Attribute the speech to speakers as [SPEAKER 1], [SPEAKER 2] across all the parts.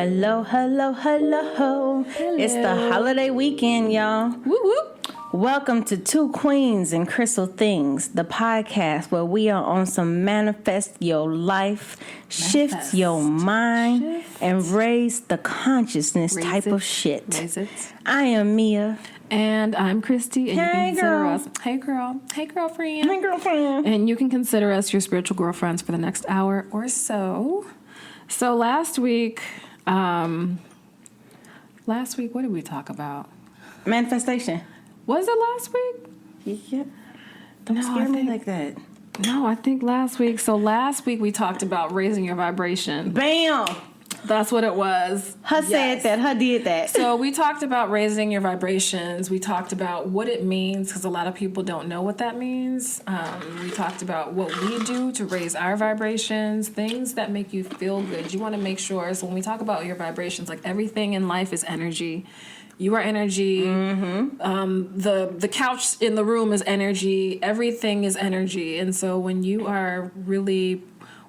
[SPEAKER 1] Hello, hello, hello. It's the holiday weekend, y'all.
[SPEAKER 2] Whoop, whoop.
[SPEAKER 1] Welcome to Two Queens and Crystal Things, the podcast where we are on some manifest your life, shift your mind, and raise the consciousness type of shit.
[SPEAKER 2] Raise it.
[SPEAKER 1] I am Mia.
[SPEAKER 2] And I'm Christy. And you can consider
[SPEAKER 1] girl.
[SPEAKER 2] us. Hey, girl. Hey, girlfriend.
[SPEAKER 1] Hey, girlfriend.
[SPEAKER 2] And you can consider us your spiritual girlfriends for the next hour or so. So last week, what did we talk about?
[SPEAKER 1] Manifestation.
[SPEAKER 2] Was it last week?
[SPEAKER 1] Yep. Don't scare me like that.
[SPEAKER 2] No, I think last week. So last week we talked about raising your vibration.
[SPEAKER 1] Bam.
[SPEAKER 2] That's what it was.
[SPEAKER 1] Her said that. Her did that.
[SPEAKER 2] So we talked about raising your vibrations. We talked about what it means because a lot of people don't know what that means. We talked about what we do to raise our vibrations, things that make you feel good. You want to make sure. So when we talk about your vibrations, like everything in life is energy. You are energy. Mm-hmm. The couch in the room is energy. Everything is energy. And so when you are really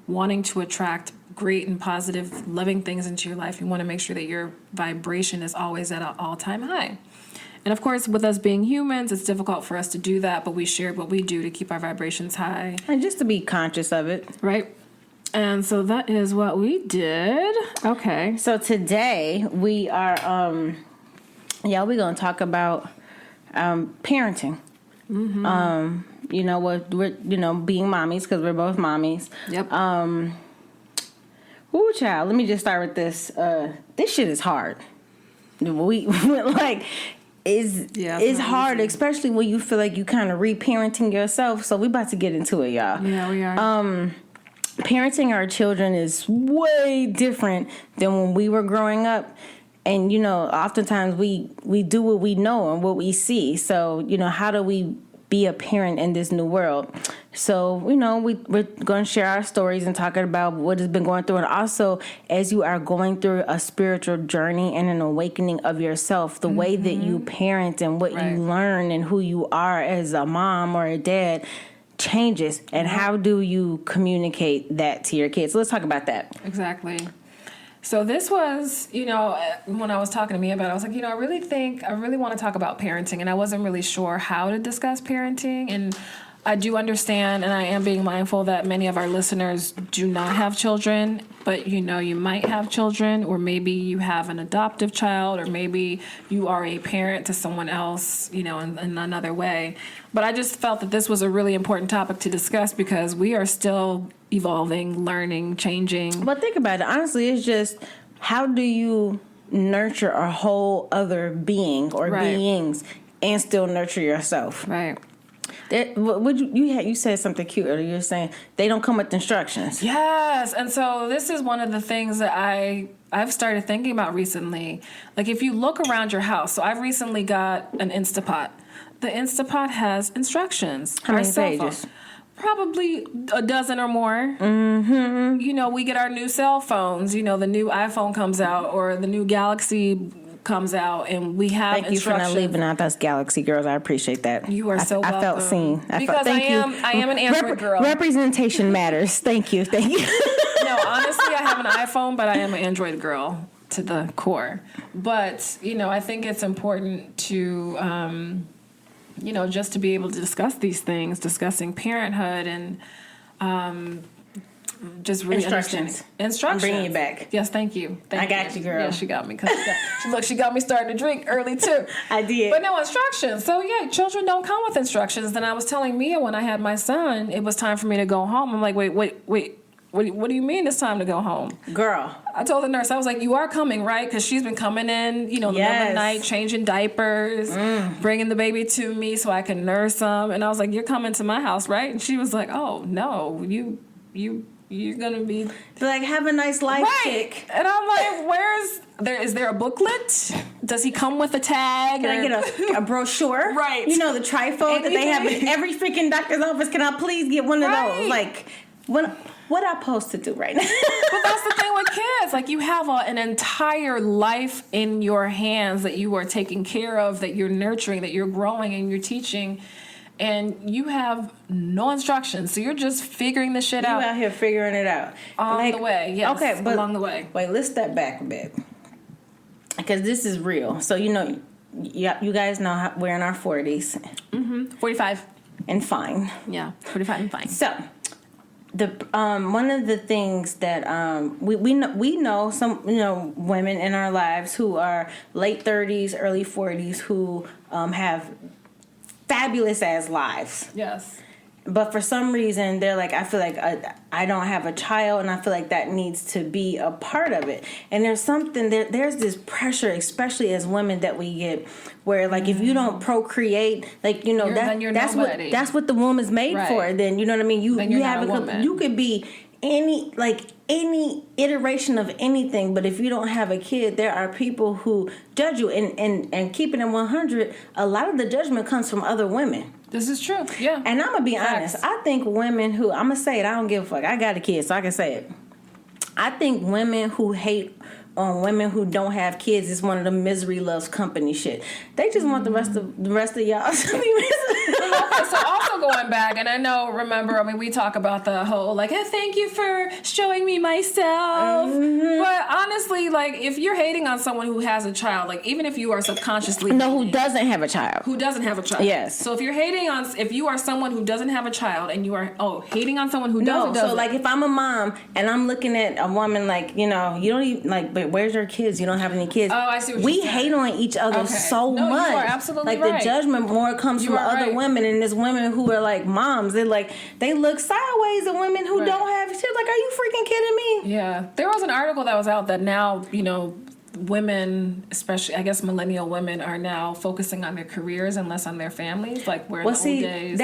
[SPEAKER 2] wanting to attract great and positive, loving things into your life, you want to make sure that your vibration is always at an all-time high. And of course, with us being humans, it's difficult for us to do that, but we share what we do to keep our vibrations high.
[SPEAKER 1] And just to be conscious of it.
[SPEAKER 2] Right? And so that is what we did. Okay.
[SPEAKER 1] So today we are, we're going to talk about parenting. Mm-hmm. We're being mommies because we're both mommies.
[SPEAKER 2] Yep.
[SPEAKER 1] Ooh, child, let me just start with this. This shit is hard. It's hard, especially when you feel like you kind of reparenting yourself. So we about to get into it, y'all.
[SPEAKER 2] Yeah, we are.
[SPEAKER 1] Parenting our children is way different than when we were growing up. And, oftentimes we do what we know and what we see. So, how do we be a parent in this new world? So, we're going to share our stories and talking about what has been going through. And also, as you are going through a spiritual journey and an awakening of yourself, the way that you parent and what you learn and who you are as a mom or a dad changes. And how do you communicate that to your kids? So let's talk about that.
[SPEAKER 2] Exactly. So this was, when I was talking to Mia about it, I was like, I really want to talk about parenting. And I wasn't really sure how to discuss parenting. And I do understand, and I am being mindful that many of our listeners do not have children, but you might have children, or maybe you have an adoptive child, or maybe you are a parent to someone else, in another way. But I just felt that this was a really important topic to discuss because we are still evolving, learning, changing.
[SPEAKER 1] But think about it. Honestly, it's just, how do you nurture a whole other being or beings and still nurture yourself?
[SPEAKER 2] Right.
[SPEAKER 1] You said something cute earlier. You're saying they don't come with instructions.
[SPEAKER 2] Yes, and so this is one of the things that I've started thinking about recently. Like if you look around your house, so I've recently got an Instapot. The Instapot has instructions.
[SPEAKER 1] How many pages?
[SPEAKER 2] Probably a dozen or more.
[SPEAKER 1] Mm-hmm.
[SPEAKER 2] We get our new cell phones. The new iPhone comes out or the new Galaxy comes out, and we have
[SPEAKER 1] Thank you for not leaving out us Galaxy girls. I appreciate that.
[SPEAKER 2] You are so welcome.
[SPEAKER 1] I felt seen.
[SPEAKER 2] I am an Android girl.
[SPEAKER 1] Representation matters. Thank you.
[SPEAKER 2] No, honestly, I have an iPhone, but I am an Android girl to the core. But, I think it's important to, just to be able to discuss these things, discussing parenthood and just really
[SPEAKER 1] Instructions.
[SPEAKER 2] I'm
[SPEAKER 1] bringing you back.
[SPEAKER 2] Yes, thank you.
[SPEAKER 1] I got you, girl.
[SPEAKER 2] Yeah, she got me. She got me starting to drink early, too.
[SPEAKER 1] I did.
[SPEAKER 2] But no, instructions. So, children don't come with instructions. Then I was telling Mia when I had my son, it was time for me to go home. I'm like, wait. What do you mean it's time to go home?
[SPEAKER 1] Girl.
[SPEAKER 2] I told the nurse, I was like, you are coming, right? Because she's been coming in, the middle of the night, changing diapers, bringing the baby to me so I can nurse him. And I was like, you're coming to my house, right? And she was like, oh, no, you're going to be...
[SPEAKER 1] like, have a nice life, chick.
[SPEAKER 2] And I'm like, is there a booklet? Does he come with a tag?
[SPEAKER 1] Can I get a brochure?
[SPEAKER 2] Right.
[SPEAKER 1] The trifold that they have in every freaking doctor's office. Can I please get one of those? Like, what I supposed to do right now?
[SPEAKER 2] But that's the thing with kids. Like, you have an entire life in your hands that you are taking care of, that you're nurturing, that you're growing and you're teaching. and you have no instructions, so you're just figuring this shit
[SPEAKER 1] You
[SPEAKER 2] out.
[SPEAKER 1] out here figuring it out.
[SPEAKER 2] On the way, yes.
[SPEAKER 1] Okay, but
[SPEAKER 2] along the way.
[SPEAKER 1] Wait, let's step back a bit. Because this is real. So, you guys know how we're in our 40s.
[SPEAKER 2] 45.
[SPEAKER 1] And fine.
[SPEAKER 2] Yeah, 45 and fine.
[SPEAKER 1] So, the one of the things that we know some women in our lives who are late 30s, early 40s who have fabulous ass lives.
[SPEAKER 2] Yes.
[SPEAKER 1] But for some reason, they're like, I feel like I don't have a child, and I feel like that needs to be a part of it. And there's something there's this pressure, especially as women, that we get, where like if you don't procreate, like that's what the woman's made for. Then you know what I mean. You have a woman. You could be any iteration of anything, but if you don't have a kid, there are people who judge you. And keeping it 100, a lot of the judgment comes from other women.
[SPEAKER 2] This is true. Yeah.
[SPEAKER 1] And I'm going to be honest. I think women who, I'm going to say it, I don't give a fuck. I got a kid, so I can say it. I think women who hate on women who don't have kids is one of the misery loves company shit. They just want the rest of y'all to be miserable.
[SPEAKER 2] Okay, so also going back, and remember, we talk about the whole, like, hey, thank you for showing me myself. But honestly, like, if you're hating on someone who has a child, like, even if you are subconsciously...
[SPEAKER 1] No, who doesn't have a child.
[SPEAKER 2] Who doesn't have a child.
[SPEAKER 1] Yes.
[SPEAKER 2] So if you are someone who doesn't have a child, and you are, hating on someone who doesn't.
[SPEAKER 1] So, like, if I'm a mom, and I'm looking at a woman, like, you don't even, like, but where's your kids? You don't have any kids.
[SPEAKER 2] Oh, I see what
[SPEAKER 1] we
[SPEAKER 2] you're saying.
[SPEAKER 1] hate on each other so much.
[SPEAKER 2] You are absolutely
[SPEAKER 1] right. The judgment more comes from other women, and there's women who are like moms. They look sideways at women who don't have shit. Like, are you freaking kidding me?
[SPEAKER 2] Yeah, there was an article that was out that now women, especially I guess millennial women, are now focusing on their careers and less on their families. Like where in the old days.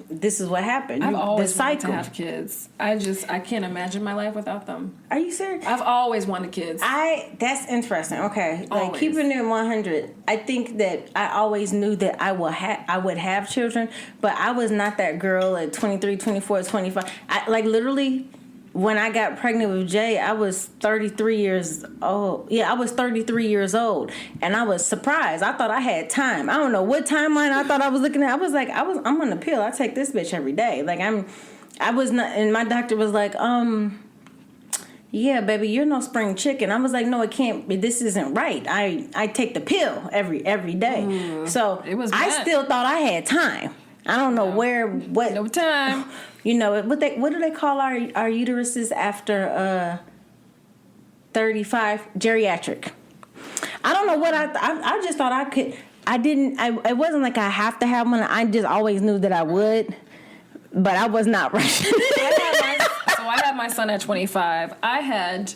[SPEAKER 1] This is what happened.
[SPEAKER 2] I've always wanted to have kids. I can't imagine my life without them.
[SPEAKER 1] Are you serious?
[SPEAKER 2] I've always wanted kids.
[SPEAKER 1] That's interesting. Okay,
[SPEAKER 2] always.
[SPEAKER 1] Like keeping it 100. I think that I always knew that I would have children, but I was not that girl at 23, 24, 25. Literally. When I got pregnant with Jay, I was 33 years old. Yeah, I was 33 years old. And I was surprised. I thought I had time. I don't know what timeline I thought I was looking at. I was like, I'm on the pill. I take this bitch every day. Like, I was not, and my doctor was like, yeah, baby, you're no spring chicken. I was like, no, it can't be. This isn't right. I take the pill every day. So I still thought I had time. I don't know what.
[SPEAKER 2] No time.
[SPEAKER 1] What do they call our uteruses after 35? Geriatric. I don't know what I just thought I could. I didn't. It wasn't like I have to have one. I just always knew that I would, but I was not rushing.
[SPEAKER 2] So I had my son at 25. I had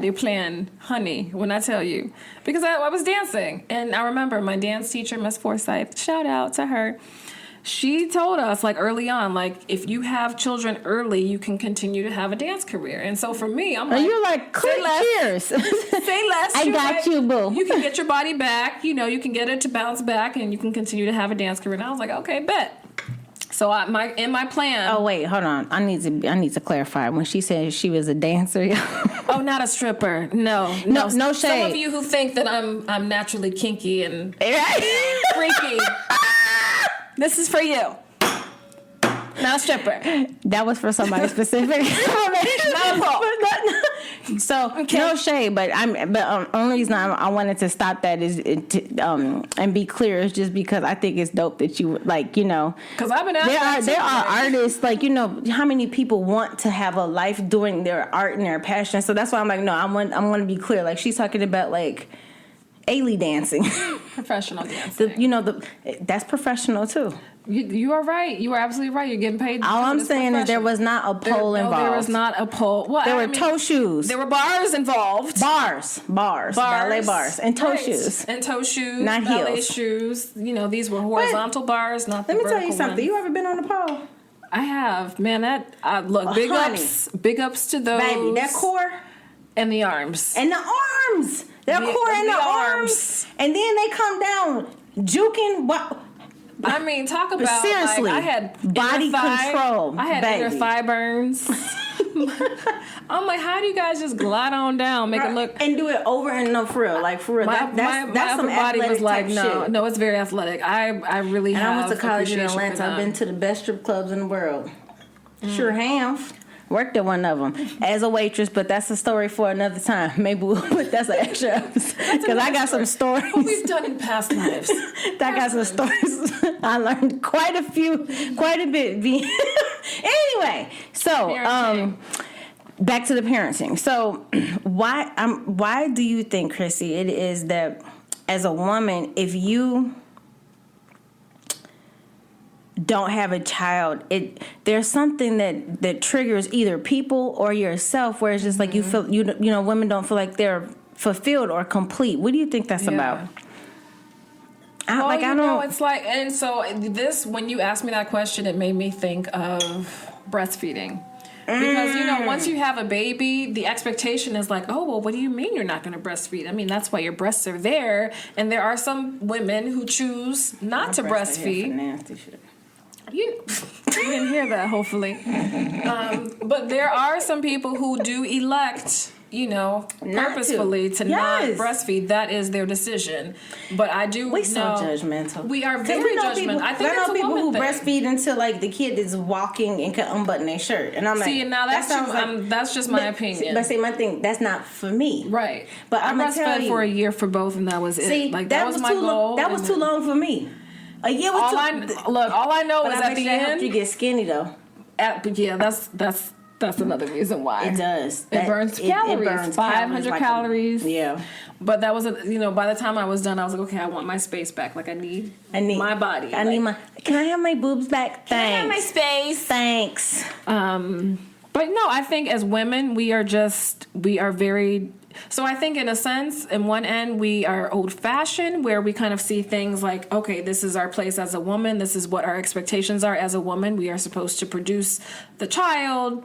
[SPEAKER 2] a plan, honey, when I tell you, because I was dancing, and I remember my dance teacher, Miss Forsyth. Shout out to her. She told us, like, early on, like, if you have children early, you can continue to have a dance career. And so for me, I'm like...
[SPEAKER 1] You're like, cheers.
[SPEAKER 2] Say less.
[SPEAKER 1] I got you, boo.
[SPEAKER 2] You can get your body back. You can get it to bounce back, and you can continue to have a dance career. And I was like, okay, bet. So in my plan...
[SPEAKER 1] Oh, wait, hold on. I need to clarify. When she said she was a dancer...
[SPEAKER 2] Oh, not a stripper. No shade. Some of you who think that I'm naturally kinky and freaky... This is for you. Not a stripper.
[SPEAKER 1] That was for somebody specific.
[SPEAKER 2] Not a pro.
[SPEAKER 1] So okay. No shade, but only reason I wanted to stop that is and be clear is just because I think it's dope that you
[SPEAKER 2] because I've been
[SPEAKER 1] there are artists how many people want to have a life doing their art and their passion. So that's why I'm like, no, I'm going to be clear. Like she's talking about like Ailey dancing.
[SPEAKER 2] Professional dancing.
[SPEAKER 1] That's professional too.
[SPEAKER 2] You are right. You are absolutely right. You're getting paid.
[SPEAKER 1] All I'm saying is there was not a pole involved.
[SPEAKER 2] No, there was not a pole. Well,
[SPEAKER 1] there were toe shoes.
[SPEAKER 2] There were bars involved.
[SPEAKER 1] Bars. Ballet bars. And toe shoes.
[SPEAKER 2] And toe shoes.
[SPEAKER 1] Not
[SPEAKER 2] ballet
[SPEAKER 1] heels.
[SPEAKER 2] Shoes. These were horizontal bars, not the vertical
[SPEAKER 1] Let me tell you something.
[SPEAKER 2] ones.
[SPEAKER 1] You ever been on a pole?
[SPEAKER 2] I have. Man, look, big ups. Big ups to those.
[SPEAKER 1] Baby, that core.
[SPEAKER 2] And the arms.
[SPEAKER 1] And the arms. Their core and the arms. And then they come down juking. What?
[SPEAKER 2] I mean, talk about
[SPEAKER 1] seriously.
[SPEAKER 2] I had
[SPEAKER 1] body control.
[SPEAKER 2] I had inner thigh burns. I'm like, how do you guys just glide on down, make it look...
[SPEAKER 1] And do it over and no, for real. Like, for real.
[SPEAKER 2] My
[SPEAKER 1] That's
[SPEAKER 2] upper
[SPEAKER 1] some
[SPEAKER 2] body was like,
[SPEAKER 1] shit.
[SPEAKER 2] no, it's very athletic. I really
[SPEAKER 1] and
[SPEAKER 2] have
[SPEAKER 1] I went to college in
[SPEAKER 2] appreciation for
[SPEAKER 1] Atlanta. I've
[SPEAKER 2] them.
[SPEAKER 1] been to the best strip clubs in the world. Sure have. Worked at one of them as a waitress, but that's a story for another time. Maybe that's an extra episode because I got some stories.
[SPEAKER 2] What we've done in past lives.
[SPEAKER 1] I got some stories. I learned quite a bit. Anyway, so back to the parenting. So why do you think, Chrissy, it is that as a woman, if you don't have a child, there's something that triggers either people or yourself, where it's just like you feel women don't feel like they're fulfilled or complete. What do you think that's about? I don't.
[SPEAKER 2] It's like, and so this, when you asked me that question, it made me think of breastfeeding. Because, once you have a baby, the expectation is like, oh, well, what do you mean you're not going to breastfeed? I mean, that's why your breasts are there. And there are some women who choose not to breastfeed.
[SPEAKER 1] Nasty shit.
[SPEAKER 2] You didn't hear that, hopefully. But there are some people who do elect, purposefully to not breastfeed. That is their decision. But I do know...
[SPEAKER 1] We so judgmental.
[SPEAKER 2] We are very judgmental. I think it's a
[SPEAKER 1] people
[SPEAKER 2] woman
[SPEAKER 1] who
[SPEAKER 2] thing.
[SPEAKER 1] breastfeed until, like, the kid is walking and can unbutton their shirt. And I'm like...
[SPEAKER 2] See, now that's just my opinion.
[SPEAKER 1] But see, my thing, that's not for me.
[SPEAKER 2] Right.
[SPEAKER 1] But
[SPEAKER 2] I breastfed for a year for both, and that was it.
[SPEAKER 1] See,
[SPEAKER 2] like, that was my goal.
[SPEAKER 1] That was too long for me. A year was
[SPEAKER 2] all I know is at the end...
[SPEAKER 1] you get skinny, though.
[SPEAKER 2] That's another reason why.
[SPEAKER 1] It does.
[SPEAKER 2] It burns calories. It burns 500 calories.
[SPEAKER 1] Yeah.
[SPEAKER 2] But that was, by the time I was done, I was like, okay, I want my space back. Like, I need my body.
[SPEAKER 1] Can I have my boobs back? Thanks.
[SPEAKER 2] Can I have my space?
[SPEAKER 1] Thanks.
[SPEAKER 2] But no, I think as women, we are very... So I think in a sense, in one end, we are old-fashioned, where we kind of see things like, okay, this is our place as a woman. This is what our expectations are as a woman. We are supposed to produce the child.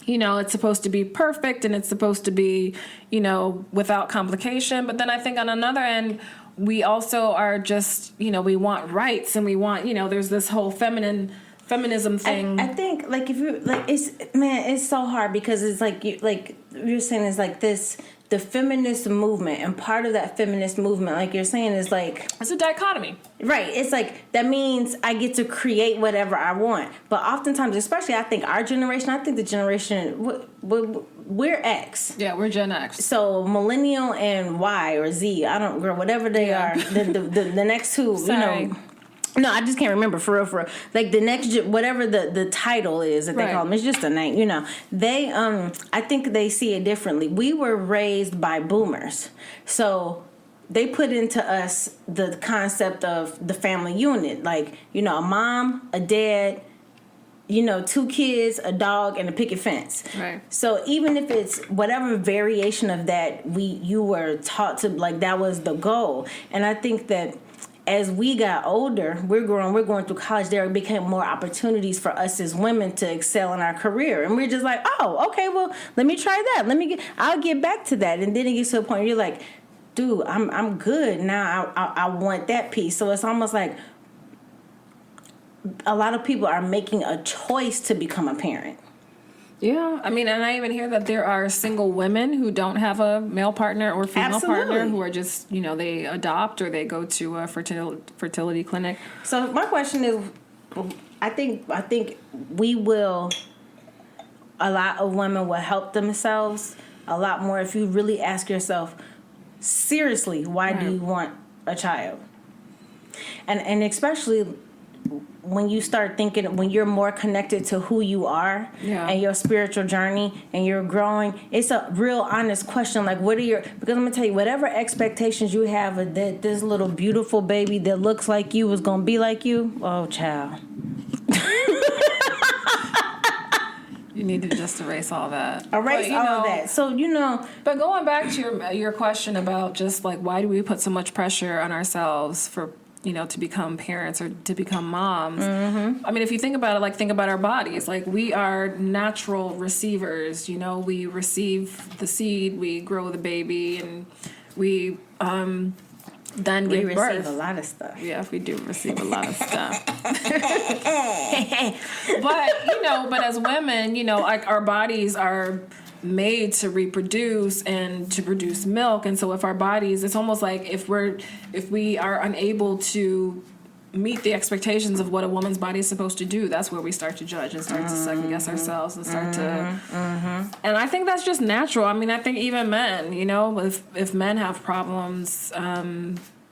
[SPEAKER 2] It's supposed to be perfect, and it's supposed to be, without complication. But then I think on another end, we also are just, we want rights, and we want, there's this whole feminism thing.
[SPEAKER 1] I think, like, if you like, it's so hard because it's like you're saying, it's like this, the feminist movement, and part of that feminist movement, like you're saying, is like,
[SPEAKER 2] it's a dichotomy,
[SPEAKER 1] right? It's like that means I get to create whatever I want, but oftentimes, especially I think our generation, I think the generation we're X,
[SPEAKER 2] we're Gen X,
[SPEAKER 1] so millennial and Y or Z, whatever they are, the next two,
[SPEAKER 2] Sorry.
[SPEAKER 1] No, I just can't remember for real. Like the next, whatever the title is that they call them, it's just a name. They I think they see it differently. We were raised by boomers, so they put into us the concept of the family unit, like a mom, a dad, 2 kids, a dog, and a picket fence.
[SPEAKER 2] Right.
[SPEAKER 1] So even if it's whatever variation of that you were taught to, like, that was the goal, and I think that. As we got older, we're going through college, there became more opportunities for us as women to excel in our career. And we're just like, oh, okay, well, let me try that. I'll get back to that. And then it gets to a point where you're like, dude, I'm good. Now I want that piece. So it's almost like a lot of people are making a choice to become a parent.
[SPEAKER 2] Yeah, I mean, and I even hear that there are single women who don't have a male partner or female partner who are just, they adopt or they go to a fertility clinic.
[SPEAKER 1] So my question is, I think a lot of women will help themselves a lot more if you really ask yourself, seriously, why do you want a child? And especially when you start thinking, when you're more connected to who you are and your spiritual journey and you're growing, it's a real honest question. Like, because I'm going to tell you, whatever expectations you have of this little beautiful baby that looks like you is going to be like you, oh, child.
[SPEAKER 2] You need to just erase all that.
[SPEAKER 1] Erase all of that. So,
[SPEAKER 2] But going back to your question about just, like, why do we put so much pressure on ourselves for to become parents or to become moms. Mm-hmm. I mean, if you think about it, think about our bodies. Like, we are natural receivers. We receive the seed, we grow the baby, and we then give
[SPEAKER 1] we
[SPEAKER 2] birth.
[SPEAKER 1] receive a lot of stuff.
[SPEAKER 2] Yeah, we do receive a lot of stuff. But as women, like our bodies are made to reproduce and to produce milk, and so if our bodies, it's almost like if we are unable to meet the expectations of what a woman's body is supposed to do, that's where we start to judge and start to second guess ourselves and start to and I think that's just natural. I mean, I think even men, if men have problems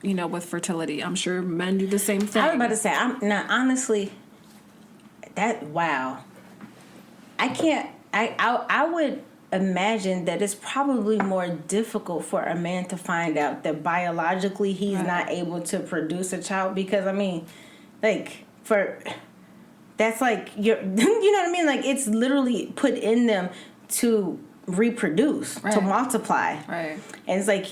[SPEAKER 2] with fertility, I'm sure men do the same thing.
[SPEAKER 1] I was about to say, honestly, I would imagine that it's probably more difficult for a man to find out that biologically he's not able to produce a child, because that's like you know what I mean? Like, it's literally put in them to reproduce, to multiply.
[SPEAKER 2] Right.
[SPEAKER 1] And it's like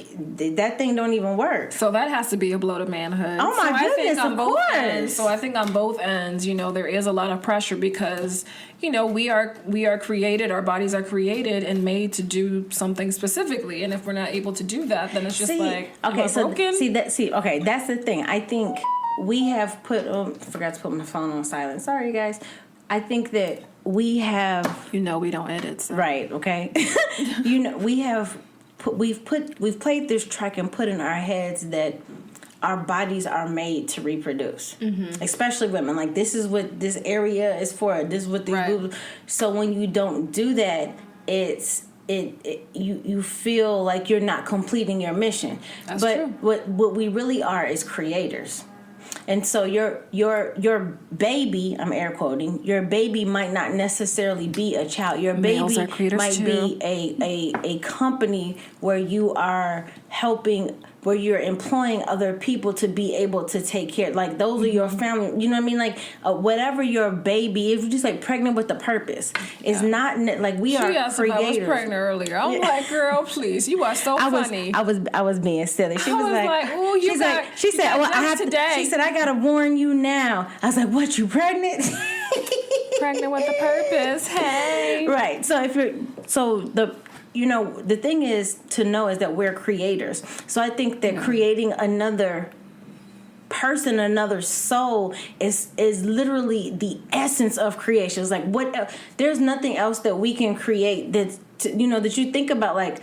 [SPEAKER 1] that thing don't even work.
[SPEAKER 2] So that has to be a blow to manhood.
[SPEAKER 1] Oh my goodness, of course.
[SPEAKER 2] So I think on both ends, there is a lot of pressure because, we are created, our bodies are created and made to do something specifically. And if we're not able to do that, then it's just broken.
[SPEAKER 1] That's the thing. I think we have forgot to put my phone on silent. Sorry, guys. I think that we have...
[SPEAKER 2] we don't edit. So.
[SPEAKER 1] Right, okay. We've played this track and put in our heads that our bodies are made to reproduce. Mm-hmm. Especially women. Like, this is what this area is for. This is what these boobs... So when you don't do that, you feel like you're not completing your mission.
[SPEAKER 2] That's true.
[SPEAKER 1] What we really are is creators. And so your baby, I'm air quoting, your baby might not necessarily be a child. Your baby might be a company where you are helping, where you're employing other people to be able to take care. Like, those are your family. You know what I mean? Like, whatever your baby is, just like pregnant with a purpose. It's not like we are creators.
[SPEAKER 2] She asked if I was pregnant earlier. I'm like, girl, please, you are so funny.
[SPEAKER 1] I was being silly. She was like,
[SPEAKER 2] oh, she said, well, I have today.
[SPEAKER 1] She said, I gotta warn you now. I was like, what? You pregnant?
[SPEAKER 2] Pregnant with a purpose. Hey.
[SPEAKER 1] Right. So the thing is to know is that we're creators. So I think that creating another person, another soul is literally the essence of creation. It's like, there's nothing else that we can create that you think about, like,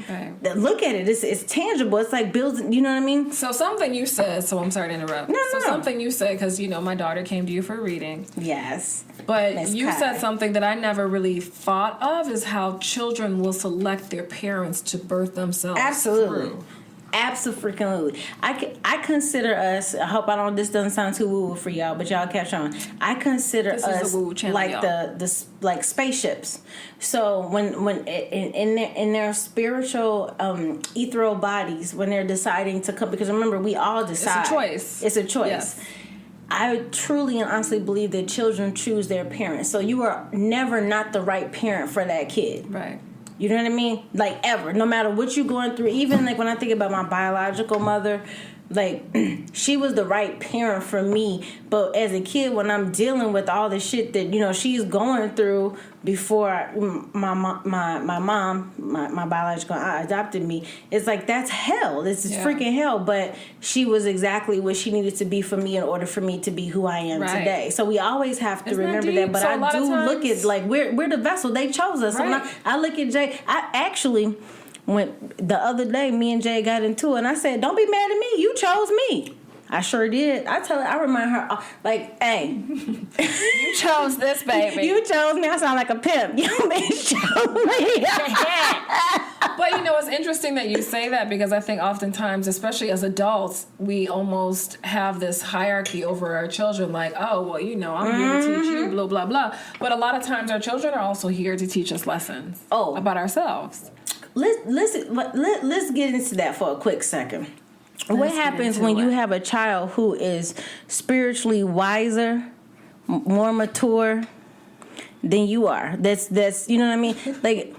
[SPEAKER 1] look at it. It's tangible. It's like building, you know what I mean?
[SPEAKER 2] So something you said, so I'm sorry to interrupt.
[SPEAKER 1] No.
[SPEAKER 2] Something you said, because, my daughter came to you for a reading.
[SPEAKER 1] Yes.
[SPEAKER 2] But you said something that I never really thought of, is how children will select their parents to birth themselves.
[SPEAKER 1] Absolutely.
[SPEAKER 2] Through.
[SPEAKER 1] Absolutely. I consider us, I hope this doesn't sound too woo for y'all, but y'all catch on. I consider us
[SPEAKER 2] channel,
[SPEAKER 1] like
[SPEAKER 2] y'all.
[SPEAKER 1] the like spaceships. So when in their spiritual ethereal bodies, when they're deciding to come, because remember, we all decide. It's a choice.
[SPEAKER 2] Yes.
[SPEAKER 1] I truly and honestly believe that children choose their parents. So you are never not the right parent for that kid.
[SPEAKER 2] Right.
[SPEAKER 1] You know what I mean? Like, ever. No matter what you're going through. Even, like, when I think about my biological mother, like, she was the right parent for me. But as a kid, when I'm dealing with all the shit that, she's going through before my mom, my biological aunt adopted me, it's like, that's hell. This is freaking hell. But she was exactly what she needed to be for me in order for me to be who I am today. So we always have to remember that. But I do look at, like, we're the vessel. They chose us.
[SPEAKER 2] Right.
[SPEAKER 1] So I look at Jay. I actually... When the other day, me and Jay got into it, and I said, "Don't be mad at me. You chose me." I sure did. I remind her, like, "Hey,
[SPEAKER 2] you chose this, baby.
[SPEAKER 1] You chose me." I sound like a pimp. You chose me.
[SPEAKER 2] But it's interesting that you say that, because I think oftentimes, especially as adults, we almost have this hierarchy over our children, like, oh, well, I'm here to teach you, blah, blah, blah. But a lot of times our children are also here to teach us lessons about ourselves.
[SPEAKER 1] Let's get into that for a quick second. What happens when you have a child who is spiritually wiser, more mature than you are? That's you know what I mean? Like,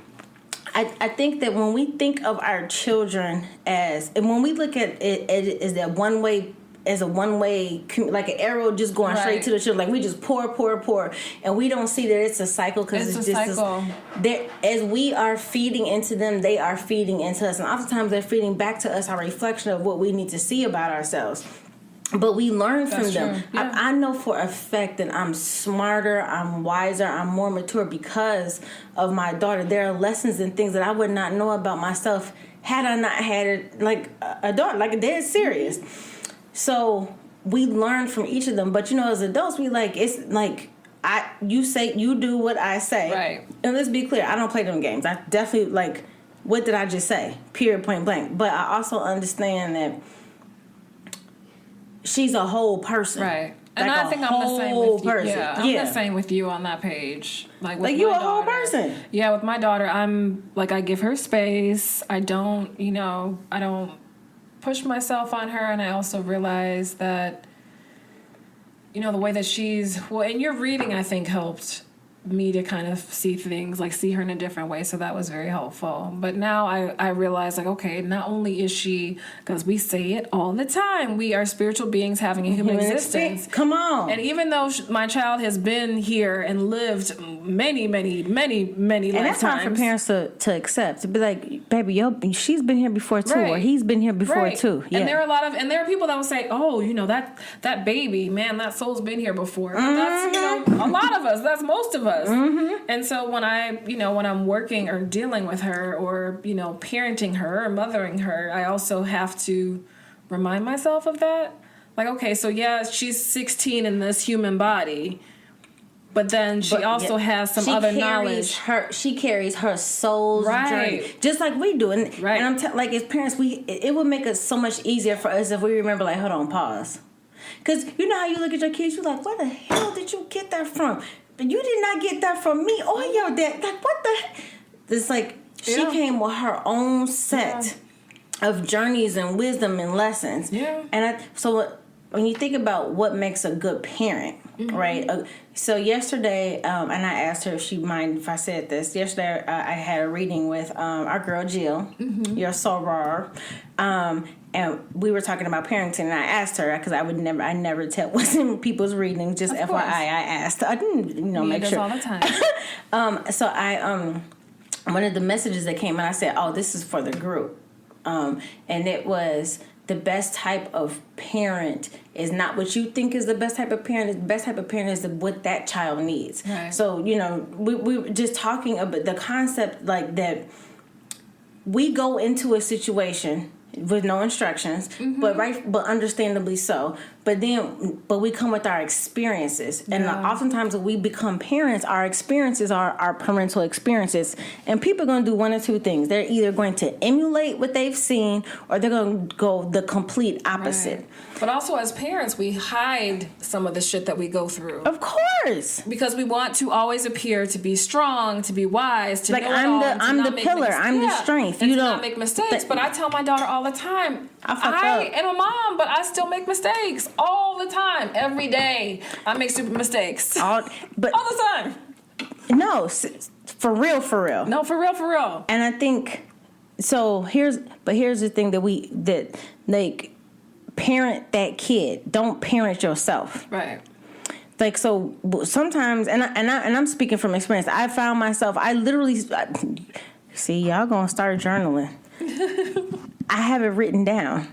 [SPEAKER 1] I think that when we think of our children and when we look at it as that one way as a one-way, like an arrow just going straight to the children. Like we just pour, and we don't see that it's a cycle because it's just cycle. As we are feeding into them, they are feeding into us, and oftentimes they're feeding back to us our reflection of what we need to see about ourselves. But we learn from them. Yeah. I know for a fact that I'm smarter, I'm wiser, I'm more mature because of my daughter. There are lessons and things that I would not know about myself had I not had it, like a daughter, like dead serious. So we learn from each of them. But as adults, we it's like you say, you do what I say.
[SPEAKER 2] Right.
[SPEAKER 1] And let's be clear, I don't play them games. I definitely what did I just say? Period, point blank. But I also understand that she's a whole person.
[SPEAKER 2] Right. And I think I'm the same with you. Yeah, I'm the same with you on that page. With
[SPEAKER 1] you
[SPEAKER 2] a
[SPEAKER 1] whole person.
[SPEAKER 2] Yeah, with my daughter, I'm I give her space. I don't, I don't push myself on her. And I also realize that, the way that and your reading, I think, helped me to kind of see things, see her in a different way. So that was very helpful. But now I realize, okay, not only is she, because we say it all the time, we are spiritual beings having a human existence.
[SPEAKER 1] Come on.
[SPEAKER 2] And even though my child has been here and lived many, many, many, many
[SPEAKER 1] and
[SPEAKER 2] lifetimes.
[SPEAKER 1] That's hard for parents to accept. To be like, baby, she's been here before too, or he's been here before too. Yeah.
[SPEAKER 2] And there are people that will say, oh, that baby, man, that soul's been here before. But that's, a lot of us. That's most of us. Mm-hmm. And so when I'm working or dealing with her or, parenting her or mothering her, I also have to remind myself of that. Okay, so yeah, she's 16 in this human body, but then she also has some other knowledge.
[SPEAKER 1] She carries her soul's journey, just like we do. And I'm as parents, it would make it so much easier for us if we remember, hold on, pause. Because you know how you look at your kids, you're like, where the hell did you get that from? But you did not get that from me or your dad. What the heck? It's she came with her own set of journeys and wisdom and lessons. Yeah. And so when you think about what makes a good parent, right? So yesterday, and I asked her if she'd mind if I said this. Yesterday, I had a reading with our girl Jill, your soror. And we were talking about parenting, and I asked her because I never tell what's in people's readings. Just FYI, I asked. I didn't, make sure
[SPEAKER 2] all the time.
[SPEAKER 1] So I one of the messages that came in, I said, "Oh, this is for the group," and it was the best type of parent is not what you think is the best type of parent. The best type of parent is what that child needs. Right. So we were just talking about the concept that we go into a situation with no instructions, but understandably so. But we come with our experiences, and oftentimes when we become parents, our experiences are our parental experiences. And people are going to do one or two things: they're either going to emulate what they've seen, or they're going to go the complete opposite.
[SPEAKER 2] Right. But also, as parents, we hide some of the shit that we go through.
[SPEAKER 1] Of course,
[SPEAKER 2] because we want to always appear to be strong, to be wise, to know
[SPEAKER 1] I'm the pillar, I'm the strength.
[SPEAKER 2] And you don't make mistakes. But I tell my daughter all the time, I am a mom, but I still make mistakes all the time, every day. I make stupid mistakes all the time.
[SPEAKER 1] No, for real.
[SPEAKER 2] No, for real.
[SPEAKER 1] And I think so. Here's the thing that parent that kid. Don't parent yourself.
[SPEAKER 2] Right.
[SPEAKER 1] So sometimes, and I'm speaking from experience. I found myself. I literally see y'all gonna start journaling. I have it written down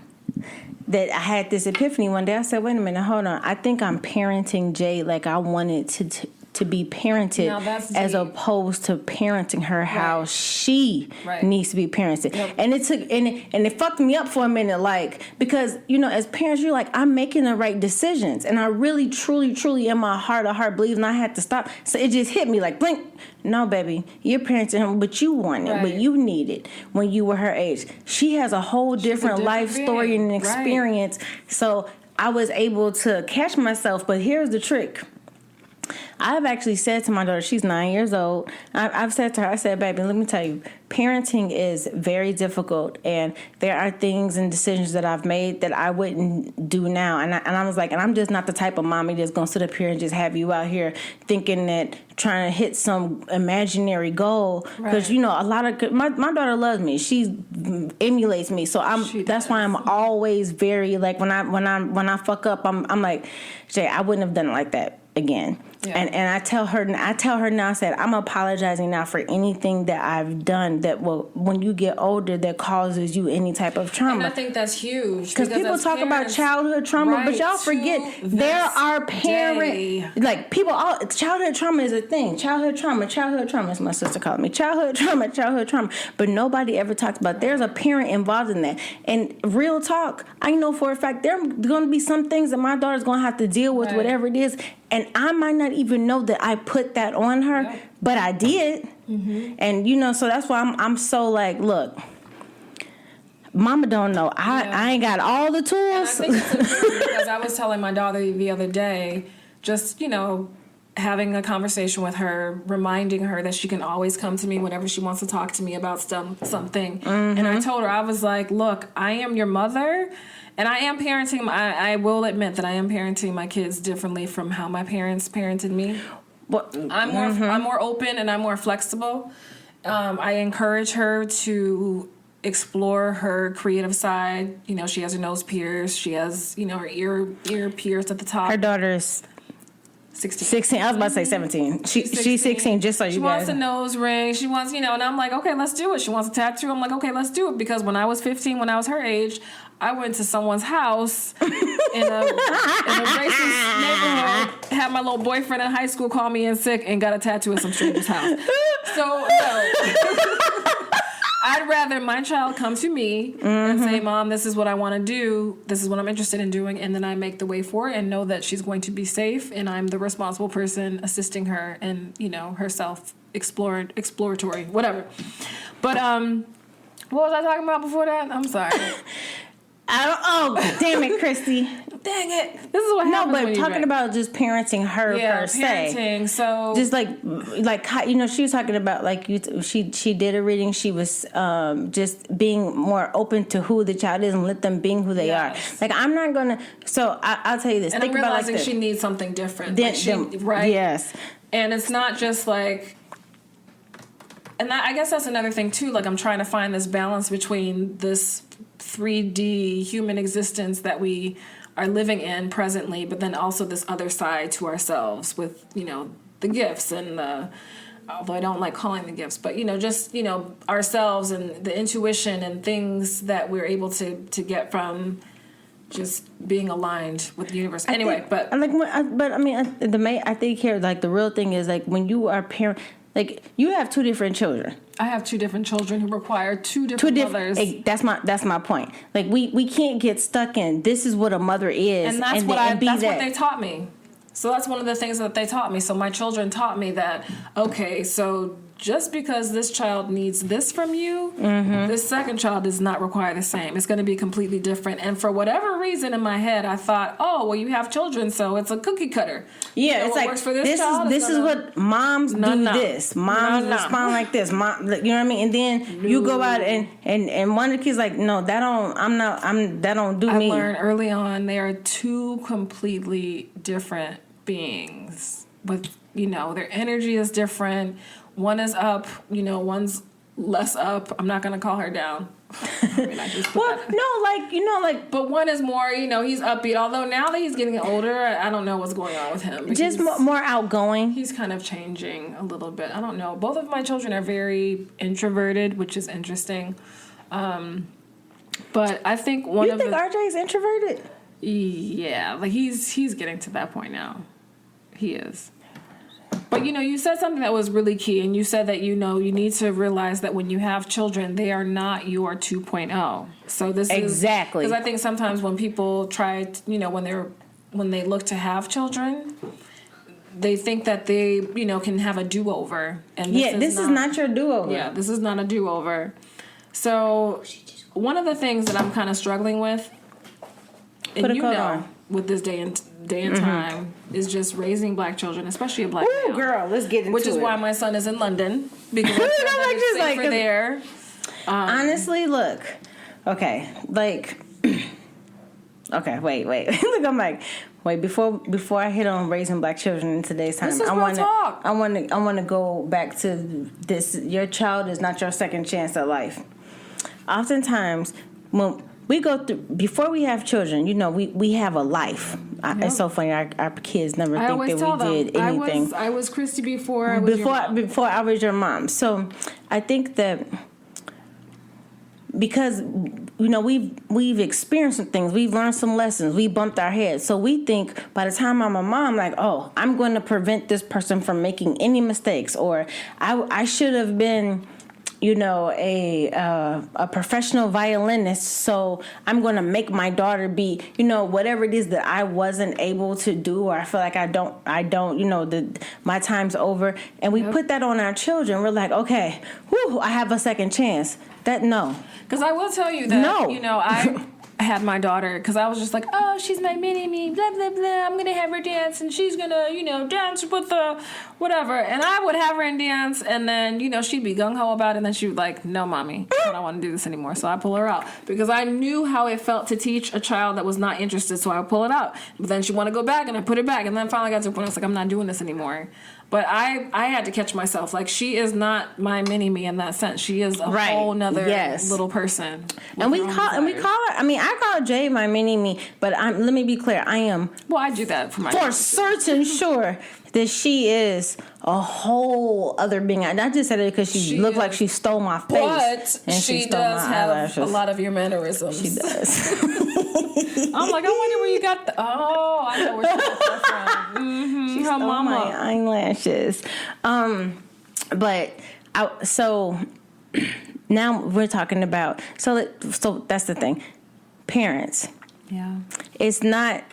[SPEAKER 1] that I had this epiphany one day. I said, "Wait a minute, hold on. I think I'm parenting Jay like I wanted to be parented, as opposed to parenting her how she needs to be parented." Yep. And it took and it fucked me up for a minute, because as parents you're like, I'm making the right decisions, and I really truly in my heart of heart believe, and I had to stop. So it just hit me like blink. No, baby, you're parenting him, but you want it, but you need it when you were her age. She has a whole different life story and experience. So I was able to catch myself, but here's the trick. I've actually said to my daughter, she's 9 years old. I've said to her, I said, baby, let me tell you, parenting is very difficult, and there are things and decisions that I've made that I wouldn't do now. And I was like, and I'm just not the type of mommy that's going to sit up here and just have you out here thinking that trying to hit some imaginary goal. Because, you know, a lot of, my daughter loves me. She emulates me. So that's why I'm always very, like, when I fuck up, I'm like, Jay, I wouldn't have done it like that again. Yeah. And I tell her now, I said, I'm apologizing now for anything that I've done that will, when you get older, that causes you any type of trauma.
[SPEAKER 2] And I think that's huge.
[SPEAKER 1] Because people talk about childhood trauma, but y'all forget there are like people, childhood trauma is a thing. Childhood trauma, as my sister called me. Childhood trauma. But nobody ever talks about there's a parent involved in that. And real talk, I know for a fact there are going to be some things that my daughter's going to have to deal with, whatever it is. And I might not even know that I put that on her, but I did. Mm-hmm. And, you know, so that's why I'm so like, look, mama don't know. I ain't got all the tools.
[SPEAKER 2] And I think it's important because I was telling my daughter the other day, just, you know, having a conversation with her, reminding her that she can always come to me whenever she wants to talk to me about something. Mm-hmm. And I told her, I was like, look, I am your mother. And I am parenting. I will admit that I am parenting my kids differently from how my parents parented me. But I'm more open and I'm more flexible. I encourage her to explore her creative side. You know, she has her nose pierced. She has, you know, her ear pierced at the top.
[SPEAKER 1] Her daughter's 16. I was about to say 17. She's 16, just so you guys.
[SPEAKER 2] She wants a nose ring. She wants, you know, and I'm like, okay, let's do it. She wants a tattoo. I'm like, okay, let's do it. Because when I was 15, when I was her age, I went to someone's house in a racist neighborhood, had my little boyfriend in high school call me in sick, and got a tattoo at some stranger's house. So, no. I'd rather my child come to me and say, Mom, this is what I want to do. This is what I'm interested in doing. And then I make the way for it and know that she's going to be safe. And I'm the responsible person assisting her and, you know, herself exploratory, whatever. But what was I talking about before that? I'm sorry.
[SPEAKER 1] Damn it, Christy.
[SPEAKER 2] Dang it. This is what happens.
[SPEAKER 1] No, but talking about just parenting her per se.
[SPEAKER 2] Parenting, so
[SPEAKER 1] just like you know, she was talking about like she did a reading. She was just being more open to who the child is and let them be who they are. Like I'm not gonna. So I'll tell you this.
[SPEAKER 2] And
[SPEAKER 1] think
[SPEAKER 2] I'm realizing
[SPEAKER 1] about like
[SPEAKER 2] she needs something different.
[SPEAKER 1] Right? Yes.
[SPEAKER 2] And it's not just like. And I guess that's another thing too. Like I'm trying to find this balance between this 3D human existence that we are living in presently, but then also this other side to ourselves with, you know, the gifts and although I don't like calling the gifts, but, you know, just, you know, ourselves and the intuition and things that we're able to get from just being aligned with the universe. Anyway, I think here, like the real thing is like when you are parent, like you have two different children. I have two different children who require two different mothers.
[SPEAKER 1] That's my point. Like we can't get stuck in this is what a mother is,
[SPEAKER 2] and that's what they taught me. So that's one of the things that they taught me. So my children taught me that okay, so just because this child needs this from you, this second child does not require the same. It's going to be completely different. And for whatever reason in my head, I thought, oh, well, you have children, so it's a cookie cutter.
[SPEAKER 1] Yeah,
[SPEAKER 2] you know,
[SPEAKER 1] it's like
[SPEAKER 2] works for this child,
[SPEAKER 1] this is what moms do. This moms respond like this. Mom, you know what I mean? And then you go out and one of the kids like, no, that don't do me.
[SPEAKER 2] I learned early on they are two completely different beings. With you know, their energy is different. One is up, you know, one's less up. I'm not going to call her down. I mean, I just
[SPEAKER 1] but
[SPEAKER 2] one is more, you know, he's upbeat. Although now that he's getting older, I don't know what's going on with him.
[SPEAKER 1] Just more outgoing.
[SPEAKER 2] He's kind of changing a little bit. I don't know. Both of my children are very introverted, which is interesting. But I think
[SPEAKER 1] You think RJ is introverted?
[SPEAKER 2] Yeah, like he's getting to that point now. He is. But, you know, you said something that was really key, and you said that, you know, you need to realize that when you have children, they are not your 2.0. So this
[SPEAKER 1] exactly.
[SPEAKER 2] Because I think sometimes when people try, you know, when they look to have children, they think that they, you know, can have a do-over. And this is not your do-over. Yeah, this is not a do-over. So one of the things that I'm kind of struggling with,
[SPEAKER 1] Put a coat on.
[SPEAKER 2] with this day and time is just raising black children, especially a black
[SPEAKER 1] Ooh,
[SPEAKER 2] male.
[SPEAKER 1] girl, let's get into it.
[SPEAKER 2] Which is why my son is in London, because I feel that it's safer there.
[SPEAKER 1] Honestly, look. Okay, like... Okay, wait. Look, I'm like... Wait, before I hit on raising black children in today's time, I want to go back to this. Your child is not your second chance at life. Oftentimes, when we go through, before we have children, we have a life. Yep. It's so funny. Our kids never think that we did anything.
[SPEAKER 2] I was Christy before I was your mom.
[SPEAKER 1] Before I was your mom. So I think that because we've experienced some things, we've learned some lessons, we bumped our heads. So we think by the time I'm a mom, like, oh, I'm going to prevent this person from making any mistakes, or I should have been, a professional violinist. So I'm going to make my daughter be, whatever it is that I wasn't able to do, or I feel like I don't, my time's over. And we put that on our children. We're like, okay, I have a second chance. No.
[SPEAKER 2] Because I will tell you that, I had my daughter, because I was just like, oh, she's my mini-me, blah, blah, blah. I'm going to have her dance, and she's going to, dance with the whatever. And I would have her in dance, and then, she'd be gung-ho about it, and then she would like, no, mommy, I don't want to do this anymore. So I pull her out, because I knew how it felt to teach a child that was not interested, so I would pull it out. But then she wanted to go back, and I put it back, and then finally got to the point I was like, I'm not doing this anymore. But I had to catch myself. Like, she is not my mini-me in that sense. She is a whole nother little person.
[SPEAKER 1] And we call her, I call Jay my mini-me, but let me be clear, I am...
[SPEAKER 2] Well, I do that for
[SPEAKER 1] certain sure that she is a whole other being. I just said it because she looked like she stole my face.
[SPEAKER 2] But
[SPEAKER 1] and
[SPEAKER 2] she does have
[SPEAKER 1] eyelashes.
[SPEAKER 2] A lot of your mannerisms.
[SPEAKER 1] She does.
[SPEAKER 2] I'm like, I wonder where you got I know where she got that from. Mm-hmm.
[SPEAKER 1] She stole my eyelashes. So now we're talking about, so that's the thing. Parents.
[SPEAKER 2] Yeah.
[SPEAKER 1] It's not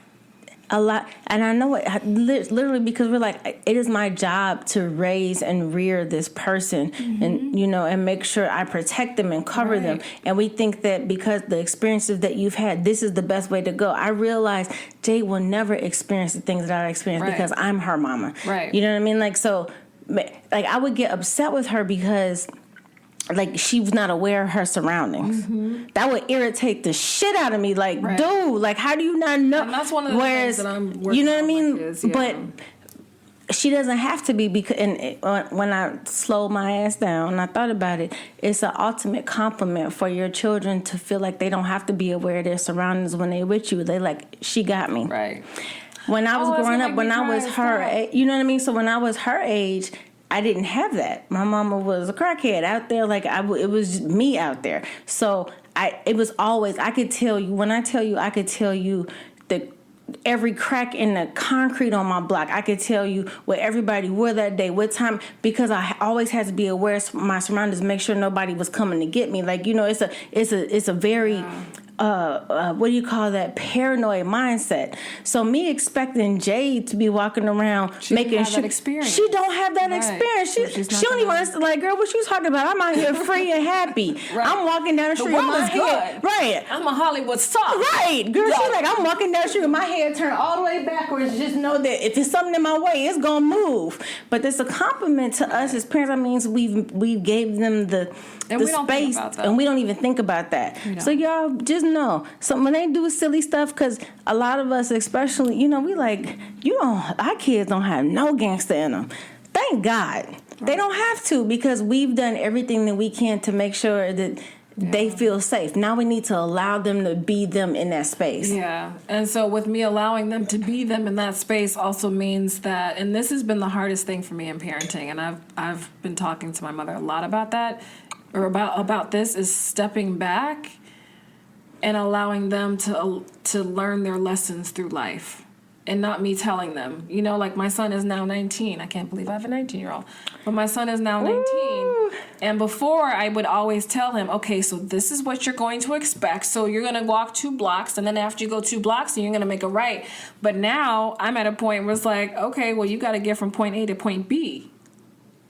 [SPEAKER 1] a lot, and I know it literally because we're like, it is my job to raise and rear this person, and and make sure I protect them and cover them. And we think that because the experiences that you've had, this is the best way to go. I realize Jay will never experience the things that I experienced because I'm her mama.
[SPEAKER 2] Right.
[SPEAKER 1] You know what I mean? Like, so, like, I would get upset with her because, like, she was not aware of her surroundings. Mm-hmm. That would irritate the shit out of me. Like, dude, like, how do you not know?
[SPEAKER 2] And that's one of the things that I'm working on.
[SPEAKER 1] You know what I mean?
[SPEAKER 2] Kids, yeah.
[SPEAKER 1] But she doesn't have to be, because, when I slowed my ass down and I thought about it, it's an ultimate compliment for your children to feel like they don't have to be aware of their surroundings when they're with you. They like, she got me.
[SPEAKER 2] Right.
[SPEAKER 1] When I was growing up, when I was her age, you know what I mean? So when I was her age, I didn't have that. My mama was a crackhead out there. Like, it was me out there. So it was always, I could tell you, when I tell you, I could tell you the every crack in the concrete on my block. I could tell you where everybody were that day, what time, because I always had to be aware of my surroundings, make sure nobody was coming to get me. Like, it's a very what do you call that, paranoid mindset. So me expecting Jade to be walking around making sure she don't have that experience. She don't even understand. Like, girl, what you talking about? I'm out here free and happy. I'm walking down the street with my head right.
[SPEAKER 2] I'm a Hollywood star.
[SPEAKER 1] Right, girl. She's like, I'm walking down the street with my head turned all the way backwards. Just know that if there's something in my way, it's gonna move. But it's a compliment to us as parents. That means we gave them the space, and we don't even think about that. So y'all just know. So when they do silly stuff, because a lot of us, especially, we like, our kids don't have no gangster in them. Thank God. They don't have to, because we've done everything that we can to make sure that they feel safe. Now we need to allow them to be them in that space.
[SPEAKER 2] Yeah. And so with me allowing them to be them in that space also means that, and this has been the hardest thing for me in parenting, and I've been talking to my mother a lot about that, or about this, is stepping back and allowing them to learn their lessons through life, and not me telling them. Like, my son is now 19. I can't believe I have a 19-year-old. But my son is now 19. Ooh. And before, I would always tell him, okay, so this is what you're going to expect. So you're going to walk 2 blocks, and then after you go 2 blocks, then you're going to make a right. But now I'm at a point where it's like, okay, well, you got to get from point A to point B.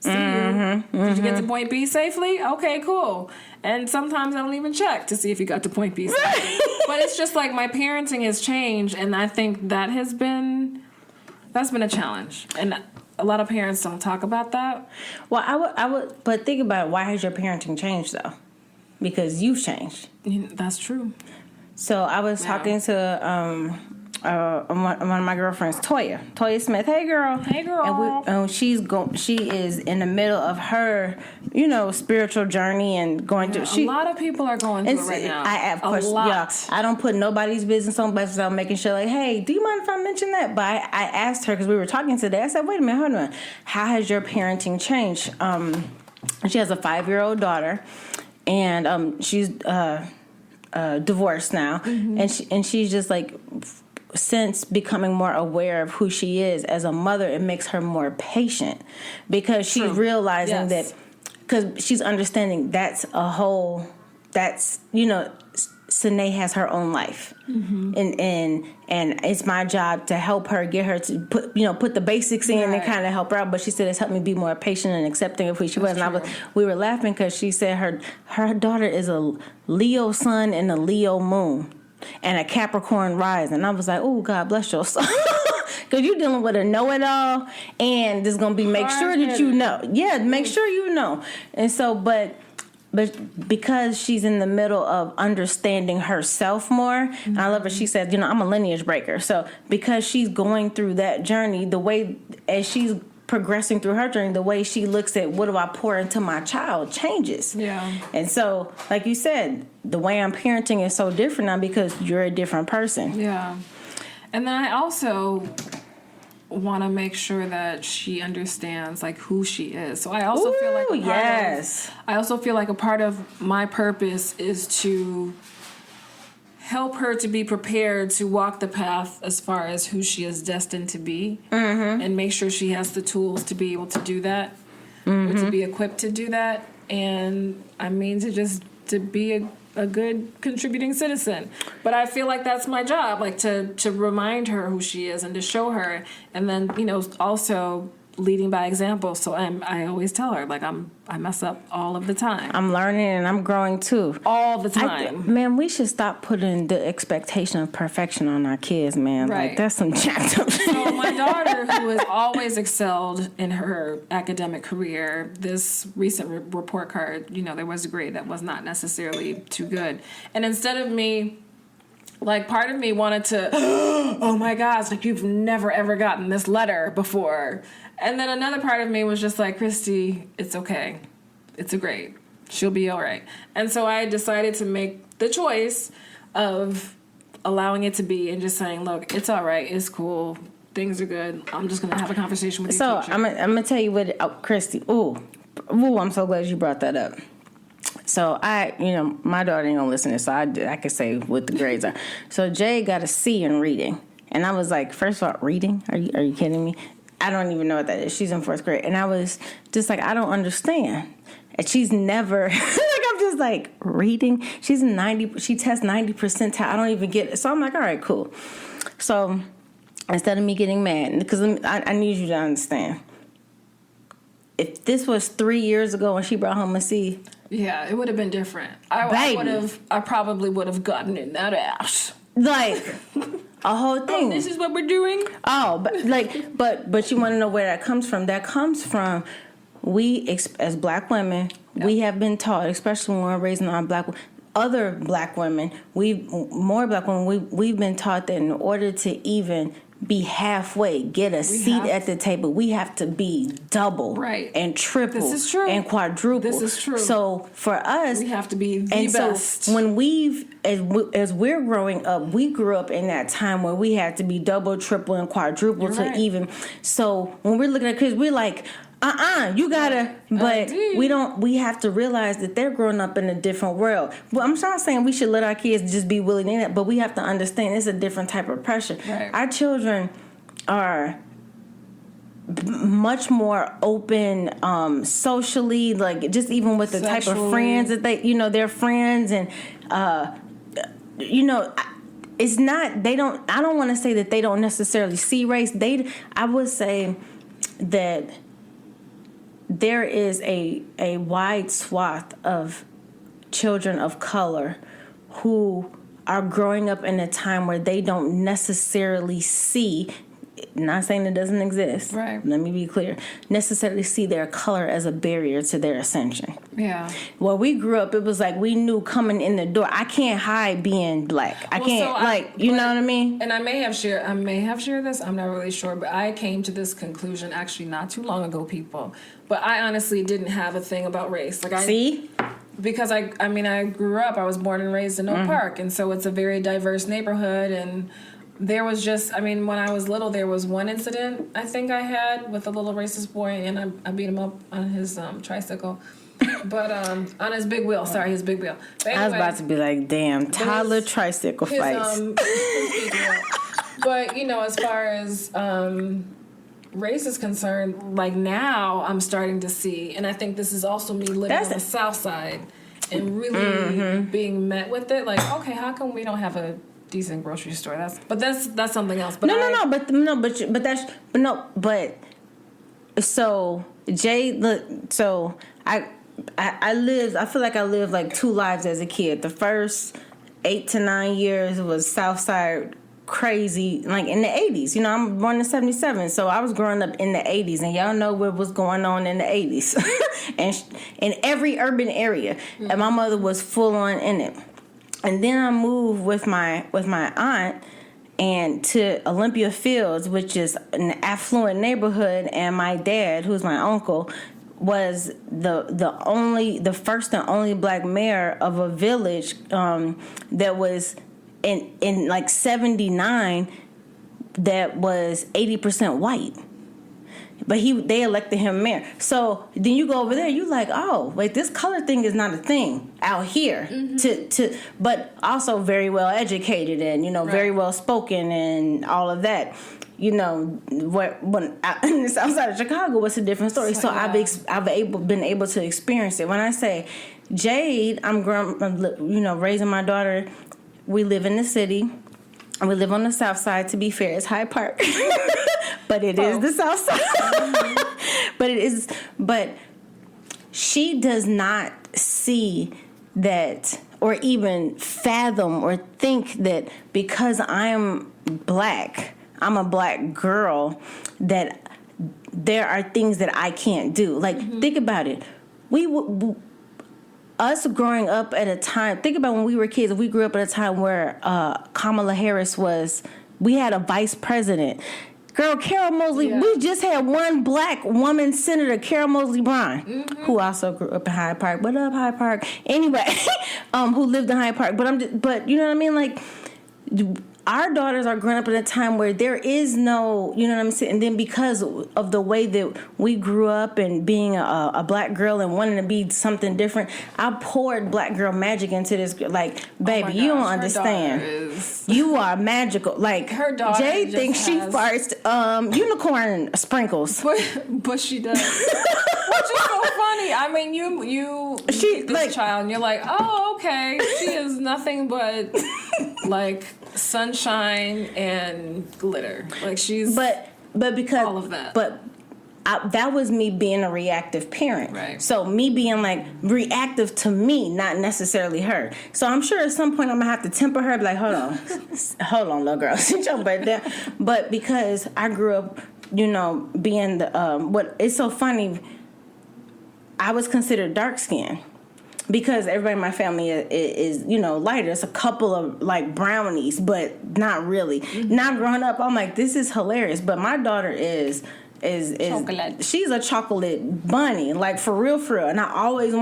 [SPEAKER 2] See you. Did you get to point B safely? Okay, cool. And sometimes I don't even check to see if you got to point B safely. But it's just like my parenting has changed, and I think that's been a challenge. And a lot of parents don't talk about that.
[SPEAKER 1] Well, I would, but think about it. Why has your parenting changed though? Because you've changed.
[SPEAKER 2] That's true.
[SPEAKER 1] So I was talking to one of my girlfriends, Toya Smith. Hey girl. And she is in the middle of her, spiritual journey and going through.
[SPEAKER 2] A lot of people are going through it right now.
[SPEAKER 1] Of course, I don't put nobody's business on, but I'm making sure, like, hey, do you mind if I mention that? But I asked her because we were talking today. I said, wait a minute, hold on. How has your parenting changed? She has a 5-year-old daughter, and she's divorced now, and she's just like. Since becoming more aware of who she is as a mother, it makes her more patient because she's realizing that, because she's understanding Sine has her own life, and it's my job to help her, get her to put the basics in and kind of help her out. But she said it's helped me be more patient and accepting of who she was. And we were laughing because she said her daughter is a Leo sun and a Leo moon. And a Capricorn rising. And I was like, oh, God bless your soul. Because you're dealing with a know-it-all. And there's going to be make sure that you know. Yeah, make sure you know. And so, but because she's in the middle of understanding herself more, and I love her, she said, I'm a lineage breaker. So because she's going through that journey, the way, as she's progressing through her journey, the way she looks at what do I pour into my child changes. Yeah. And so, like you said, the way I'm parenting is so different now because you're a different person.
[SPEAKER 2] Yeah. And then I also want to make sure that she understands like who she is. So I also feel like a part of my purpose is to help her to be prepared to walk the path as far as who she is destined to be, and make sure she has the tools to be able to do that, or to be equipped to do that, and I mean to be a good contributing citizen. But I feel like that's my job, like to remind her who she is and to show her, and then also leading by example. So I always tell her, like, I mess up all of the time.
[SPEAKER 1] I'm learning and I'm growing too.
[SPEAKER 2] All the time.
[SPEAKER 1] Man, we should stop putting the expectation of perfection on our kids, man.
[SPEAKER 2] Right.
[SPEAKER 1] Like, that's some jacked up.
[SPEAKER 2] So my daughter, who has always excelled in her academic career, this recent report card, there was a grade that was not necessarily too good. And instead of me, like, part of me wanted to, oh my gosh, like, you've never ever gotten this letter before. And then another part of me was just like, Christy, it's okay. It's a grade. She'll be all right. And so I decided to make the choice of allowing it to be and just saying, look, it's all right. It's cool. Things are good. I'm just going to have a conversation with your teacher.
[SPEAKER 1] So I'm going to tell you what, Christy, I'm so glad you brought that up. So my daughter ain't gonna listen to this, so I could say what the grades are. So Jay got a C in reading, and I was like, first of all, reading? Are you kidding me? I don't even know what that is. She's in 4th grade, and I was just like, I don't understand. And she's never like, I'm just like, reading. She tests 90 percentile. I don't even get it. So I'm like, all right, cool. So instead of me getting mad, because I need you to understand. If this was 3 years ago when she brought home a C,
[SPEAKER 2] yeah, it would have been different. I probably would have gotten in that ass.
[SPEAKER 1] Like a whole thing.
[SPEAKER 2] Oh, this is what we're doing?
[SPEAKER 1] Oh, but you want to know where that comes from? That comes from as black women, we have been taught, especially when we're raising our other black women, we've been taught that in order to even be halfway, get a seat at the table, we have to be double, right, and triple, this is true, and quadruple.
[SPEAKER 2] This is true.
[SPEAKER 1] So for us,
[SPEAKER 2] we have to be the best.
[SPEAKER 1] So when as we're growing up, we grew up in that time where we had to be double, triple, and quadruple even. So when we're looking at kids, we're like, you gotta, but we have to realize that they're growing up in a different world. Well, I'm not saying we should let our kids just be willing in it, but we have to understand it's a different type of pressure. Right. Our children are much more open socially, like just even with the type of friends that they're friends, and it's not, I don't want to say that they don't necessarily see race. I would say that there is a wide swath of children of color who are growing up in a time where they don't necessarily see, not saying it doesn't exist,
[SPEAKER 2] right?
[SPEAKER 1] Let me be clear, necessarily see their color as a barrier to their ascension.
[SPEAKER 2] Yeah.
[SPEAKER 1] Well, we grew up, it was like we knew coming in the door, I can't hide being black. I can't, you know what I mean?
[SPEAKER 2] And I may have shared this, I'm not really sure, but I came to this conclusion actually not too long ago, people. But I honestly didn't have a thing about race.
[SPEAKER 1] See?
[SPEAKER 2] Because I grew up, I was born and raised in Oak Park, and so it's a very diverse neighborhood, and there was just, when I was little, there was one incident I think I had with a little racist boy, and I beat him up on his tricycle. But on his big wheel, his big wheel. Anyway,
[SPEAKER 1] I was about to be like, damn, Tyler tricycle fights.
[SPEAKER 2] His big wheel. But, as far as race is concerned, like now I'm starting to see, and I think this is also me living on the South Side and really being met with it. Like, okay, how come we don't have a decent grocery store? That's something else. But
[SPEAKER 1] so Jay, so I lived. I feel like I lived like two lives as a kid. The first 8 to 9 years was South Side crazy, like in the 80s. I'm born in 77, so I was growing up in the 80s, and y'all know what was going on in the 80s, and in every urban area, and my mother was full on in it. And then I moved with my aunt and to Olympia Fields, which is an affluent neighborhood, and my dad, who's my uncle, was the first and only black mayor of a village that was in like 79 that was 80% white. But they elected him mayor. So then you go over there, you like, oh, wait, this color thing is not a thing out here. But also very well educated and very well spoken and all of that. When in the South Side of Chicago, it's a different story. So I've been able to experience it. When I say Jade, I'm raising my daughter. We live in the city. And we live on the South Side. To be fair, it's Hyde Park. But it is the South Side. But she does not see that or even fathom or think that because I'm black, I'm a black girl, that there are things that I can't do. Like, think about it. Us growing up at a time, think about when we were kids, we grew up at a time where Kamala Harris we had a vice president. Girl, Carol Moseley, we just had one black woman senator, Carol Moseley Brown, who also grew up in Hyde Park. What up, Hyde Park? Anyway, who lived in Hyde Park. But you know what I mean? Like, our daughters are growing up at a time where there is no, you know what I'm saying? And then because of the way that we grew up and being a black girl and wanting to be something different, I poured black girl magic into this. Like, baby, you don't understand. You are magical. Like,
[SPEAKER 2] her daughter
[SPEAKER 1] Jay thinks she farts unicorn sprinkles.
[SPEAKER 2] But she does. Which is so funny. I mean, you meet this child and you're like, oh, okay. She is nothing but like sunshine and glitter. Like she's but because all of that. But
[SPEAKER 1] that was me being a reactive parent.
[SPEAKER 2] Right.
[SPEAKER 1] So me being like reactive to me, not necessarily her. So I'm sure at some point I'm gonna have to temper her. Be like, hold on, little girl, sit your butt down. But because I grew up, being the it's so funny. I was considered dark skinned because everybody in my family is lighter. It's a couple of like brownies, but not really. Now growing up, I'm like, this is hilarious. But my daughter is
[SPEAKER 2] chocolate.
[SPEAKER 1] She's a chocolate bunny, like for real, and I always I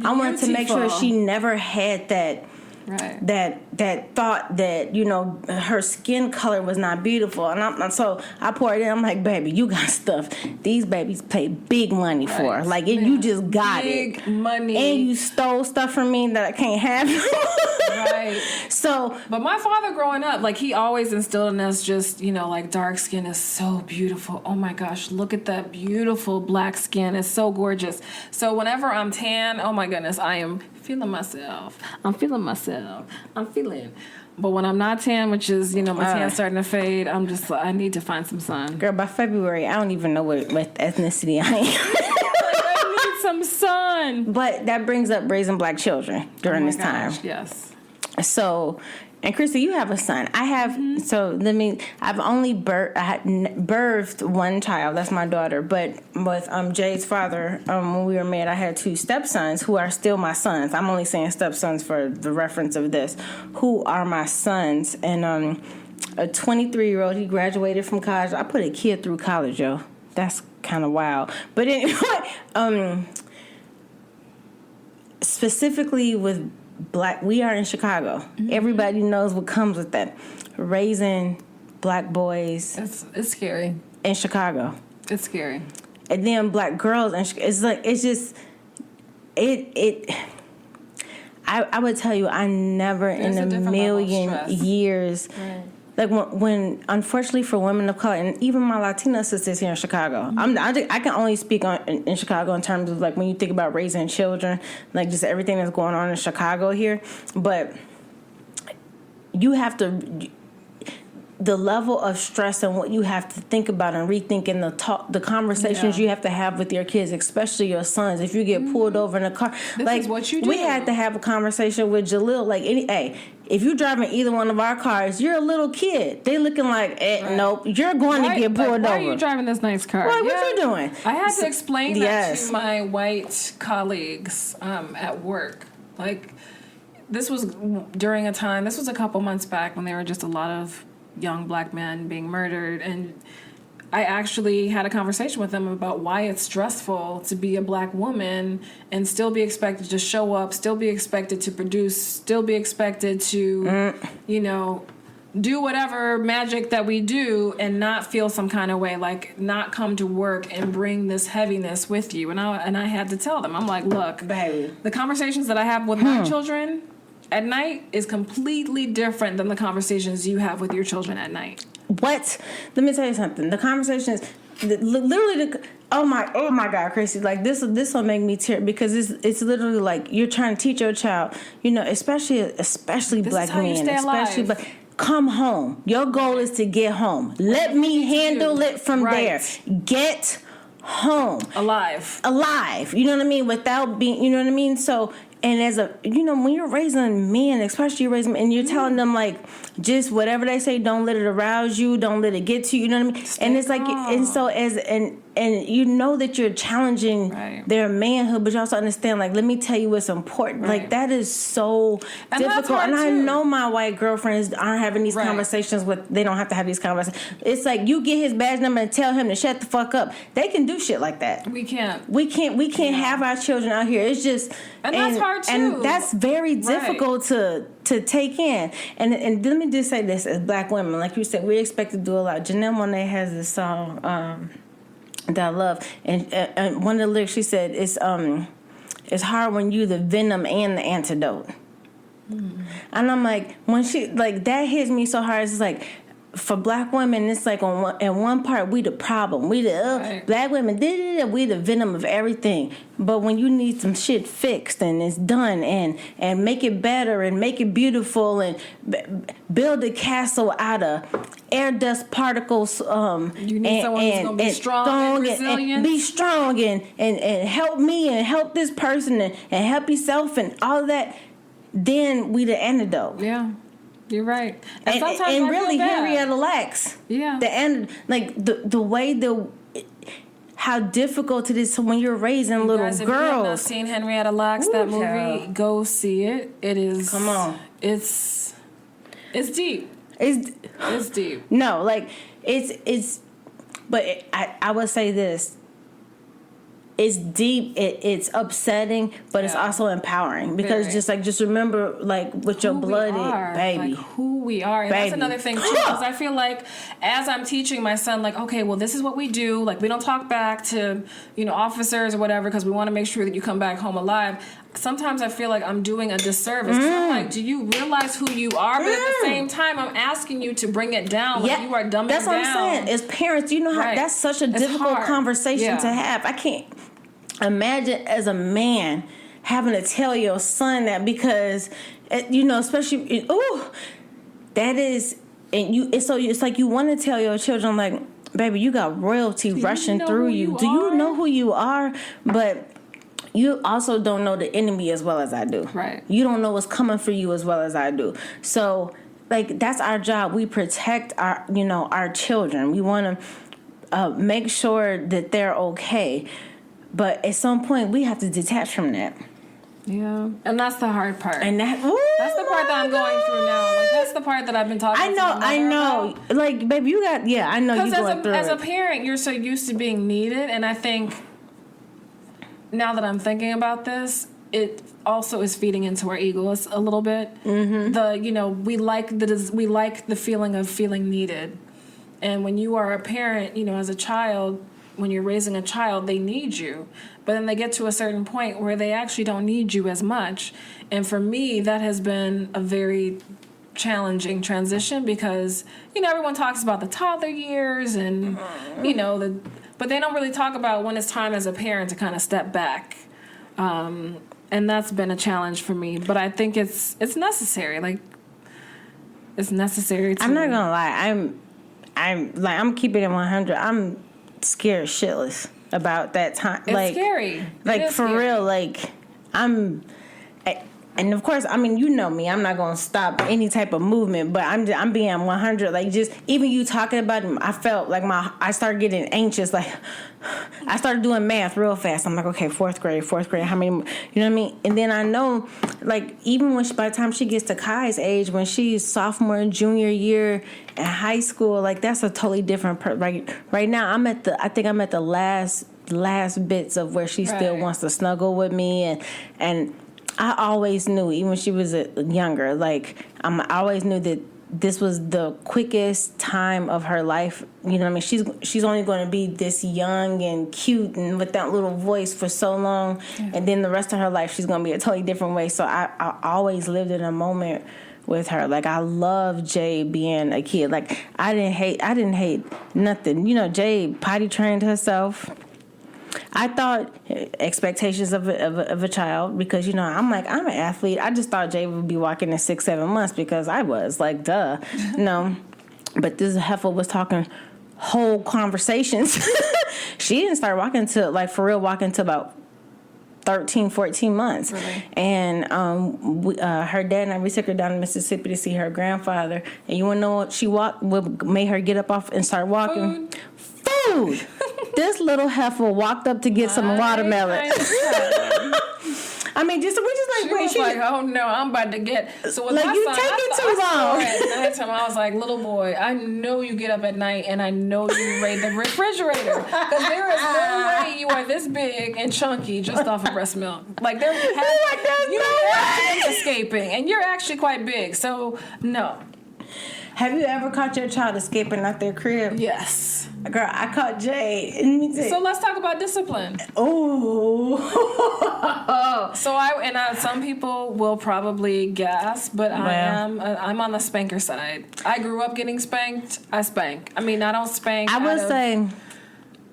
[SPEAKER 1] wanted to make sure she never had that.
[SPEAKER 2] Right.
[SPEAKER 1] That thought that her skin color was not beautiful, and so I poured it in. I'm like, baby, you got stuff these babies pay big money for. Like you just got
[SPEAKER 2] big money,
[SPEAKER 1] and you stole stuff from me that I can't have.
[SPEAKER 2] Right.
[SPEAKER 1] So,
[SPEAKER 2] but my father growing up, like he always instilled in us, just like dark skin is so beautiful. Oh my gosh, look at that beautiful black skin. It's so gorgeous. So whenever I'm tan, oh my goodness, I am feeling myself. I'm feeling. But when I'm not tan, which is, my tan's starting to fade, I'm just I need to find some sun.
[SPEAKER 1] Girl, by February, I don't even know what ethnicity I am.
[SPEAKER 2] son.
[SPEAKER 1] But that brings up raising black children during this time.
[SPEAKER 2] Yes.
[SPEAKER 1] So, and Christy, you have a son. I have. So I've only birthed one child. That's my daughter. But with Jay's father, when we were married, I had two stepsons who are still my sons. I'm only saying stepsons for the reference of this, who are my sons. And a 23-year-old, he graduated from college. I put a kid through college, yo. That's kind of wild. But anyway, specifically with black, we are in Chicago. Everybody knows what comes with that. Raising black boys.
[SPEAKER 2] It's scary.
[SPEAKER 1] In Chicago.
[SPEAKER 2] It's scary. And
[SPEAKER 1] then black girls, and it's just I would tell you, I never in a million years. Right. Like when, unfortunately for women of color, and even my Latina sisters here in Chicago, I can only speak in Chicago in terms of like when you think about raising children, like just everything that's going on in Chicago here. But you have to, the level of stress and what you have to think about and rethink in the conversations you have to have with your kids, especially your sons. If you get pulled over in a car,
[SPEAKER 2] this is what you do.
[SPEAKER 1] We had to have a conversation with Jalil. Like, if you're driving either one of our cars, you're a little kid. They looking like, nope, you're going to get pulled over.
[SPEAKER 2] Why are you driving this nice car?
[SPEAKER 1] What you doing?
[SPEAKER 2] I had to explain that to my white colleagues at work. Like, this was during a time, this was a couple months back when there were just a lot of young black men being murdered, and I actually had a conversation with them about why it's stressful to be a black woman and still be expected to show up, still be expected to produce, still be expected to, do whatever magic that we do and not feel some kind of way, like not come to work and bring this heaviness with you. And I had to tell them, I'm like, look, baby, the conversations that I have with my children at night is completely different than the conversations you have with your children at night.
[SPEAKER 1] What? Let me tell you something. The conversations, literally, oh my God, Christy, like this will make me tear, because it's literally like you're trying to teach your child, especially black men, especially black. Come home. Your goal is to get home. Let me handle it from there. Get home. Alive. You know what I mean? Without being, you know what I mean? So, and as a, when you're raising men, especially you're raising men, and you're telling them, like, just whatever they say, don't let it arouse you, don't let it get to you, you know what I mean? And it's like, and so and you know that you're challenging their manhood, but you also understand, like, let me tell you what's important. Like, that is so difficult. And I know my white girlfriends aren't having these conversations they don't have to have these conversations. It's like, you get his badge number and tell him to shut the fuck up. They can do shit like that. We can't have our children out here. It's just, and that's hard too. And that's very difficult to take in. And let me just say this, as black women, like you said, we expect to do a lot. Janelle Monáe has this song, that I love, and one of the lyrics, she said, it's hard when you the venom and the antidote. And I'm like, when she, like, that hits me so hard. It's like, for black women, it's like in one part, we the problem. We the black women, we the venom of everything. But when you need some shit fixed and it's done and make it better and make it beautiful and build a castle out of air dust particles, you need someone who's gonna be strong and resilient. And be strong and help me and help this person and help yourself and all of that. Then we the antidote. Yeah. You're right. And sometimes and really, Henrietta Lacks. Yeah. The end, like the way how difficult it is when you're raising little girls. If you have not
[SPEAKER 2] seen Henrietta Lacks, that movie, go see it. It is. Come on. It's deep. It's deep.
[SPEAKER 1] No, like it's. But I would say this. It's deep. It's upsetting, but it's also empowering, because just remember, like, what your blood is, baby.
[SPEAKER 2] Like, who we are, and that's another thing too. Because I feel like as I'm teaching my son, like, okay, well, this is what we do. Like, we don't talk back to officers or whatever, because we want to make sure that you come back home alive. Sometimes I feel like I'm doing a disservice. I'm like, do you realize who you are? But at the same time, I'm asking you to bring it down. Like, you are dumbing
[SPEAKER 1] that's
[SPEAKER 2] down.
[SPEAKER 1] That's what I'm saying. As parents, you know how that's such a difficult conversation to have. I can't imagine as a man having to tell your son that, because especially that is, and it's like you want to tell your children, like, baby, you got royalty rushing through you. Do you know who you are? But you also don't know the enemy as well as I do.
[SPEAKER 2] Right.
[SPEAKER 1] You don't know what's coming for you as well as I do. So, like, that's our job. We protect our children. We want to make sure that they're okay. But at some point, we have to detach from that.
[SPEAKER 2] Yeah, and that's the hard part.
[SPEAKER 1] And that's
[SPEAKER 2] the part that I'm going through now. Like, that's the part that I've been talking.
[SPEAKER 1] I know.
[SPEAKER 2] About.
[SPEAKER 1] Like, baby, you got. Yeah, I know you going through it.
[SPEAKER 2] As a parent, you're so used to being needed, and I think now that I'm thinking about this, it also is feeding into our egos a little bit. Mm-hmm. We like the feeling of feeling needed, and when you are a parent, as a child. When you're raising a child, they need you. But then they get to a certain point where they actually don't need you as much. And for me, that has been a very challenging transition because, everyone talks about the toddler years and, but they don't really talk about when it's time as a parent to kind of step back. And that's been a challenge for me. But I think it's necessary. Like, it's necessary to...
[SPEAKER 1] I'm not going to lie. I'm keeping it 100. I'm scared shitless about that time.
[SPEAKER 2] It's scary.
[SPEAKER 1] Like, for scary. Real, like, and of course, I mean, you know me, I'm not going to stop any type of movement, but I'm being 100. Like, just, even you talking about it, I felt like I started getting anxious. Like, I started doing math real fast. I'm like, okay, fourth grade, how many, you know what I mean? And then I know, like, even by the time she gets to Kai's age, when she's sophomore and junior year in high school, like, that's a totally different, right now, I think I'm at the last bits of where she still wants to snuggle with me, and I always knew, even when she was younger, like, I always knew that this was the quickest time of her life. You know what I mean? She's only going to be this young and cute and with that little voice for so long. Yeah. And then the rest of her life, she's going to be a totally different way. So I always lived in a moment with her. Like, I love Jade being a kid. Like, I didn't hate nothing. Jade potty trained herself. I thought expectations of a child, because I'm an athlete. I just thought Jay would be walking in 6-7 months because I was like, duh. No, but this heifer was talking whole conversations. She didn't start walking to about 13-14 months. Really? And her dad and we took her down to Mississippi to see her grandfather. And you want to know what made her get up off and start walking? Food. This little heifer walked up to get some watermelon. I mean, we're just like,
[SPEAKER 2] she was like, oh no, I'm about to get. So with
[SPEAKER 1] like,
[SPEAKER 2] my
[SPEAKER 1] you
[SPEAKER 2] son,
[SPEAKER 1] taking too long.
[SPEAKER 2] At nighttime, I was like, little boy, I know you get up at night, and I know you raid the refrigerator because there is no way you are this big and chunky just off of breast milk. Like you're escaping, and you're actually quite big. So no.
[SPEAKER 1] Have you ever caught your child escaping out their crib?
[SPEAKER 2] Yes.
[SPEAKER 1] Girl, I caught Jay.
[SPEAKER 2] So let's talk about discipline.
[SPEAKER 1] Oh.
[SPEAKER 2] So some people will probably gasp, but I'm on the spanker side. I grew up getting spanked. I spank. I mean, I don't spank.
[SPEAKER 1] I would say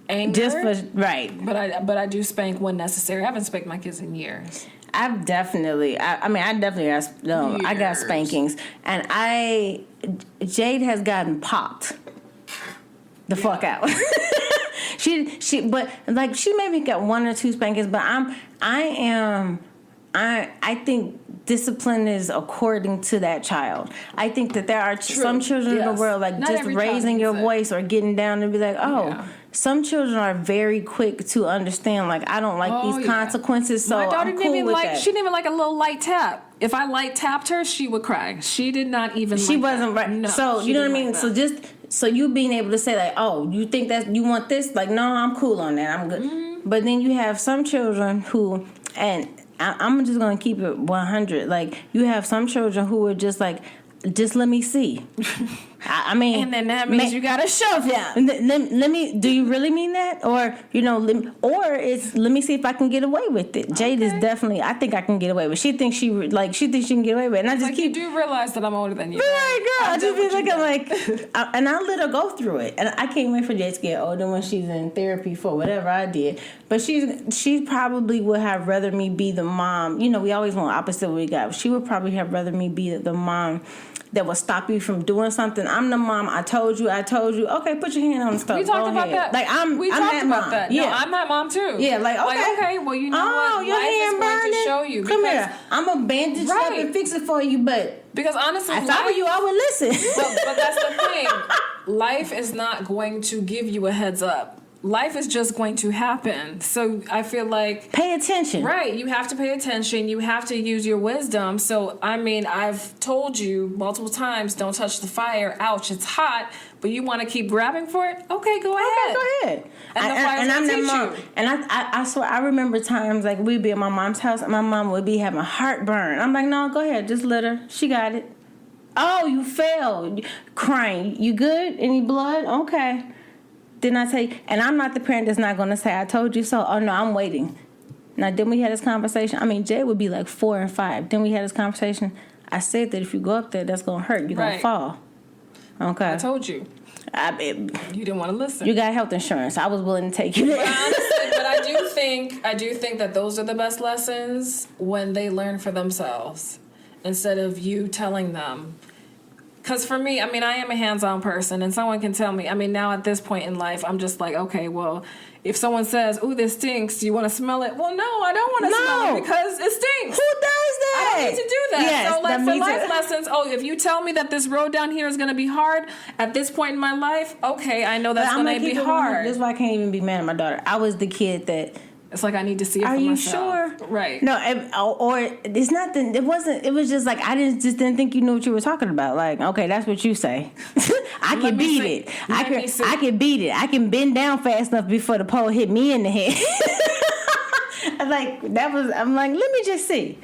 [SPEAKER 2] anger,
[SPEAKER 1] just for right.
[SPEAKER 2] But I do spank when necessary. I haven't spanked my kids in years.
[SPEAKER 1] I definitely got spankings, and Jade has gotten popped the fuck out. But she maybe got 1 or 2 spankings, but I think discipline is according to that child. I think that there are some children in the world, like, not just raising your voice or getting down and be like, some children are very quick to understand, like, I don't like these consequences, so
[SPEAKER 2] my daughter
[SPEAKER 1] I'm cool with that.
[SPEAKER 2] She didn't even like a little light tap. If I light tapped her, she would cry. She did not even.
[SPEAKER 1] She wasn't right.
[SPEAKER 2] No,
[SPEAKER 1] so you know what I mean. So you being able to say, like, oh, you think that you want this? Like, no, I'm cool on that. I'm good. Mm-hmm. But then you have some children who, and I'm just gonna keep it 100. Like, you have some children who are just like, just let me see. I mean,
[SPEAKER 2] and then that means you gotta shove him.
[SPEAKER 1] Let me. Do you really mean that, or let me see if I can get away with it. Jade is definitely. I think I can get away with. She thinks she can get away with it, and I just
[SPEAKER 2] you do realize that I'm older than you.
[SPEAKER 1] Right, girl. I just be looking and I let her go through it, and I can't wait for Jade to get older when she's in therapy for whatever I did. But she probably would have rather me be the mom. We always want opposite what we got. She would probably have rather me be the mom that will stop you from doing something. I'm the mom. I told you. Okay, put your hand on the stove.
[SPEAKER 2] We talked about that.
[SPEAKER 1] Like
[SPEAKER 2] we
[SPEAKER 1] I'm
[SPEAKER 2] talked
[SPEAKER 1] that
[SPEAKER 2] about
[SPEAKER 1] mom.
[SPEAKER 2] that.
[SPEAKER 1] Yeah,
[SPEAKER 2] No, I'm that mom too.
[SPEAKER 1] Yeah, like okay,
[SPEAKER 2] well, you know what?
[SPEAKER 1] Your
[SPEAKER 2] Life
[SPEAKER 1] hand
[SPEAKER 2] is going
[SPEAKER 1] burning.
[SPEAKER 2] to show you.
[SPEAKER 1] Come here. I'm gonna bandage it up and fix it for you. But
[SPEAKER 2] because honestly,
[SPEAKER 1] if I were you, I would listen.
[SPEAKER 2] But that's the thing. Life is not going to give you a heads up. Life is just going to happen. So I feel like...
[SPEAKER 1] Pay attention.
[SPEAKER 2] Right. You have to pay attention. You have to use your wisdom. So, I mean, I've told you multiple times, don't touch the fire. Ouch, it's hot. But you want to keep grabbing for it? Okay, go ahead.
[SPEAKER 1] Okay, go ahead.
[SPEAKER 2] And
[SPEAKER 1] I'm that mom.
[SPEAKER 2] you.
[SPEAKER 1] And I swear, I remember times like we'd be at my mom's house and my mom would be having heartburn. I'm like, no, go ahead. Just let her. She got it. Oh, you fell. Crying. You good? Any blood? Okay. Didn't I tell you? And I'm not the parent that's not going to say, I told you so. Oh, no, I'm waiting. Now, then we had this conversation. I mean, Jay would be like 4 and 5. Then we had this conversation. I said that if you go up there, that's going to hurt. You're going to fall. Okay.
[SPEAKER 2] I told you. You didn't want to listen.
[SPEAKER 1] You got health insurance. I was willing to take you there.
[SPEAKER 2] But I do think that those are the best lessons when they learn for themselves instead of you telling them. Because for me, I mean, I am a hands-on person, and someone can tell me. I mean, now at this point in life, I'm just like, okay, well, if someone says, "Ooh, this stinks," do you want to smell it? Well, no, I don't want to smell it because it stinks.
[SPEAKER 1] Who does that?
[SPEAKER 2] I don't need to do that.
[SPEAKER 1] Yes,
[SPEAKER 2] so, like, for life lessons, if you tell me that this road down here is going to be hard at this point in my life, okay, I know that's going to be hard.
[SPEAKER 1] This is why I can't even be mad at my daughter. I was the kid that...
[SPEAKER 2] It's like I need to see it
[SPEAKER 1] for
[SPEAKER 2] myself.
[SPEAKER 1] Are you sure?
[SPEAKER 2] Right.
[SPEAKER 1] No, or it's not that it wasn't. It was just like I didn't think you knew what you were talking about. Like, okay, that's what you say. I can beat it. I can beat it. I can bend down fast enough before the pole hit me in the head. Like that was. I'm like, let me just see.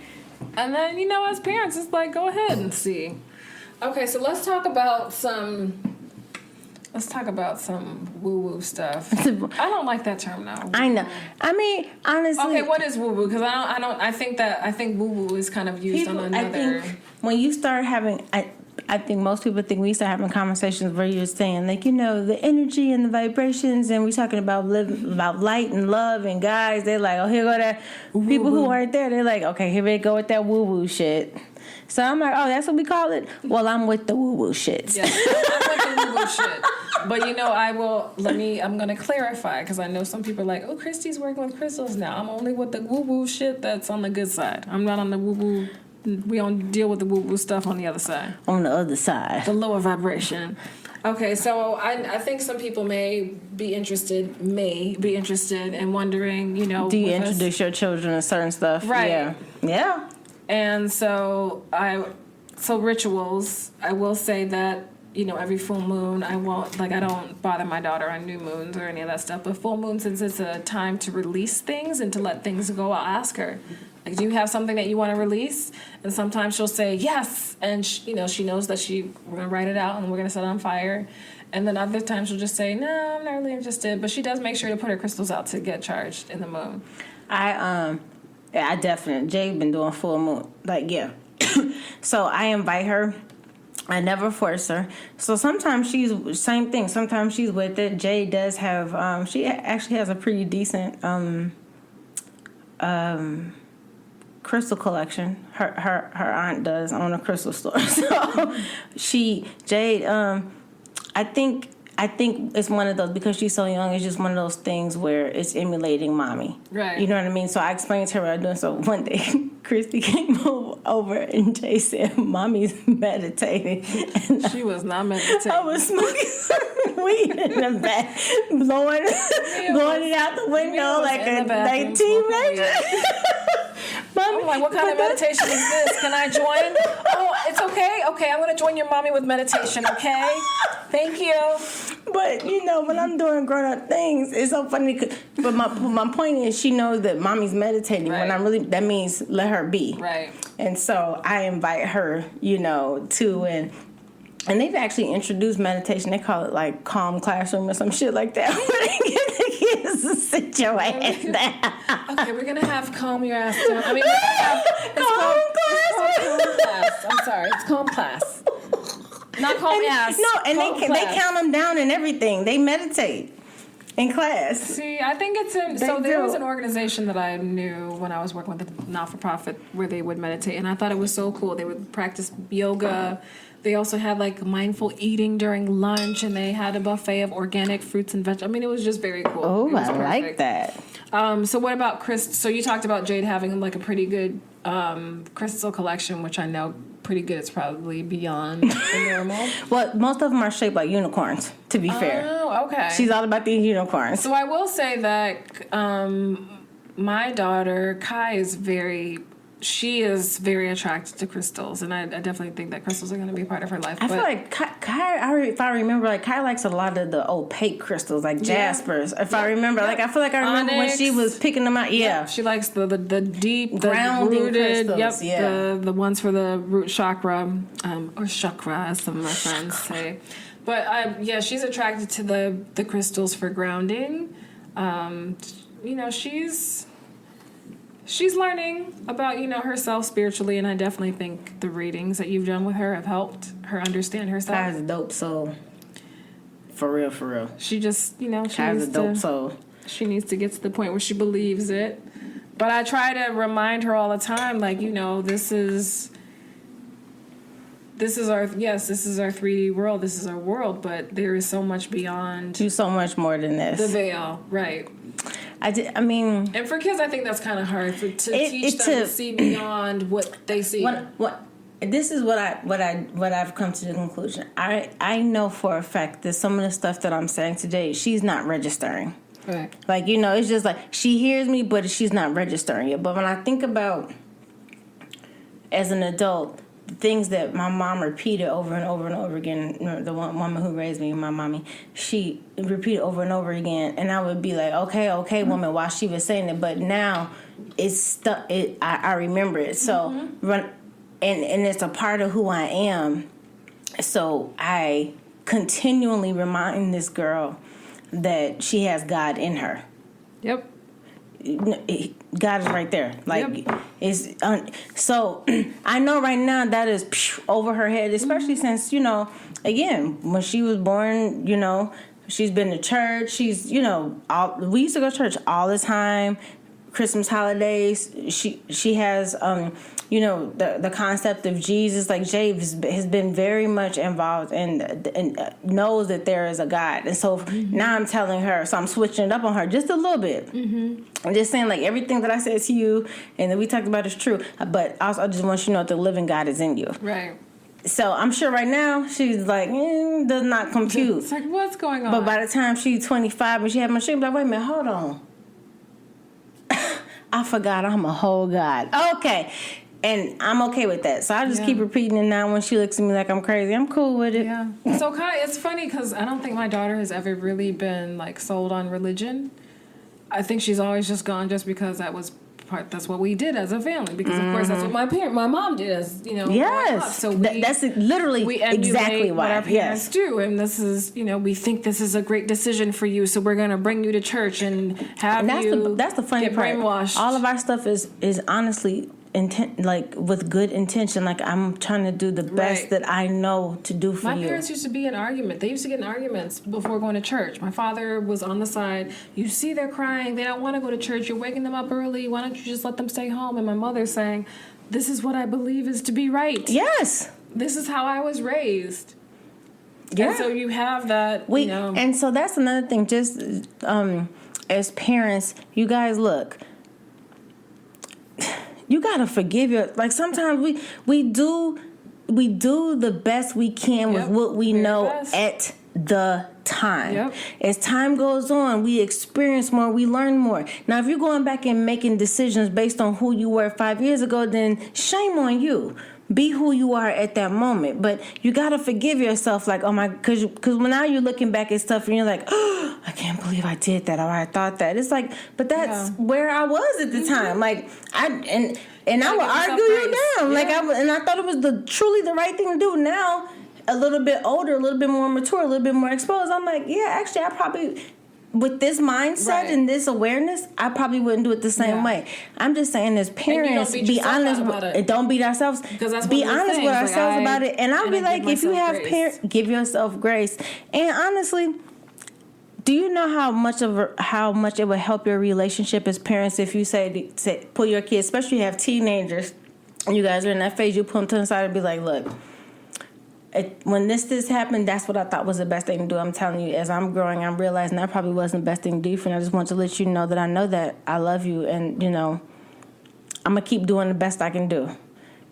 [SPEAKER 2] And then as parents, it's like, go ahead and see. Okay, so let's talk about some woo-woo stuff. I don't like that term now.
[SPEAKER 1] I know. I mean, honestly.
[SPEAKER 2] Okay, what is woo-woo? Because I think woo-woo is kind of used on another.
[SPEAKER 1] I think when you start having, I think most people think we start having conversations where you're saying like, the energy and the vibrations, and we're talking about light and love and guys. They're like, oh, here go that. Woo-woo. People who aren't there, they're like, okay, here they go with that woo-woo shit. So I'm like, oh, that's what we call it? Well, I'm with the woo-woo shits.
[SPEAKER 2] Yes, I'm with the woo-woo shit. But, I'm going to clarify, because I know some people are like, oh, Christie's working with crystals now. I'm only with the woo-woo shit that's on the good side. I'm not on the woo-woo. We don't deal with the woo-woo stuff on the other side.
[SPEAKER 1] On the other side.
[SPEAKER 2] The lower vibration. Okay, so I think some people may be interested in wondering,
[SPEAKER 1] do you introduce your children to certain stuff?
[SPEAKER 2] Right.
[SPEAKER 1] Yeah.
[SPEAKER 2] And so rituals, I will say that, every full moon, I don't bother my daughter on new moons or any of that stuff. But full moon, since it's a time to release things and to let things go, I'll ask her, like, do you have something that you want to release? And sometimes she'll say yes. And, she knows that we're going to write it out and we're going to set it on fire. And then other times she'll just say, no, I'm not really interested. But she does make sure to put her crystals out to get charged in the moon.
[SPEAKER 1] I definitely, Jay been doing full moon. Like, yeah. So I invite her. I never force her. So sometimes same thing. Sometimes she's with it. Jay does have, she actually has a pretty decent crystal collection. Her aunt does own a crystal store. So Jade, I think it's one of those, because she's so young, it's just one of those things where it's emulating mommy.
[SPEAKER 2] Right.
[SPEAKER 1] You know what I mean? So I explained to her what I'm doing. So one day, Christy came over and Jay said, mommy's meditating. And
[SPEAKER 2] she was not meditating. I
[SPEAKER 1] was smoking weed in the back, blowing it out the window like a teenager.
[SPEAKER 2] I'm like, what kind of meditation is this? Can I join? Oh, it's okay. Okay, I'm going to join your mommy with meditation, okay? Thank you.
[SPEAKER 1] But, when I'm doing grown-up things, it's so funny. But my point is, she knows that mommy's meditating.
[SPEAKER 2] Right.
[SPEAKER 1] That means let her be.
[SPEAKER 2] Right.
[SPEAKER 1] And so I invite her, to, and they've actually introduced meditation. They call it like calm classroom or some shit like that. Where they get the kids to sit your ass down.
[SPEAKER 2] Okay, we're gonna have calm your ass down. I mean, it's calm class. I'm sorry, it's calm class. Not calm ass.
[SPEAKER 1] No, and they count them down and everything. They meditate in class.
[SPEAKER 2] See, I think it's there was an organization that I knew when I was working with a not-for-profit where they would meditate, and I thought it was so cool. They would practice yoga. They also had like mindful eating during lunch, and they had a buffet of organic fruits and vegetables. I mean, it was just very cool.
[SPEAKER 1] Oh, I like that.
[SPEAKER 2] So what about Chris? So you talked about Jade having like a pretty good crystal collection, which I know pretty good. It's probably beyond the normal.
[SPEAKER 1] Well, most of them are shaped like unicorns, to be fair.
[SPEAKER 2] Oh, okay.
[SPEAKER 1] She's all about these unicorns.
[SPEAKER 2] So I will say that my daughter Kai is very attracted to crystals, and I definitely think that crystals are going to be a part of her life.
[SPEAKER 1] I feel like Kai, if I remember, like Kai likes a lot of the opaque crystals, like jaspers. If I remember, like I feel like I remember when she was picking them out. Yeah,
[SPEAKER 2] she likes the deep,
[SPEAKER 1] grounding
[SPEAKER 2] rooted,
[SPEAKER 1] crystals.
[SPEAKER 2] the ones for the root chakra, or chakra, as some of my friends say. But she's attracted to the crystals for grounding. She's learning about, herself spiritually, and I definitely think the readings that you've done with her have helped her understand herself.
[SPEAKER 1] Kai's a dope soul. For real.
[SPEAKER 2] She just,
[SPEAKER 1] Kai's a dope soul.
[SPEAKER 2] She needs to get to the point where she believes it. But I try to remind her all the time, like, this is our 3D world, this is our world, but there is so much beyond.
[SPEAKER 1] Do so much more than this.
[SPEAKER 2] The veil, right.
[SPEAKER 1] And
[SPEAKER 2] for kids, I think that's kind of hard to teach them to see beyond what they see.
[SPEAKER 1] This is what I've come to the conclusion. I know for a fact that some of the stuff that I'm saying today, she's not registering.
[SPEAKER 2] Right.
[SPEAKER 1] Like, it's just like she hears me, but she's not registering it. But when I think about as an adult, the things that my mom repeated over and over and over again, the one woman who raised me, my mommy, she repeated over and over again, and I would be like, okay, woman, while she was saying it, but now it's stuck. I remember it. So, and it's a part of who I am. So I continually remind this girl that she has God in her.
[SPEAKER 2] Yep.
[SPEAKER 1] God is right there. Like, so I know right now that is over her head, especially since, again, when she was born, she's been to church. She's, we used to go to church all the time. Christmas holidays, she has the concept of Jesus. Like, Jade has been very much involved and knows that there is a God, and so now I'm telling her, so I'm switching it up on her just a little bit. I'm just saying, like, everything that I said to you and that we talked about is true, but also I just want you to know that the living God is in you.
[SPEAKER 2] Right.
[SPEAKER 1] So I'm sure right now she's like, does not compute.
[SPEAKER 2] It's like, what's going on?
[SPEAKER 1] But by the time she's 25 and she had my shit, like, wait a minute, hold on. I forgot I'm a whole God. Okay. And I'm okay with that. So I just keep repeating it now. When she looks at me like I'm crazy, I'm cool with it.
[SPEAKER 2] Yeah. So Kai, it's funny because I don't think my daughter has ever really been like sold on religion. I think she's always just gone just because that's what we did as a family, because of course that's what my mom did as
[SPEAKER 1] yes.
[SPEAKER 2] So
[SPEAKER 1] that's literally exactly
[SPEAKER 2] what our parents do, and this is we think this is a great decision for you, so we're gonna bring you to church and have
[SPEAKER 1] that's the funny
[SPEAKER 2] get
[SPEAKER 1] part.
[SPEAKER 2] Brainwashed.
[SPEAKER 1] All of our stuff is honestly like with good intention. Like, I'm trying to do the best that I know to do for you.
[SPEAKER 2] My parents used to be in argument. They used to get in arguments before going to church. My father was on the side. You see, they're crying. They don't want to go to church. You're waking them up early. Why don't you just let them stay home? And my mother saying, "This is what I believe is to be right.
[SPEAKER 1] Yes,
[SPEAKER 2] this is how I was raised."
[SPEAKER 1] Yeah.
[SPEAKER 2] And so you have that.
[SPEAKER 1] And so that's another thing. Just as parents, you guys look. You gotta forgive like sometimes we do the best we can with what we know at the time.
[SPEAKER 2] Yep.
[SPEAKER 1] As time goes on, we experience more, we learn more. Now, if you're going back and making decisions based on who you were 5 years ago, then shame on you. Be who you are at that moment. But you gotta forgive yourself, like, oh my, because when now you're looking back at stuff and you're like, oh, I can't believe I did that or I thought that. It's like, but that's where I was at the time. Like, I would argue you down. Yeah. Like, I thought it was truly the right thing to do. Now, a little bit older, a little bit more mature, a little bit more exposed, I'm like, yeah, actually, I probably, with this mindset and this awareness, I probably wouldn't do it the same way. I'm just saying, as parents, be honest. Don't beat ourselves. Be honest with ourselves about it. And I'll be like, if you have parents, give yourself grace. And honestly, do you know how much it would help your relationship as parents if you say pull your kids, especially if you have teenagers, and you guys are in that phase, you pull them to the side and be like, look, when this happened, that's what I thought was the best thing to do. I'm telling you, as I'm growing, I'm realizing that probably wasn't the best thing to do for you. I just want to let you know that I know that I love you, and you know, I'm gonna keep doing the best I can do.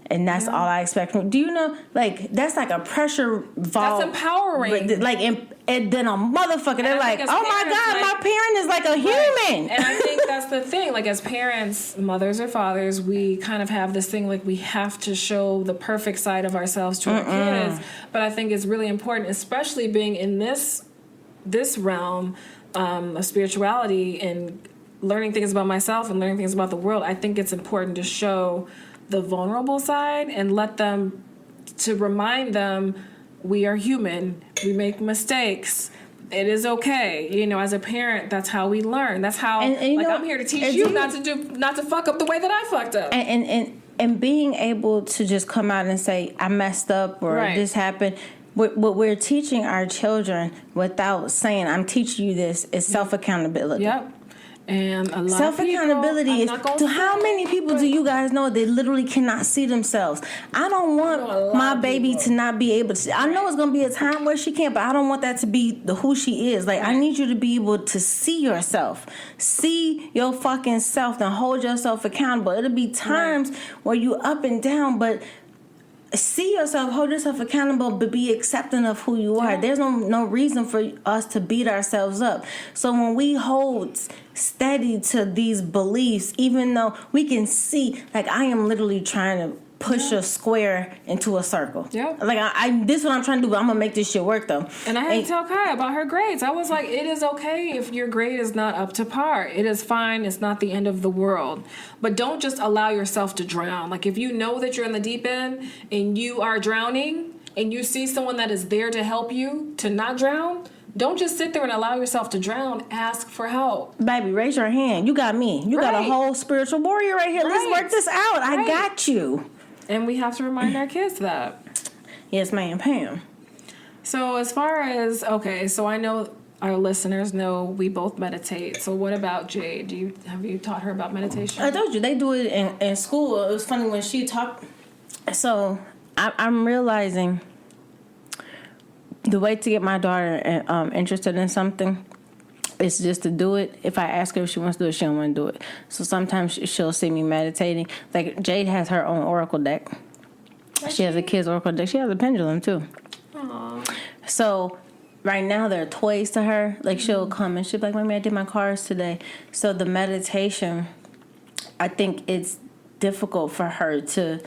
[SPEAKER 1] And that's all I expect from you. Do you know, like, that's like a pressure valve.
[SPEAKER 2] That's empowering.
[SPEAKER 1] Like, and then a motherfucker, they're like, oh my God, my parent is like a human.
[SPEAKER 2] And I think that's the thing. Like, as parents, mothers or fathers, we kind of have this thing, like, we have to show the perfect side of ourselves to our kids. But I think it's really important, especially being in this realm of spirituality and learning things about myself and learning things about the world. I think it's important to show the vulnerable side and to remind them we are human, we make mistakes, it is okay. You know, as a parent, that's how we learn. That's how and like, I'm here to teach you not to fuck up the way that I fucked up.
[SPEAKER 1] And being able to just come out and say I messed up or this happened. What we're teaching our children without saying I'm teaching you this is self-accountability.
[SPEAKER 2] Yep. And a lot
[SPEAKER 1] self-accountability is to how many people do you guys know they literally cannot see themselves? I don't want my baby to not be able to. I know it's going to be a time where she can't, but I don't want that to be who she is. Like, I need you to be able to see yourself. See your fucking self and hold yourself accountable. It'll be times where you up and down, but see yourself, hold yourself accountable, but be accepting of who you are. There's no reason for us to beat ourselves up. So when we hold steady to these beliefs, even though we can see, like, I am literally trying to push a square into a circle. Yeah. Like, this is what I'm trying to do, but I'm going to make this shit work, though.
[SPEAKER 2] And I had to tell Kai about her grades. I was like, it is okay if your grade is not up to par. It is fine. It's not the end of the world. But don't just allow yourself to drown. Like, if you know that you're in the deep end and you are drowning and you see someone that is there to help you to not drown, don't just sit there and allow yourself to drown. Ask for help.
[SPEAKER 1] Baby, raise your hand. You got me. You got a whole spiritual warrior right here. Let's work this out. I got you.
[SPEAKER 2] And we have to remind our kids that.
[SPEAKER 1] Yes, ma'am, Pam.
[SPEAKER 2] So as far as, so I know our listeners know we both meditate. So what about Jade? Have you taught her about meditation?
[SPEAKER 1] I told you, they do it in school. It was funny when she talked. So I'm realizing the way to get my daughter interested in something is just to do it. If I ask her if she wants to do it, she don't want to do it. So sometimes she'll see me meditating. Like, Jade has her own oracle deck. She has a kid's oracle deck. She has a pendulum, too.
[SPEAKER 2] Aww.
[SPEAKER 1] So right now, they're toys to her. Like, she'll come and she'll be like, Mommy, I did my cards today. So the meditation, I think it's difficult for her to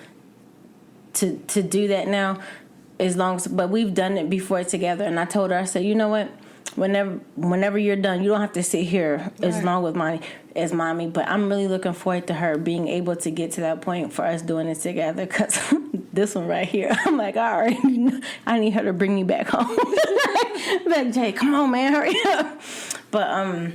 [SPEAKER 1] do that now. But we've done it before together. And I told her, I said, you know what? Whenever you're done, you don't have to sit here as long as mommy. But I'm really looking forward to her being able to get to that point for us doing it together. Because this one right here, I'm like, all right, I need her to bring me back home. Like, Jay, come on, man, hurry up. But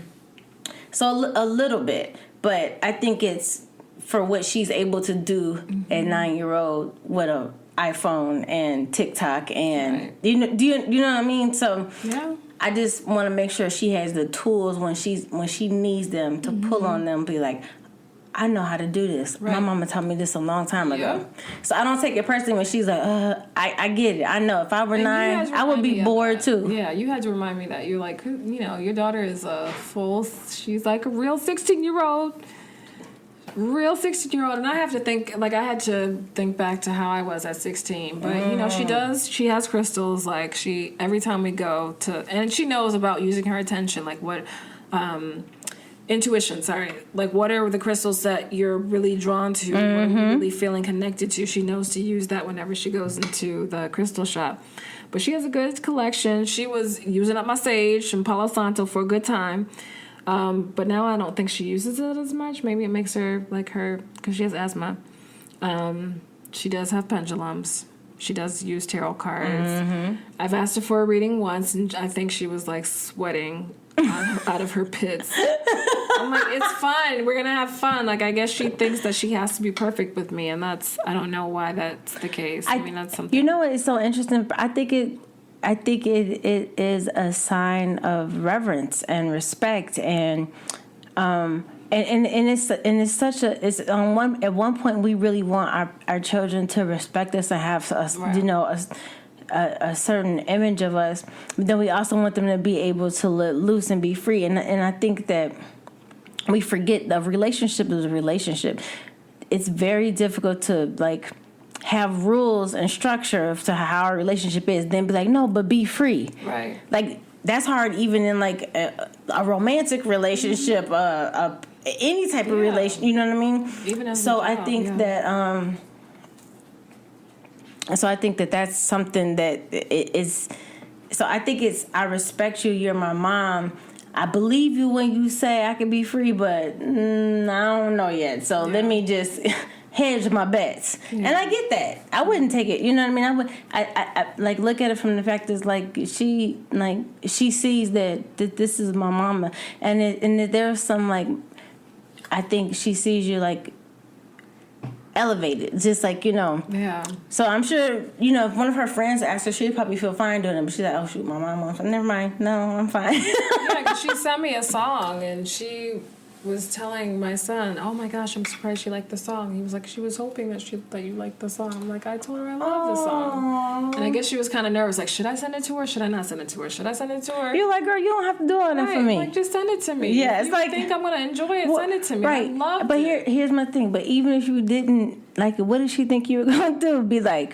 [SPEAKER 1] so a little bit. But I think it's for what she's able to do at 9-year-old with a iPhone and TikTok and do you know what I mean? So yeah. I just want to make sure she has the tools when she needs them to pull on them. Be like, I know how to do this. Right. My mama taught me this a long time ago. So I don't take it personally when she's like, I get it. I know if I were 9, I would be bored too.
[SPEAKER 2] Yeah, you had to remind me that. You're like, your daughter is she's like a real 16-year-old. Real 16-year-old, and I had to think back to how I was at 16. But she has crystals. Like, every time we go to, and she knows about using her attention. Like, what intuition? Sorry, like, what are the crystals that you're really drawn to? What are you really feeling connected to? She knows to use that whenever she goes into the crystal shop. But she has a good collection. She was using up my sage from Palo Santo for a good time. But now I don't think she uses it as much. Maybe it makes her because she has asthma. She does have pendulums. She does use tarot cards. I've asked her for a reading once, and I think she was like sweating out of her pits. I'm like, it's fun. We're gonna have fun. Like, I guess she thinks that she has to be perfect with me, and I don't know why that's the case. I mean, that's something.
[SPEAKER 1] You know what is so interesting? I think it is a sign of reverence and respect and it's such a at one point we really want our children to respect us and have us a certain image of us, but then we also want them to be able to let loose and be free. And I think that we forget the relationship is a relationship. It's very difficult to like have rules and structure to how our relationship is, then be like, no, but be free.
[SPEAKER 2] Right.
[SPEAKER 1] Like that's hard even in like a romantic relationship, any type of relation. You know what I mean?
[SPEAKER 2] Even as
[SPEAKER 1] so
[SPEAKER 2] a child,
[SPEAKER 1] I think that. So I think that that's something that is. So I think it's. I respect you. You're my mom. I believe you when you say I can be free, but I don't know yet. So let me just hedge my bets. And I get that. I wouldn't take it. You know what I mean? I would. I like look at it from the fact that like she sees that this is my mama, and that there's some like. I think she sees you like. Elevated, just like
[SPEAKER 2] Yeah.
[SPEAKER 1] So I'm sure if one of her friends asked her, she'd probably feel fine doing it. But she's like, "Oh shoot, my mom." Never mind. No, I'm fine.
[SPEAKER 2] Yeah, 'cause she sent me a song and she was telling my son, "Oh my gosh, I'm surprised she liked the song." He was like, "She was hoping that you liked the song." I'm like, "I told her I love the song," and I guess she was kind of nervous. Like, should I send it to her? Should I not send it to her? Should I send it to her?
[SPEAKER 1] You're like, girl, you don't have to do all that for me.
[SPEAKER 2] Like, just send it to me.
[SPEAKER 1] Yeah,
[SPEAKER 2] if
[SPEAKER 1] it's
[SPEAKER 2] you
[SPEAKER 1] like
[SPEAKER 2] think I'm gonna enjoy it. Send it to me.
[SPEAKER 1] Right.
[SPEAKER 2] I love
[SPEAKER 1] but
[SPEAKER 2] it.
[SPEAKER 1] here's my thing. But even if you didn't like it, what did she think you were gonna do? Be like,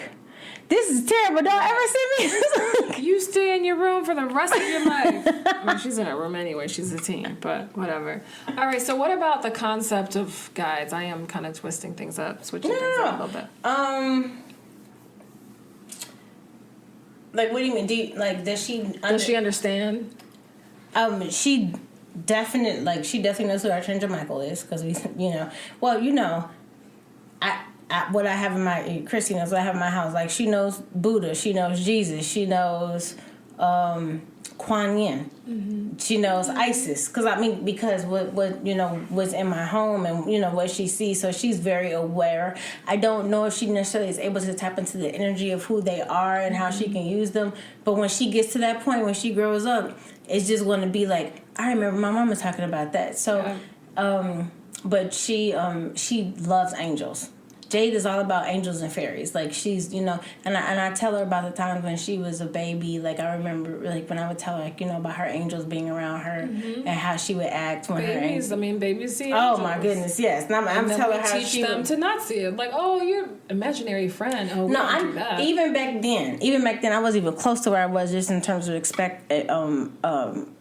[SPEAKER 1] this is terrible. Don't ever send me.
[SPEAKER 2] You stay in your room for the rest of your life. I mean, she's in her room anyway. She's a teen, but whatever. All right, so what about the concept of guides? I am kind of twisting things up, switching things up a little bit.
[SPEAKER 1] Like, what do you mean? Does she understand? She definitely knows who Archangel Michael is because what I have in my Christy knows what I have in my house. Like she knows Buddha, she knows Jesus, she knows Kuan Yin, she knows Isis. Because what was in my home and what she sees, so she's very aware. I don't know if she necessarily is able to tap into the energy of who they are and how she can use them. But when she gets to that point, when she grows up, it's just going to be like, I remember my mama talking about that. So, but she loves angels. Jade is all about angels and fairies. Like she's, and I tell her about the times when she was a baby. Like I remember, like when I would tell her, about her angels being around her and how she would act when
[SPEAKER 2] babies see
[SPEAKER 1] angels.
[SPEAKER 2] angels.
[SPEAKER 1] Oh my goodness, yes. And I'm telling her
[SPEAKER 2] teach them to not see it. Like, oh, your imaginary friend. Oh, no, do that.
[SPEAKER 1] Even back then, I wasn't even close to where I was just in terms of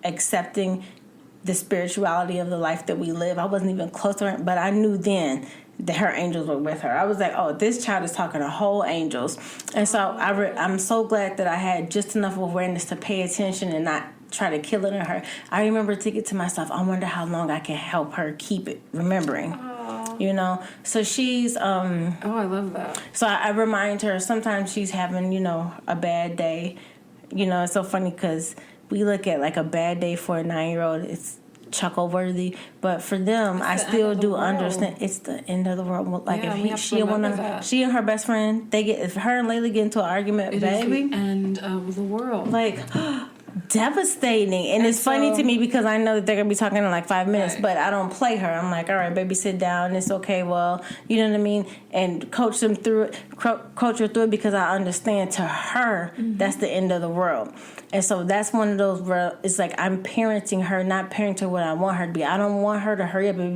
[SPEAKER 1] accepting the spirituality of the life that we live. I wasn't even close to her, but I knew then that her angels were with her. I was like, oh, this child is talking to whole angels. And so I'm so glad that I had just enough awareness to pay attention and not try to kill it in her. I remember thinking to myself, I wonder how long I can help her keep it remembering. So she's
[SPEAKER 2] I love that.
[SPEAKER 1] So I remind her sometimes she's having a bad day. It's so funny because we look at like a bad day for a 9-year-old, it's chuckle worthy, but for them, I still do understand it's the end of the world. Like if she and her best friend, if her and Layla get into an argument,
[SPEAKER 2] it
[SPEAKER 1] baby,
[SPEAKER 2] is the end of the world.
[SPEAKER 1] Like devastating. And it's funny to me because I know that they're gonna be talking in like 5 minutes, but I don't play her. I'm like, all right, baby, sit down. It's okay. Well, you know what I mean, and coach them through it, coach her through it because I understand to her that's the end of the world. And so that's one of those where it's like I'm parenting her, not parenting what I want her to be. I don't want her to hurry up and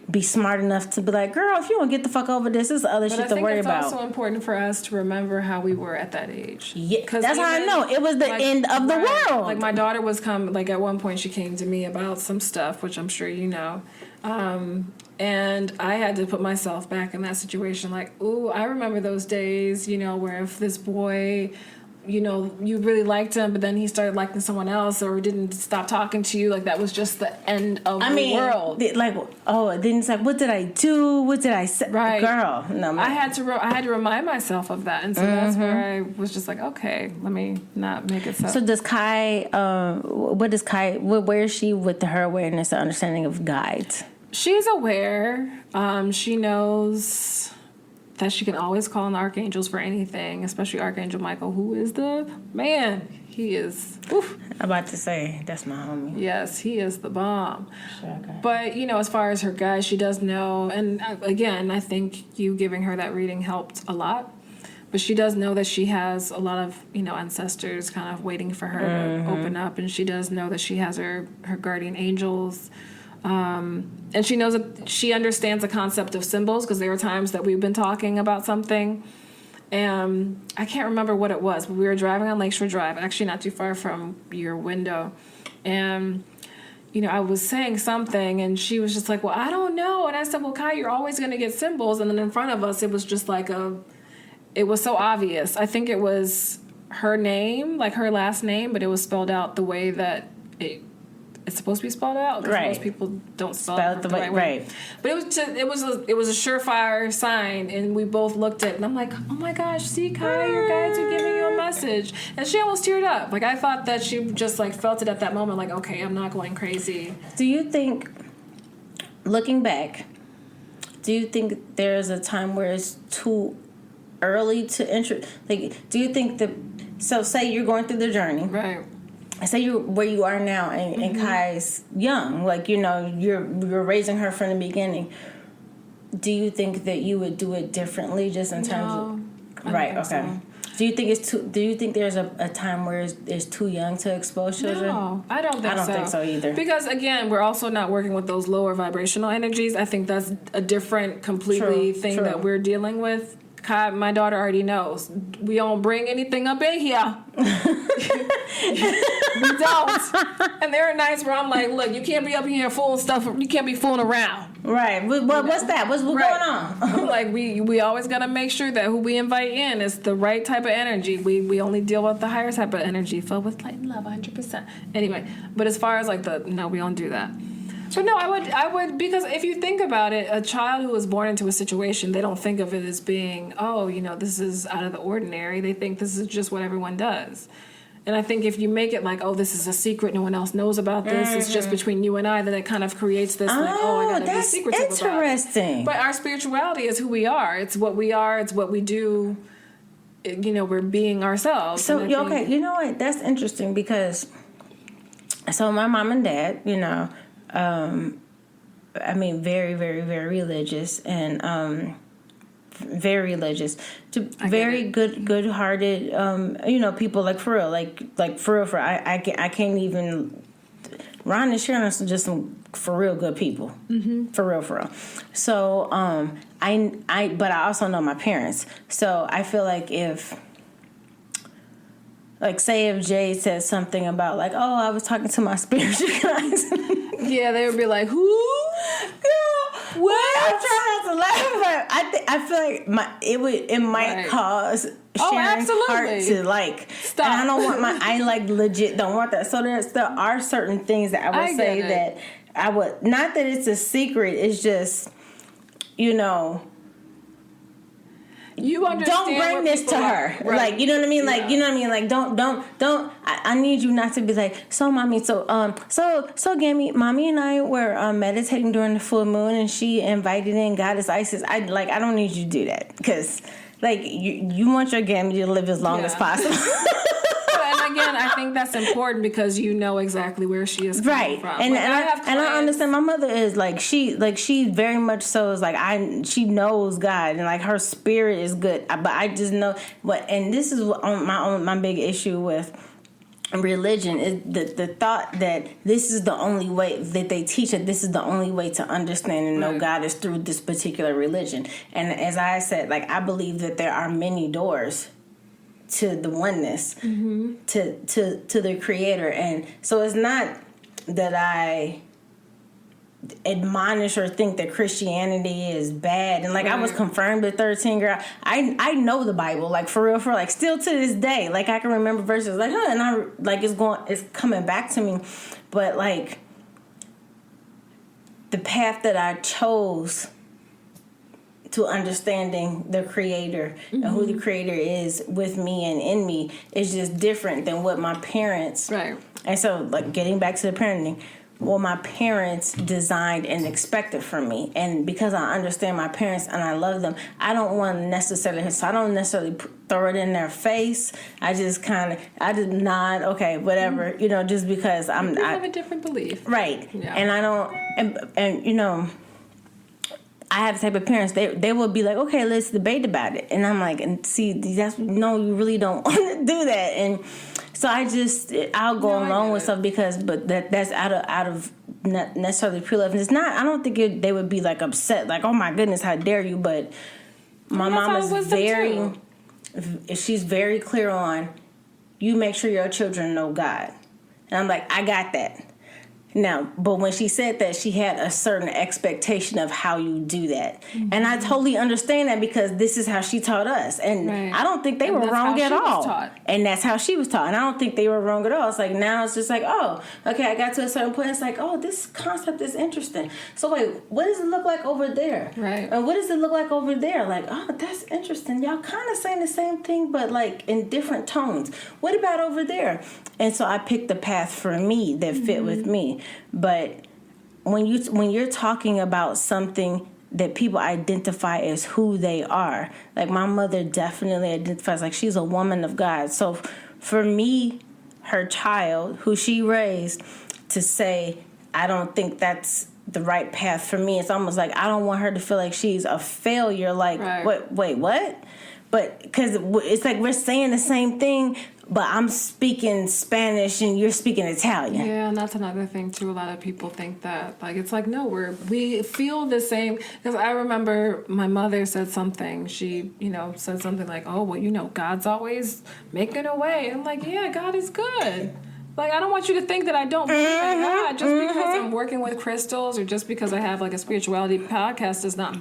[SPEAKER 1] be smart enough to be like, girl, if you don't get the fuck over this, there's other shit to worry about.
[SPEAKER 2] It's also important for us to remember how we were at that age.
[SPEAKER 1] Yeah, that's how I know. It was the end of the world.
[SPEAKER 2] Like my daughter was at one point she came to me about some stuff, which I'm sure you know. And I had to put myself back in that situation. Like, ooh, I remember those days, where if this boy, you really liked him, but then he started liking someone else or didn't stop talking to you. Like, that was just the end of the world.
[SPEAKER 1] Then it's like, what did I do? What did I say?
[SPEAKER 2] Right.
[SPEAKER 1] Girl, no, man.
[SPEAKER 2] I had to remind myself of that. And so that's where I was just like, okay, let me not make it so.
[SPEAKER 1] So does Kai, where is she with her awareness and understanding of guides?
[SPEAKER 2] She's aware. She knows that she can always call on the archangels for anything, especially Archangel Michael, who is the man. He is. Oof.
[SPEAKER 1] I'm about to say, that's my homie.
[SPEAKER 2] Yes, he is the bomb.
[SPEAKER 1] Sure, okay.
[SPEAKER 2] But, as far as her guys, she does know. And again, I think you giving her that reading helped a lot. But she does know that she has a lot of, ancestors kind of waiting for her to open up. And she does know that she has her guardian angels. And she knows that she understands the concept of symbols, because there were times that we've been talking about something. And I can't remember what it was, but we were driving on Lakeshore Drive, actually not too far from your window. And, I was saying something, and she was just like, well, I don't know. And I said, well, Kai, you're always going to get symbols. And then in front of us, it was just like it was so obvious. I think it was her name, like her last name, but it was spelled out the way that it's supposed to be spelled out, because
[SPEAKER 1] right.
[SPEAKER 2] most people don't spell it the right way.
[SPEAKER 1] Right.
[SPEAKER 2] But it was a surefire sign, and we both looked at it, and I'm like, oh my gosh, see, Kai, your guides are giving you a message. And she almost teared up. Like, I thought that she just like felt it at that moment, like, okay, I'm not going crazy.
[SPEAKER 1] Do you think, looking back, do you think there's a time where it's too early to enter? Like, do you think so say you're going through the journey,
[SPEAKER 2] right?
[SPEAKER 1] Say you where you are now, and Kai's young, like, you're raising her from the beginning. Do you think that you would do it differently, just in terms of right? Okay. So. Do you think there's a time where it's too young to expose children?
[SPEAKER 2] No, I don't think so.
[SPEAKER 1] I don't think so either.
[SPEAKER 2] Because again, we're also not working with those lower vibrational energies. I think that's a different, completely thing that we're dealing with. Kai, my daughter already knows. We don't bring anything up in here. We don't. And there are nights where I'm like, look, you can't be up here fooling stuff. You can't be fooling around.
[SPEAKER 1] Right. What's that? What's going on?
[SPEAKER 2] I'm like, we always got to make sure that who we invite in is the right type of energy. We only deal with the higher type of energy, filled with light and love, 100%. Anyway, but as far as like no, we don't do that. But no, I would, because if you think about it, a child who was born into a situation, they don't think of it as being, this is out of the ordinary. They think this is just what everyone does. And I think if you make it like, this is a secret, no one else knows about this, it's just between you and I, then it kind of creates this I gotta be secretive about it.
[SPEAKER 1] That's interesting.
[SPEAKER 2] But our spirituality is who we are. It's what we are. It's what we do. We're being ourselves.
[SPEAKER 1] So, okay, you know what? That's interesting, because so my mom and dad, very, very, very religious, and very religious, very good-hearted, people, like for real, like for real. I can't even. Ron and Sharon are just some for real good people, for real. So but I also know my parents, so I feel like if. Like, say if Jay said something about, like, I was talking to my spiritual guys.
[SPEAKER 2] Yeah, they would be like, who?
[SPEAKER 1] Girl, what? I'm trying not to laugh, but I feel like it might cause Sharon's heart to, like, stop. And I don't want I, like, legit don't want that. So there are certain things that I would say that I would, not that it's a secret, it's just,
[SPEAKER 2] you understand. Don't
[SPEAKER 1] bring this to her. Right. Like, you know what I mean? Like, you know what I mean? Like, don't. I need you not to be like, so mommy, so Gammy, mommy and I were meditating during the full moon, and she invited in Goddess Isis. I don't need you to do that, because, like, you want your Gammy to live as long as possible.
[SPEAKER 2] And again, I think that's important, because you know exactly where she is coming from.
[SPEAKER 1] And I understand. My mother is she very much so is like, she knows God, and like her spirit is good. But I just know and this is my big issue with religion is the thought that this is the only way that they teach it. This is the only way to understand and know God is through this particular religion. And as I said, like, I believe that there are many doors to the oneness, to the Creator. And so it's not that I admonish or think that Christianity is bad. And like, I was confirmed at 13, girl. I know the Bible, like, for real, like, still to this day. Like, I can remember verses like, and I like it's coming back to me. But like, the path that I chose to understanding the Creator and who the Creator is with me and in me is just different than what my parents. Right. And so, like, getting back to the parenting, what my parents designed and expected from me. And because I understand my parents and I love them, I don't want to necessarily, so I don't necessarily throw it in their face. I just nod, okay, whatever, just because I have
[SPEAKER 2] a different belief.
[SPEAKER 1] Right. Yeah. And I don't, and I have the type of parents, they will be like, okay, let's debate about it. And I'm like, and see, no, you really don't want to do that. And so I'll go along with stuff but that's out of not necessarily pure love. And it's not, I don't think they would be like upset, like, oh my goodness, how dare you. But my mom is she's very clear on, you make sure your children know God. And I'm like, I got that. Now, but when she said that, she had a certain expectation of how you do that. Mm-hmm. And I totally understand that because this is how she taught us. And I don't think they were wrong at all. And that's how she was taught. And I don't think they were wrong at all. It's like, now it's just like, oh, okay, I got to a certain point. It's like, oh, this concept is interesting. So wait, what does it look like over there?
[SPEAKER 2] Right.
[SPEAKER 1] And what does it look like over there? Like, oh, that's interesting. Y'all kind of saying the same thing, but like in different tones. What about over there? And so I picked the path for me that fit with me. But when you're talking about something that people identify as who they are, like my mother definitely identifies like she's a woman of God. So for me, her child, who she raised, to say, I don't think that's the right path for me, it's almost like I don't want her to feel like she's a failure. Like, wait, what? But because it's like we're saying the same thing, but I'm speaking Spanish and you're speaking Italian.
[SPEAKER 2] Yeah, and that's another thing too. A lot of people think that, like, it's like, no, we feel the same. Because I remember my mother said something. She, said something like, oh, well, God's always making a way. I'm like, yeah, God is good. Like, I don't want you to think that I don't believe in God just because I'm working with crystals or just because I have like a spirituality podcast does not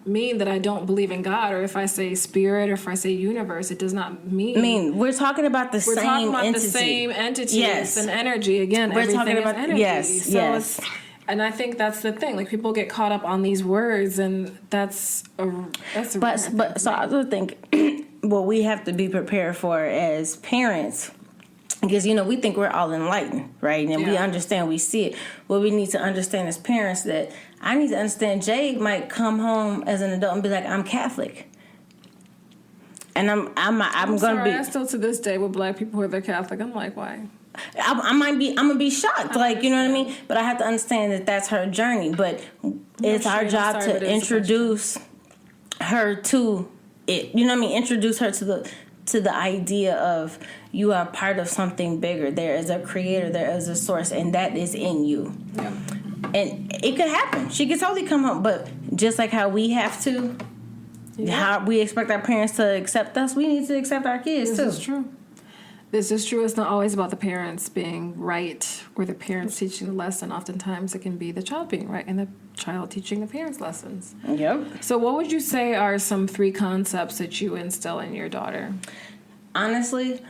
[SPEAKER 2] mean that I don't believe in God. Or if I say spirit or if I say universe, it does not mean
[SPEAKER 1] we're talking about the same entity.
[SPEAKER 2] The same entity. Yes. And energy. Again, we're talking about energy.
[SPEAKER 1] Yes.
[SPEAKER 2] And I think that's the thing. Like, people get caught up on these words, and that's a
[SPEAKER 1] but so I also think what we have to be prepared for as parents, because we think we're all enlightened, right? And we understand, we see it. What we need to understand as parents, that I need to understand Jade might come home as an adult and be like, I'm Catholic. And I'm gonna be.
[SPEAKER 2] I still to this day with black people who are Catholic, I'm like, why?
[SPEAKER 1] I'm gonna be shocked, like, you know what I mean? But I have to understand that that's her journey. But it's our job to introduce her to it. You know what I mean? Introduce her to the idea of you are part of something bigger. There is a creator, there is a source, and that is in you.
[SPEAKER 2] Yeah.
[SPEAKER 1] And it could happen. She could totally come home, but just like how we have to, how we expect our parents to accept us, we need to accept our kids too.
[SPEAKER 2] This is true. This is true. It's not always about the parents being right or the parents teaching the lesson. Oftentimes it can be the child being right and the child teaching the parents lessons.
[SPEAKER 1] Yep.
[SPEAKER 2] So what would you say are some 3 concepts that you instill in your daughter?
[SPEAKER 1] Honestly,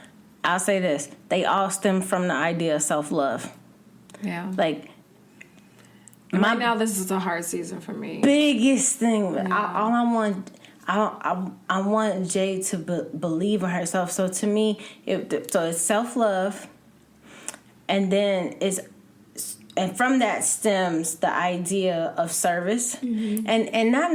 [SPEAKER 1] I'll say this. They all stem from the idea of self-love.
[SPEAKER 2] Yeah.
[SPEAKER 1] Like,
[SPEAKER 2] right now this is a hard season for me.
[SPEAKER 1] Biggest thing. I want Jay to believe in herself. So to me, it's self-love, and then and from that stems the idea of service, and not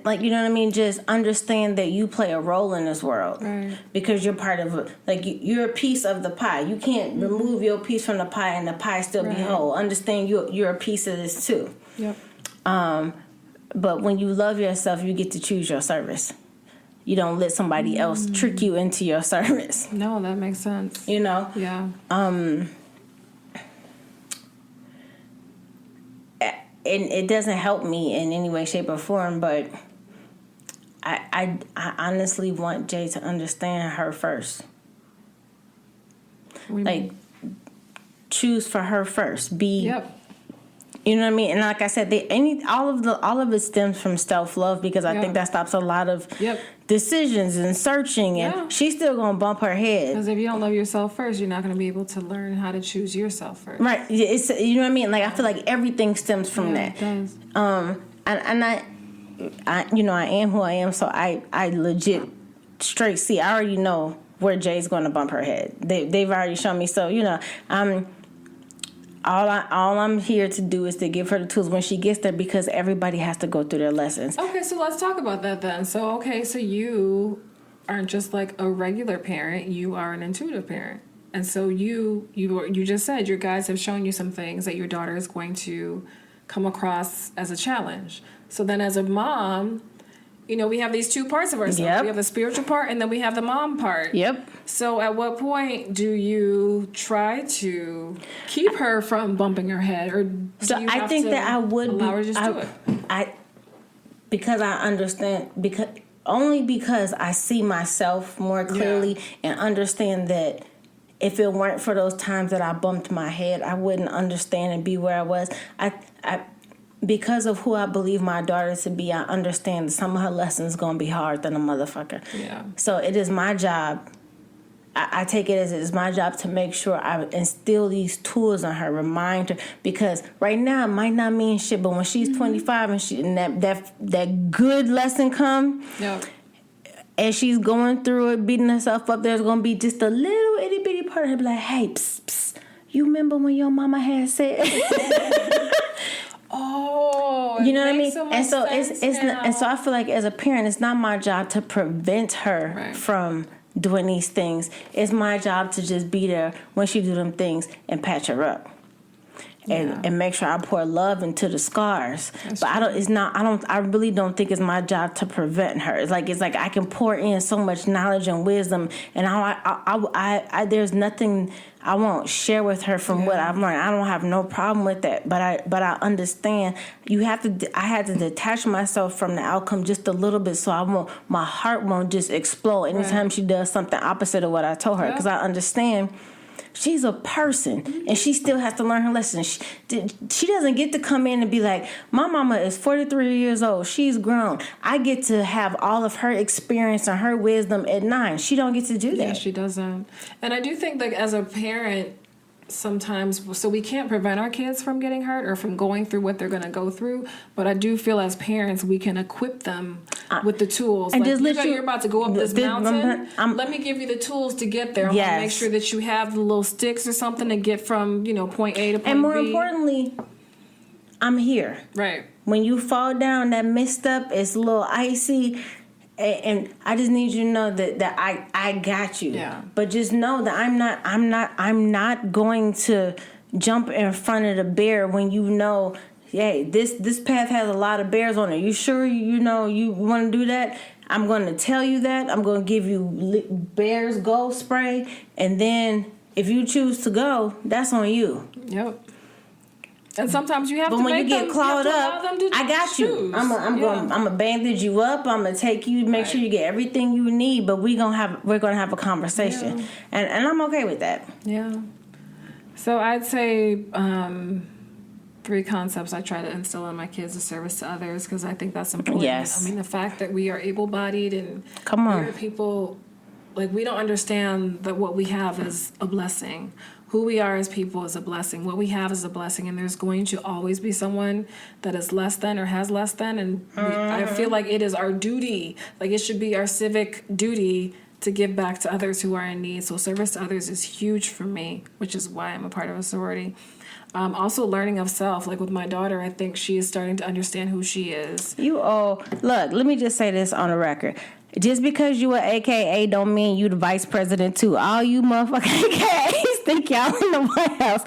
[SPEAKER 1] like, you know what I mean. Just understand that you play a role in this world,
[SPEAKER 2] right? Because
[SPEAKER 1] you're part of you're a piece of the pie. You can't remove your piece from the pie and the pie still be whole. Understand you're a piece of this too.
[SPEAKER 2] Yep.
[SPEAKER 1] But when you love yourself, you get to choose your service. You don't let somebody else trick you into your service.
[SPEAKER 2] No, that makes sense.
[SPEAKER 1] Yeah. And it doesn't help me in any way, shape, or form, but I honestly want Jay to understand her first. Choose for her first.
[SPEAKER 2] Yep.
[SPEAKER 1] You know what I mean? And like I said, all of it stems from self-love, because I think that stops a lot of decisions and searching, and she's still going to bump her head.
[SPEAKER 2] Because if you don't love yourself first, you're not going to be able to learn how to choose yourself first.
[SPEAKER 1] Right. It's, you know what I mean? Like, I feel like everything stems from that.
[SPEAKER 2] It does.
[SPEAKER 1] And I am who I am, so I legit straight see. I already know where Jay's going to bump her head. They've already shown me. So, all I'm here to do is to give her the tools when she gets there, because everybody has to go through their lessons.
[SPEAKER 2] Okay, so let's talk about that then. So you aren't just like a regular parent, you are an intuitive parent. And so you just said your guides have shown you some things that your daughter is going to come across as a challenge. So then as a mom, you know, we have these two parts of ourselves.
[SPEAKER 1] Yep.
[SPEAKER 2] We have the spiritual part and then we have the mom part.
[SPEAKER 1] Yep.
[SPEAKER 2] So at what point do you try to keep her from bumping her head, or do
[SPEAKER 1] So
[SPEAKER 2] you
[SPEAKER 1] I
[SPEAKER 2] have
[SPEAKER 1] think
[SPEAKER 2] to
[SPEAKER 1] that I would
[SPEAKER 2] allow her to just do it?
[SPEAKER 1] Because I understand, because I see myself more clearly and understand that if it weren't for those times that I bumped my head, I wouldn't understand and be where I was. Because of who I believe my daughter to be, I understand that some of her lessons going to be hard than a motherfucker.
[SPEAKER 2] Yeah.
[SPEAKER 1] So it is my job. I take it as it's my job to make sure I instill these tools on her, remind her, because right now it might not mean shit, but when she's 25 and that good lesson come, and she's going through it, beating herself up, there's going to be just a little itty bitty part of her be like, hey, psst, psst, you remember when your mama had said?
[SPEAKER 2] Oh,
[SPEAKER 1] you know what I mean?
[SPEAKER 2] So
[SPEAKER 1] and so and so I feel like as a parent, it's not my job to prevent her from doing these things. It's my job to just be there when she do them things and patch her up. And make sure I pour love into the scars. But I really don't think it's my job to prevent her. It's like I can pour in so much knowledge and wisdom, and I there's nothing I won't share with her from what I've learned. I don't have no problem with that. But I understand I had to detach myself from the outcome just a little bit, so my heart won't just explode anytime she does something opposite of what I told her, because I understand. She's a person, and she still has to learn her lesson. She doesn't get to come in and be like, my mama is 43 years old. She's grown. I get to have all of her experience and her wisdom at 9. She don't get to do that.
[SPEAKER 2] Yeah, she doesn't. And I do think, like, as a parent, sometimes, so we can't prevent our kids from getting hurt or from going through what they're going to go through, but I do feel as parents we can equip them with the tools.
[SPEAKER 1] And
[SPEAKER 2] like,
[SPEAKER 1] just
[SPEAKER 2] you're about to go up this mountain, let me give you the tools to get there. I'm going to make sure that you have the little sticks or something to get from, point A to point B.
[SPEAKER 1] And more importantly, I'm here.
[SPEAKER 2] Right.
[SPEAKER 1] When you fall down, that misstep is a little icy. And I just need you to know that I got you.
[SPEAKER 2] Yeah.
[SPEAKER 1] But just know that I'm not going to jump in front of the bear when you know, hey, this path has a lot of bears on it. You sure you want to do that? I'm going to tell you that. I'm going to give you Bears Go spray, and then if you choose to go, that's on you.
[SPEAKER 2] Yep. And sometimes you have
[SPEAKER 1] but
[SPEAKER 2] to
[SPEAKER 1] when
[SPEAKER 2] make
[SPEAKER 1] you get clawed up, I got you.
[SPEAKER 2] choose.
[SPEAKER 1] I'm gonna bandage you up. I'm gonna take you, make sure you get everything you need. But we're gonna have a conversation, and I'm okay with that.
[SPEAKER 2] Yeah. So I'd say 3 concepts I try to instill in my kids: is service to others, because I think that's important.
[SPEAKER 1] Yes.
[SPEAKER 2] I mean, the fact that we are able-bodied and
[SPEAKER 1] we're
[SPEAKER 2] people, like, we don't understand that what we have is a blessing. Who we are as people is a blessing. What we have is a blessing, and there's going to always be someone that is less than or has less than, and I feel like it is our duty, like it should be our civic duty to give back to others who are in need. So service to others is huge for me, which is why I'm a part of a sorority. Also learning of self, like with my daughter, I think she is starting to understand who she is.
[SPEAKER 1] Look, let me just say this on the record. Just because you are AKA don't mean you the vice president too. All you motherfucking AKAs think y'all in the White House.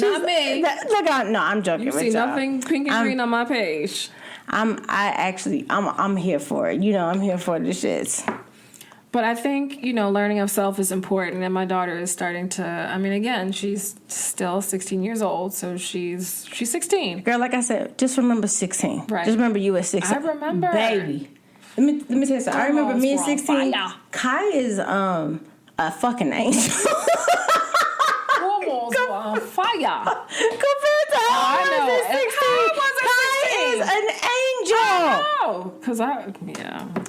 [SPEAKER 2] Not me.
[SPEAKER 1] No, I'm joking.
[SPEAKER 2] You see nothing pink and green on my page.
[SPEAKER 1] I'm here for it. I'm here for the shits.
[SPEAKER 2] But I think, learning of self is important, and my daughter is starting to, again, she's still 16 years old, so she's 16.
[SPEAKER 1] Girl, like I said, just remember 16.
[SPEAKER 2] Right.
[SPEAKER 1] Just remember you at 16.
[SPEAKER 2] I remember.
[SPEAKER 1] Baby. Let me tell you something. I remember me at 16. Kai is a fucking angel.
[SPEAKER 2] Hormones were on fire.
[SPEAKER 1] Compared to how I was at 16. Kai is an angel.
[SPEAKER 2] I know.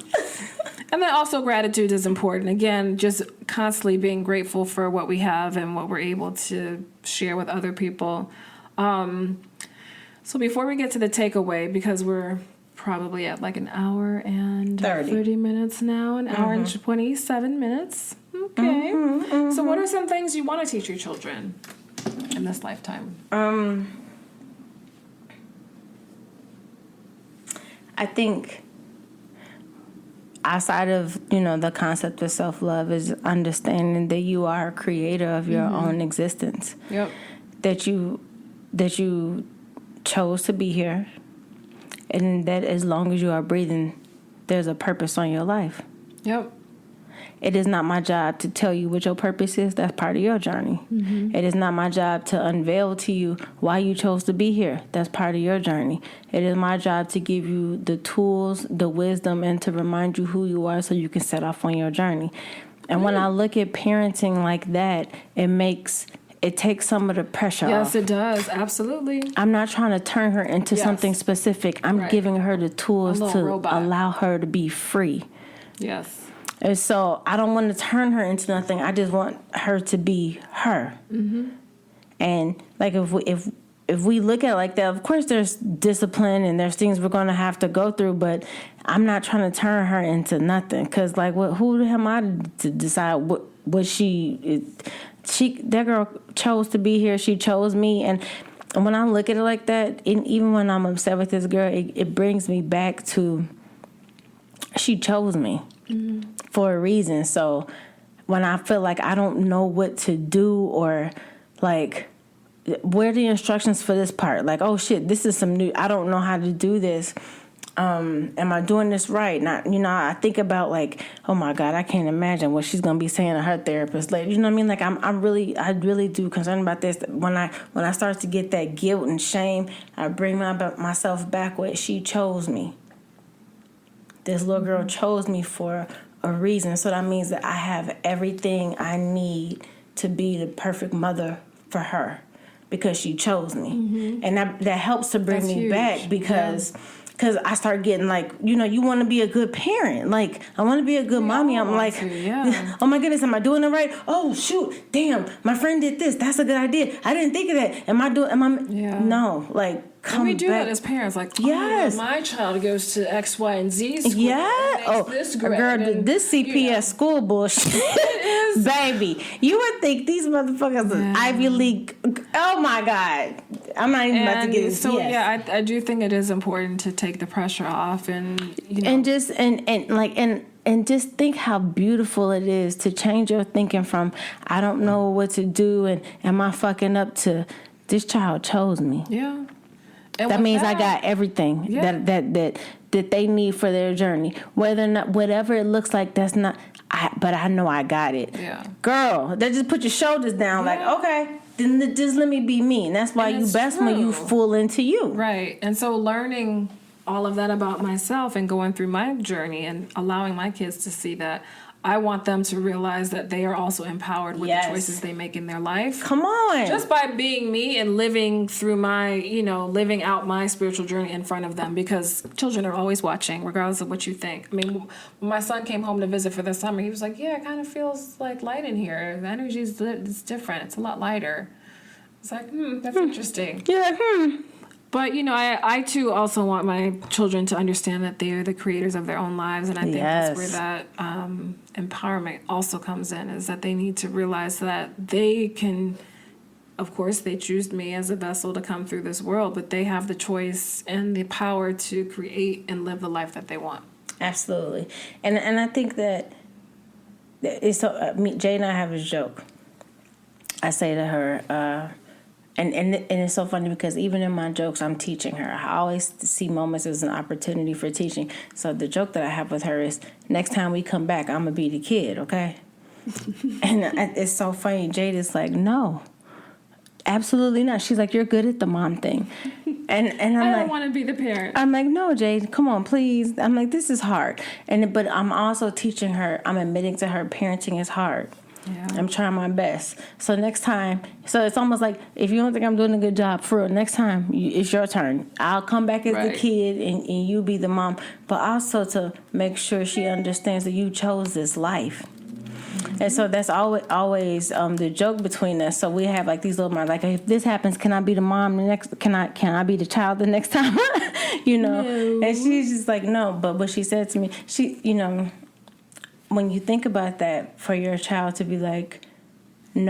[SPEAKER 2] And then also gratitude is important. Again, just constantly being grateful for what we have and what we're able to share with other people. So before we get to the takeaway, because we're probably at like an hour and 30 minutes now, an hour and 27 minutes. Okay. So what are some things you want to teach your children in this lifetime?
[SPEAKER 1] I think outside of, the concept of self-love is understanding that you are a creator of your own existence.
[SPEAKER 2] Yep.
[SPEAKER 1] That you that you chose to be here, and that as long as you are breathing, there's a purpose on your life.
[SPEAKER 2] Yep.
[SPEAKER 1] It is not my job to tell you what your purpose is. That's part of your journey. Mm-hmm. It is not my job to unveil to you why you chose to be here. That's part of your journey. It is my job to give you the tools, the wisdom, and to remind you who you are so you can set off on your journey. And when I look at parenting like that, it takes some of the pressure off.
[SPEAKER 2] Yes, it does. Absolutely.
[SPEAKER 1] I'm not trying to turn her into something specific. I'm giving her the tools to allow her to be free.
[SPEAKER 2] Yes.
[SPEAKER 1] And so I don't want to turn her into nothing. I just want her to be her. Mm-hmm. And like if we look at it like that, of course there's discipline and there's things we're going to have to go through. But I'm not trying to turn her into nothing. Because like, who the hell am I to decide what she? That girl chose to be here. She chose me. And when I look at it like that, and even when I'm upset with this girl, it brings me back to she chose me. Mm-hmm. For a reason. So when I feel like I don't know what to do, or like where are the instructions for this part, like, oh shit, this is some new, I don't know how to do this, am I doing this right? Not, I think about like, oh my God, I can't imagine what she's gonna be saying to her therapist later. You know what I mean? Like I really do concerned about this. When I start to get that guilt and shame, I bring myself back with she chose me. This little girl chose me for a reason. So that means that I have everything I need to be the perfect mother for her because she chose me. Mm-hmm. And that helps to bring me back because I start getting like, you want to be a good parent. Like, I want to be a good mommy. I'm like, oh my goodness, am I doing it right? Oh, shoot, damn, my friend did this. That's a good idea. I didn't think of that. No, like, come back.
[SPEAKER 2] We do that as parents. Like,
[SPEAKER 1] yes.
[SPEAKER 2] My child goes to X, Y, and Z school.
[SPEAKER 1] Yeah.
[SPEAKER 2] This grade.
[SPEAKER 1] Girl, this CPS school bullshit. It is. Baby, you would think these motherfuckers are Ivy League. Oh my God. I'm not even about to get this.
[SPEAKER 2] So I do think it is important to take the pressure off and
[SPEAKER 1] just just think how beautiful it is to change your thinking from I don't know what to do and am I fucking up to this child chose me.
[SPEAKER 2] Yeah.
[SPEAKER 1] And that means I got everything that they need for their journey. Whether or not, whatever it looks like, but I know I got it.
[SPEAKER 2] Yeah.
[SPEAKER 1] Girl, that just put your shoulders down like, okay, then just let me be me. And that's why you best when you full into you.
[SPEAKER 2] Right. And so learning all of that about myself and going through my journey and allowing my kids to see that, I want them to realize that they are also empowered with the choices they make in their life.
[SPEAKER 1] Come on.
[SPEAKER 2] Just by being me and living through my, living out my spiritual journey in front of them, because children are always watching, regardless of what you think. I mean, when my son came home to visit for the summer, he was like, yeah, it kind of feels like light in here. The energy is different. It's a lot lighter. It's like, that's interesting.
[SPEAKER 1] Yeah,
[SPEAKER 2] But, I too also want my children to understand that they are the creators of their own lives. And I think that's where that empowerment also comes in, is that they need to realize that they can, of course, they choose me as a vessel to come through this world, but they have the choice and the power to create and live the life that they want.
[SPEAKER 1] Absolutely. And I think that it's so, Jay and I have a joke. I say to her, and it's so funny because even in my jokes, I'm teaching her. I always see moments as an opportunity for teaching. So the joke that I have with her is, next time we come back, I'm going to be the kid, okay? And it's so funny. Jade is like, no, absolutely not. She's like, you're good at the mom thing. And I'm
[SPEAKER 2] I
[SPEAKER 1] like,
[SPEAKER 2] don't want to be the parent.
[SPEAKER 1] I'm like, no, Jade, come on, please. I'm like, this is hard. But I'm also teaching her, I'm admitting to her, parenting is hard. Yeah. I'm trying my best. So next time, so it's almost like, if you don't think I'm doing a good job, for real, next time, it's your turn. I'll come back as the kid and you be the mom. But also to make sure she understands that you chose this life. Mm-hmm. And so that's always the joke between us. So we have like these little moments, like, if this happens, can I be the mom the next? Can I be the child the next time? No. And she's just like, no. But what she said to me, when you think about that, for your child to be like, I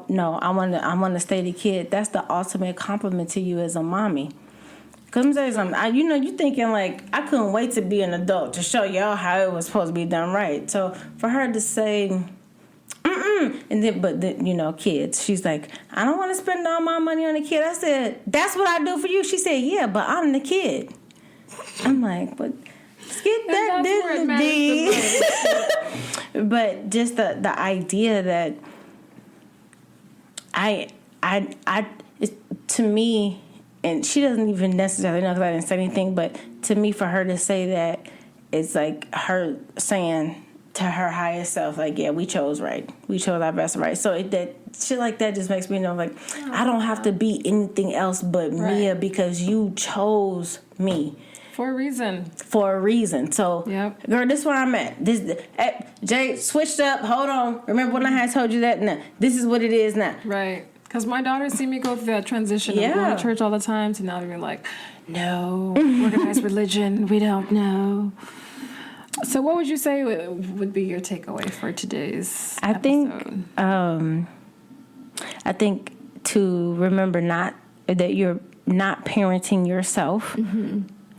[SPEAKER 1] want to stay the kid, that's the ultimate compliment to you as a mommy. Because I'm saying something, you thinking like, I couldn't wait to be an adult to show y'all how it was supposed to be done right. So for her to say, And then, but the, kids. She's like, I don't want to spend all my money on a kid. I said, that's what I do for you. She said, yeah, but I'm the kid. I'm like, but skip that dignity. But just the idea that to me, and she doesn't even necessarily know because I didn't say anything, but to me, for her to say that, it's like her saying to her highest self, like, yeah, we chose right. We chose our best right. So that shit like that just makes me know, like, I don't have to be anything else but Mia because you chose me.
[SPEAKER 2] For a reason.
[SPEAKER 1] For a reason. So, girl, this is where I'm at. Jay, switched up. Hold on. Remember when I had told you that? No, this is what it is now.
[SPEAKER 2] Right. Because my daughter see me go through that transition of going to church all the time to now being like, no, organized religion, we don't know. So what would you say would be your takeaway for today's episode?
[SPEAKER 1] I think to remember that you're not parenting yourself,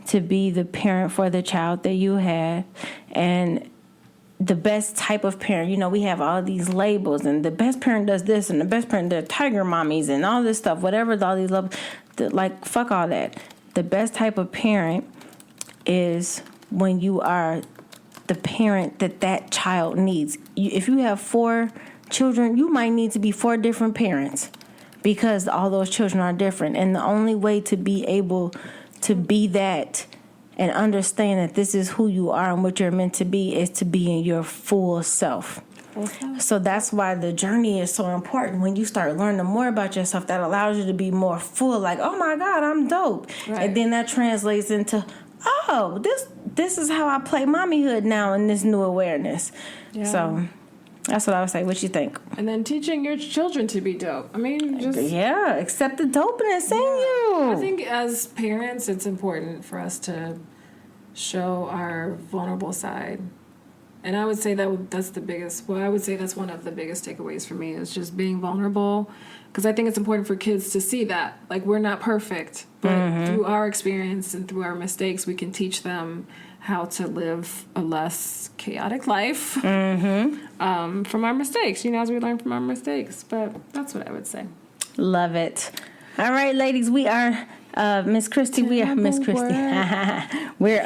[SPEAKER 1] to be the parent for the child that you have, and the best type of parent. We have all these labels, and the best parent does this, and the best parent, they're tiger mommies, and all this stuff, whatever, all these love, like, fuck all that. The best type of parent is when you are the parent that child needs. If you have 4 children, you might need to be 4 different parents because all those children are different. And the only way to be able to be that and understand that this is who you are and what you're meant to be is to be in your full self. So that's why the journey is so important. When you start learning more about yourself, that allows you to be more full, like, oh my God, I'm dope. Right. And then that translates into, oh, this is how I play mommyhood now in this new awareness. Yeah. So that's what I would say. What you think?
[SPEAKER 2] And then teaching your children to be dope. I mean,
[SPEAKER 1] accept the dopeness in you.
[SPEAKER 2] I think as parents, it's important for us to show our vulnerable side. And I would say that's the biggest. Well, I would say that's one of the biggest takeaways for me is just being vulnerable, because I think it's important for kids to see that, like, we're not perfect, but through our experience and through our mistakes, we can teach them how to live a less chaotic life from our mistakes. as we learn from our mistakes. But that's what I would say.
[SPEAKER 1] Love it. All right, ladies, we are. Miss Christie, we are Miss Christie. We're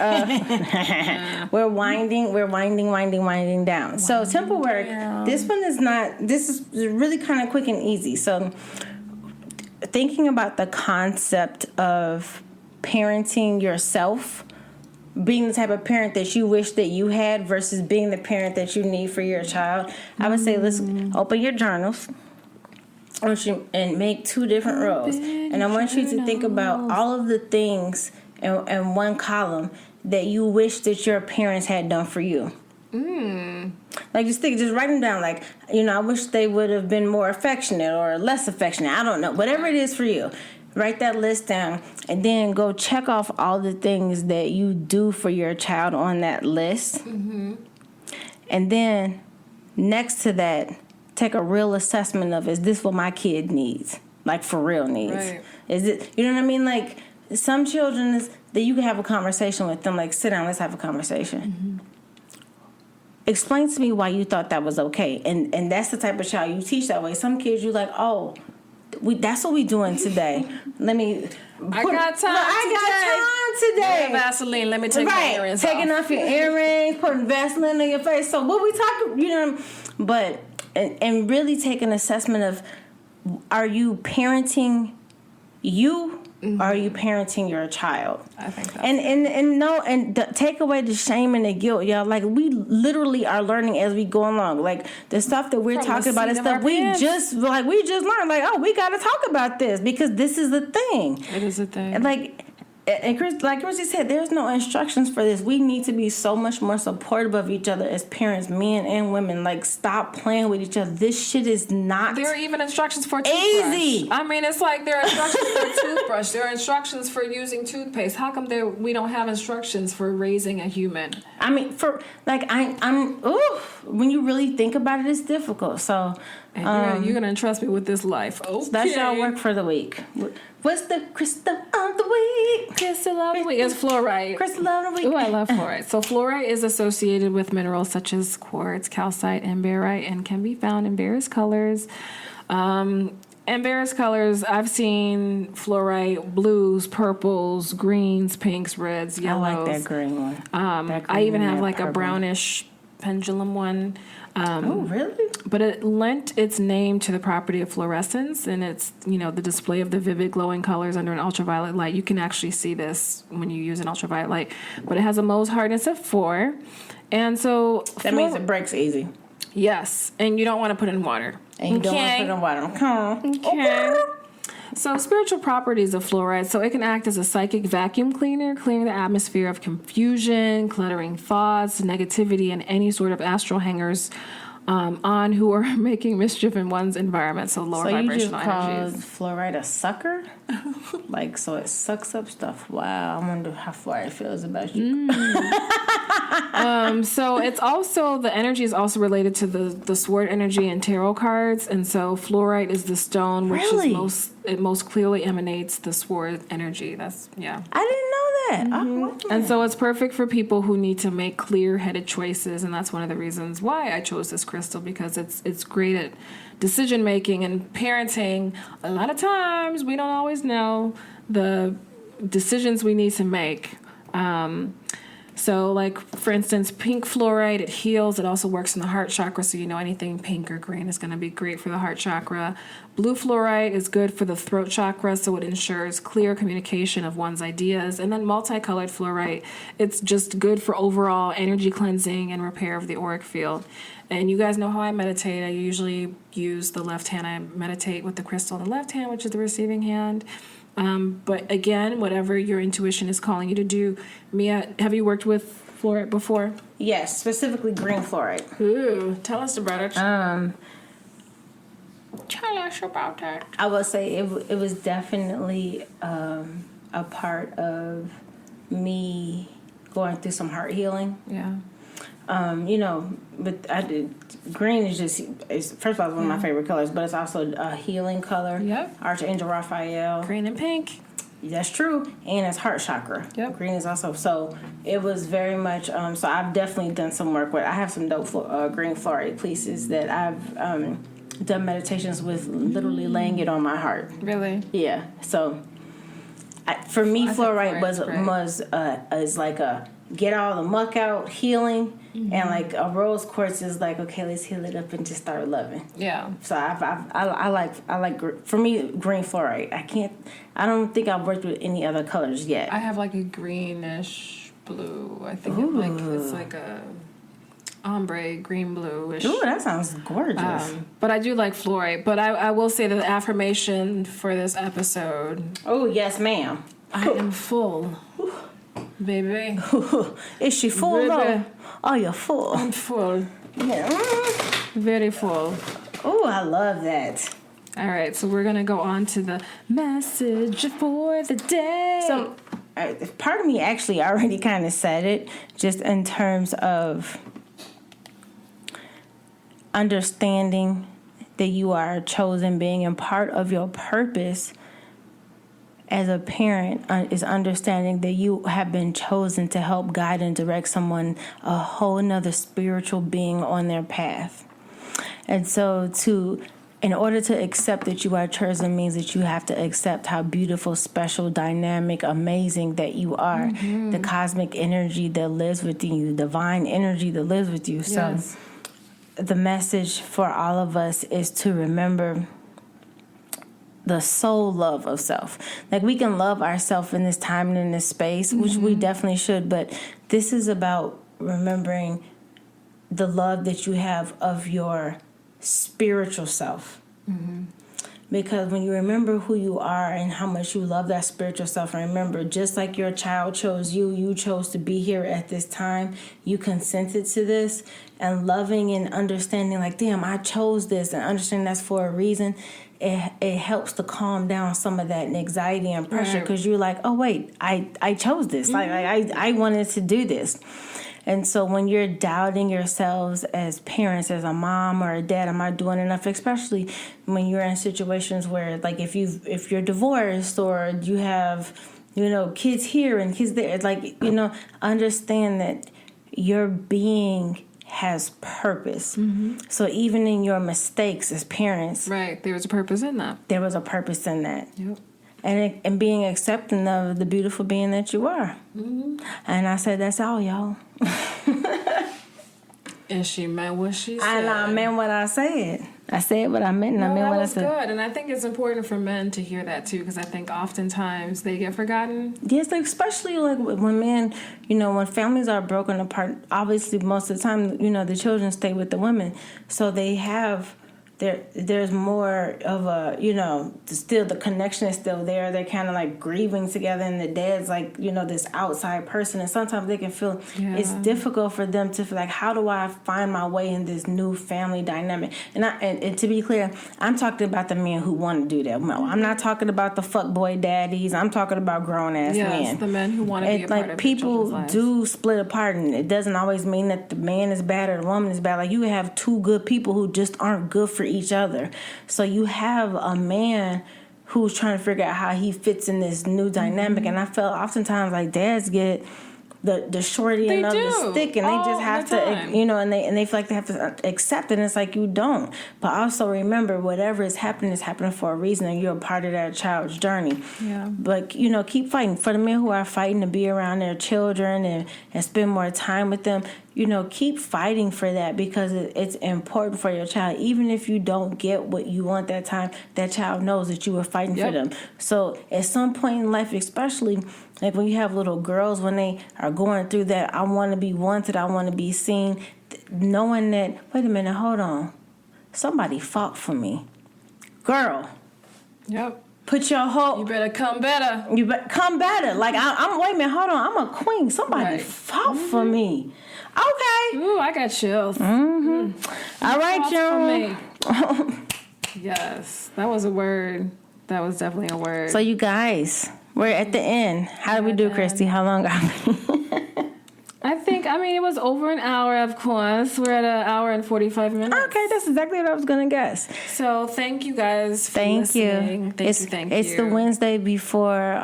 [SPEAKER 1] winding down. So temple work. This one is not. This is really kind of quick and easy. So thinking about the concept of parenting yourself, being the type of parent that you wish that you had versus being the parent that you need for your child, I would say let's open your journals. I want you and make 2 different rows, and I want you to think about all of the things in one column that you wish that your parents had done for you. Like, just write them down. Like, I wish they would have been more affectionate or less affectionate. I don't know, whatever it is for you. Write that list down, and then go check off all the things that you do for your child on that list. And then next to that, take a real assessment of, is this what my kid needs? Like, for real needs. Right. Is it, you know what I mean? Like, some children that you can have a conversation with them, like, sit down, let's have a conversation. Explain to me why you thought that was okay. And that's the type of child you teach that way. Some kids, you're like, that's what we doing today. I got time today.
[SPEAKER 2] Vaseline. Let me take my earrings
[SPEAKER 1] Taking off your earrings, putting Vaseline on your face. So what we talking, but... And really take an assessment of, are you parenting you, or are you parenting your child?
[SPEAKER 2] I think that's
[SPEAKER 1] take away the shame and the guilt, y'all. Like, we literally are learning as we go along. Like, the stuff that we're talking about is stuff we just learned. Like, oh, we got to talk about this because this is the thing.
[SPEAKER 2] It is a thing.
[SPEAKER 1] And Chris, like Chrissy said, there's no instructions for this. We need to be so much more supportive of each other as parents, men and women. Like, stop playing with each other. This shit is not
[SPEAKER 2] There are even instructions for toothbrush.
[SPEAKER 1] Easy.
[SPEAKER 2] I mean, it's like there are instructions for toothbrush. There are instructions for using toothpaste. How come we don't have instructions for raising a human?
[SPEAKER 1] I mean, when you really think about it, it's difficult. So
[SPEAKER 2] And you're gonna entrust me with this life. Okay.
[SPEAKER 1] So that's your work for the week. What's the crystal of the week?
[SPEAKER 2] Crystal of the week is fluorite.
[SPEAKER 1] Crystal of the week.
[SPEAKER 2] Oh, I love fluorite. So fluorite is associated with minerals such as quartz, calcite, and barite, and can be found in various colors. And various colors, I've seen fluorite blues, purples, greens, pinks, reds, yellows.
[SPEAKER 1] I like that green one.
[SPEAKER 2] I even have like a brownish pendulum one.
[SPEAKER 1] Oh, really?
[SPEAKER 2] But it lent its name to the property of fluorescence, and it's, the display of the vivid glowing colors under an ultraviolet light. You can actually see this when you use an ultraviolet light. But it has a Mohs hardness of 4. And so...
[SPEAKER 1] That means it breaks easy.
[SPEAKER 2] Yes. And you don't want to put it in water.
[SPEAKER 1] And you don't want to put it in water.
[SPEAKER 2] Okay. So spiritual properties of fluoride. So it can act as a psychic vacuum cleaner, clearing the atmosphere of confusion, cluttering thoughts, negativity, and any sort of astral hangers on who are making mischief in one's environment. So lower vibrational energies.
[SPEAKER 1] So you just call fluoride a sucker? So it sucks up stuff. Wow, I wonder how fluoride feels about you.
[SPEAKER 2] So it's also, the energy is also related to the sword energy and tarot cards. And so fluorite is the stone which is most clearly emanates the sword energy. That's, yeah.
[SPEAKER 1] I didn't know that.
[SPEAKER 2] Mm-hmm. And so it's perfect for people who need to make clear-headed choices. And that's one of the reasons why I chose this crystal, because it's great at decision making and parenting. A lot of times we don't always know the decisions we need to make. So, like, for instance, pink fluorite, it heals. It also works in the heart chakra, so anything pink or green is going to be great for the heart chakra. Blue fluorite is good for the throat chakra, so it ensures clear communication of one's ideas. And then multicolored fluorite, it's just good for overall energy cleansing and repair of the auric field. And you guys know how I meditate. I usually use the left hand. I meditate with the crystal in the left hand, which is the receiving hand. But again, whatever your intuition is calling you to do. Mia, have you worked with fluorite before?
[SPEAKER 1] Yes, specifically green fluorite.
[SPEAKER 2] Ooh, tell us about it. Tell us about that.
[SPEAKER 1] I will say it was definitely a part of me going through some heart healing.
[SPEAKER 2] Yeah.
[SPEAKER 1] But green is first of all, it's one of my favorite colors, but it's also a healing color.
[SPEAKER 2] Yep.
[SPEAKER 1] Archangel Raphael.
[SPEAKER 2] Green and pink.
[SPEAKER 1] That's true. And it's heart chakra.
[SPEAKER 2] Yep.
[SPEAKER 1] Green is also, so it was very much, so I've definitely done some work with, I have some dope green fluorite pieces that I've done meditations with, literally laying it on my heart.
[SPEAKER 2] Really?
[SPEAKER 1] Yeah. So for me, fluorite is like a get all the muck out, healing. Mm-hmm. And like a rose quartz is like, okay, let's heal it up and just start loving.
[SPEAKER 2] Yeah.
[SPEAKER 1] So I like for me, green fluorite. I don't think I've worked with any other colors yet.
[SPEAKER 2] I have like a greenish blue. I think it's like a ombre green bluish.
[SPEAKER 1] Ooh, that sounds gorgeous.
[SPEAKER 2] But I do like fluorite. But I will say that the affirmation for this episode.
[SPEAKER 1] Oh yes, ma'am.
[SPEAKER 2] I am full. Baby.
[SPEAKER 1] Is she full though? Oh, you're full.
[SPEAKER 2] I'm full.
[SPEAKER 1] Yeah.
[SPEAKER 2] Very full.
[SPEAKER 1] Oh, I love that.
[SPEAKER 2] All right, so we're going to go on to the message for the day.
[SPEAKER 1] So, part of me actually already kind of said it, just in terms of understanding that you are a chosen being, and part of your purpose as a parent is understanding that you have been chosen to help guide and direct someone, a whole nother spiritual being on their path. And so in order to accept that you are chosen means that you have to accept how beautiful, special, dynamic, amazing that you are. Mm-hmm. The cosmic energy that lives within you, the divine energy that lives with you.
[SPEAKER 2] Yes.
[SPEAKER 1] So the message for all of us is to remember the soul love of self. Like, we can love ourselves in this time and in this space, which we definitely should, but this is about remembering the love that you have of your spiritual self. Mm-hmm. Because when you remember who you are and how much you love that spiritual self, and remember, just like your child chose you, you chose to be here at this time, you consented to this, and loving and understanding, like, damn, I chose this, and understanding that's for a reason. It helps to calm down some of that anxiety and pressure, because you're like, oh wait, I chose this. Mm-hmm. Like I wanted to do this. And so when you're doubting yourselves as parents, as a mom or a dad, am I doing enough? Especially when you're in situations where, like, if you're divorced or you have, kids here and kids there, like, understand that your being has purpose. Mm-hmm. So even in your mistakes as parents,
[SPEAKER 2] right, there was a purpose in that.
[SPEAKER 1] There was a purpose in that.
[SPEAKER 2] Yep.
[SPEAKER 1] And being accepting of the beautiful being that you are. Mm-hmm. And I said, that's all, y'all.
[SPEAKER 2] And she meant what she said.
[SPEAKER 1] And I meant what I said. I said what I meant, and I meant what I said.
[SPEAKER 2] That was good. And I think it's important for men to hear that, too, because I think oftentimes they get forgotten.
[SPEAKER 1] Yes, especially like when men, when families are broken apart, obviously most of the time, the children stay with the women. So they have... There's more of a, still the connection is still there. They're kind of like grieving together, and the dad's like, this outside person. And sometimes they can feel it's difficult for them to feel like, how do I find my way in this new family dynamic? And to be clear, I'm talking about the men who want to do that. No, I'm not talking about the fuckboy daddies. I'm talking about grown ass men.
[SPEAKER 2] Yes, the men who want to be a part of
[SPEAKER 1] people do split apart, and it doesn't always mean that the man is bad or the woman is bad. Like, you have two good people who just aren't good for each other. So you have a man who's trying to figure out how he fits in this new dynamic. Mm-hmm. And I felt oftentimes like dads get the shorty end of the stick, and they just have to, and they feel like they have to accept it. And it's like, you don't. But also remember, whatever is happening for a reason, and you're a part of that child's journey.
[SPEAKER 2] Yeah.
[SPEAKER 1] But keep fighting for the men who are fighting to be around their children and spend more time with them. Keep fighting for that, because it's important for your child. Even if you don't get what you want that time, that child knows that you were fighting for them. So at some point in life, especially like when you have little girls, when they are going through that, I want to be wanted, I want to be seen, knowing that, wait a minute, hold on, somebody fought for me. Girl.
[SPEAKER 2] Yep.
[SPEAKER 1] Put your whole...
[SPEAKER 2] You better come better.
[SPEAKER 1] You better come better. Like, I'm wait a minute, hold on, I'm a queen. Somebody fought for me. Okay.
[SPEAKER 2] Ooh, I got chills.
[SPEAKER 1] Mm-hmm. All right, Joan.
[SPEAKER 2] Yes, that was a word. That was definitely a word.
[SPEAKER 1] So you guys, we're at the end. How did we do, Christy? How long are we?
[SPEAKER 2] It was over an hour, of course. We're at an hour and 45 minutes.
[SPEAKER 1] Okay, that's exactly what I was going to guess.
[SPEAKER 2] So thank you guys for listening. Thank you.
[SPEAKER 1] It's the Wednesday before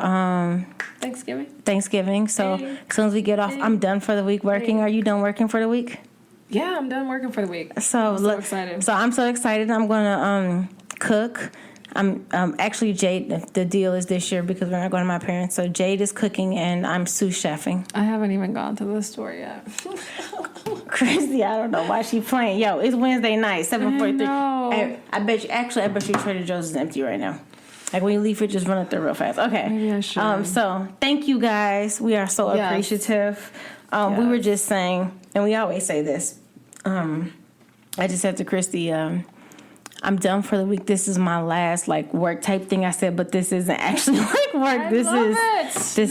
[SPEAKER 1] Thanksgiving. So as soon as we get off, I'm done for the week working. Are you done working for the week?
[SPEAKER 2] Yeah, I'm done working for the week.
[SPEAKER 1] So I'm so excited. So I'm so excited. I'm going to cook. I'm actually, Jade, the deal is this year because we're not going to my parents. So Jade is cooking and I'm sous chefing.
[SPEAKER 2] I haven't even gone to the store yet.
[SPEAKER 1] Christy, I don't know why she playing. Yo, it's Wednesday night, 7:43. I bet you Trader Joe's is empty right now. Like when you leave it, just run it through real fast. Okay.
[SPEAKER 2] Maybe I should.
[SPEAKER 1] So thank you guys. We are so appreciative. We were just saying, and we always say this. I just said to Christy, I'm done for the week. This is my last work type thing. I said, but this isn't actually work. This is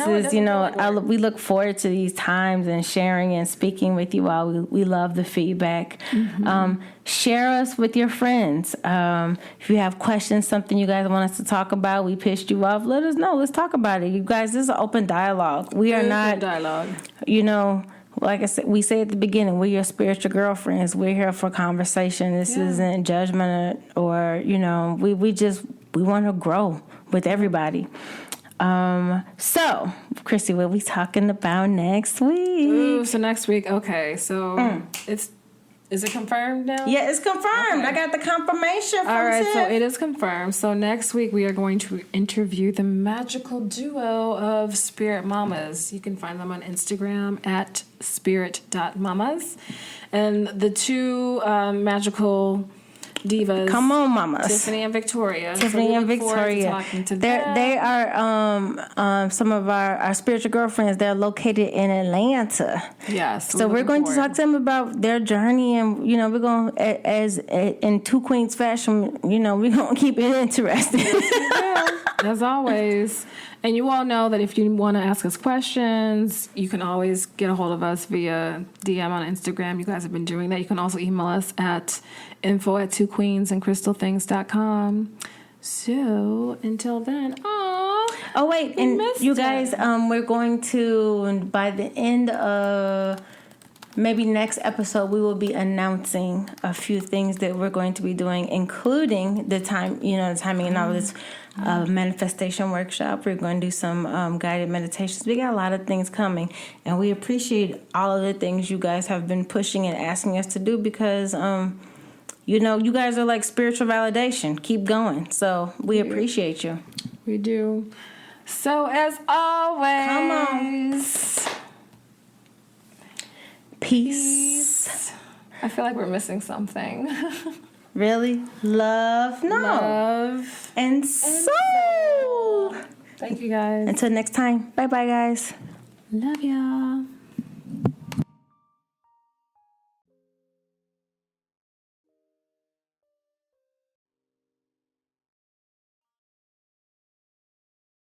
[SPEAKER 1] we look forward to these times and sharing and speaking with you all. We love the feedback. Mm-hmm. Share us with your friends. If you have questions, something you guys want us to talk about, we pissed you off, let us know. Let's talk about it. You guys, this is an open dialogue. We are not dialogue. Like I said, we say at the beginning, we're your spiritual girlfriends. We're here for conversation. This isn't judgment or, we want to grow with everybody. So, Christy, what are we talking about next week?
[SPEAKER 2] Ooh, so next week, okay. So is it confirmed now?
[SPEAKER 1] Yeah, it's confirmed. Okay. I got the confirmation from
[SPEAKER 2] All right,
[SPEAKER 1] Tiff.
[SPEAKER 2] so it is confirmed. So next week we are going to interview the magical duo of Spirit Mamas. You can find them on Instagram at spirit.mamas. And the two magical divas.
[SPEAKER 1] Come on, mamas.
[SPEAKER 2] Tiffany and Victoria.
[SPEAKER 1] Talking to them. They are some of our spiritual girlfriends. They're located in Atlanta.
[SPEAKER 2] Yes.
[SPEAKER 1] So we're going to talk to them about their journey, and we're going as in Two Queens fashion. We're going to keep it interesting.
[SPEAKER 2] As always. And you all know that if you want to ask us questions, you can always get a hold of us via DM on Instagram. You guys have been doing that. You can also email us at info@twoqueensandcrystalthings.com. So until then,
[SPEAKER 1] oh wait, and you guys, we're going to by the end of maybe next episode we will be announcing a few things that we're going to be doing, including the timing and all of this manifestation workshop. We're going to do some guided meditations. We got a lot of things coming, and we appreciate all of the things you guys have been pushing and asking us to do because you guys are like spiritual validation. Keep going. So we appreciate you.
[SPEAKER 2] We do. So as always,
[SPEAKER 1] come on. Peace.
[SPEAKER 2] I feel like we're missing something.
[SPEAKER 1] Really? Love? No.
[SPEAKER 2] Love.
[SPEAKER 1] And soul.
[SPEAKER 2] Thank you, guys.
[SPEAKER 1] Until next time. Bye-bye, guys.
[SPEAKER 2] Love y'all.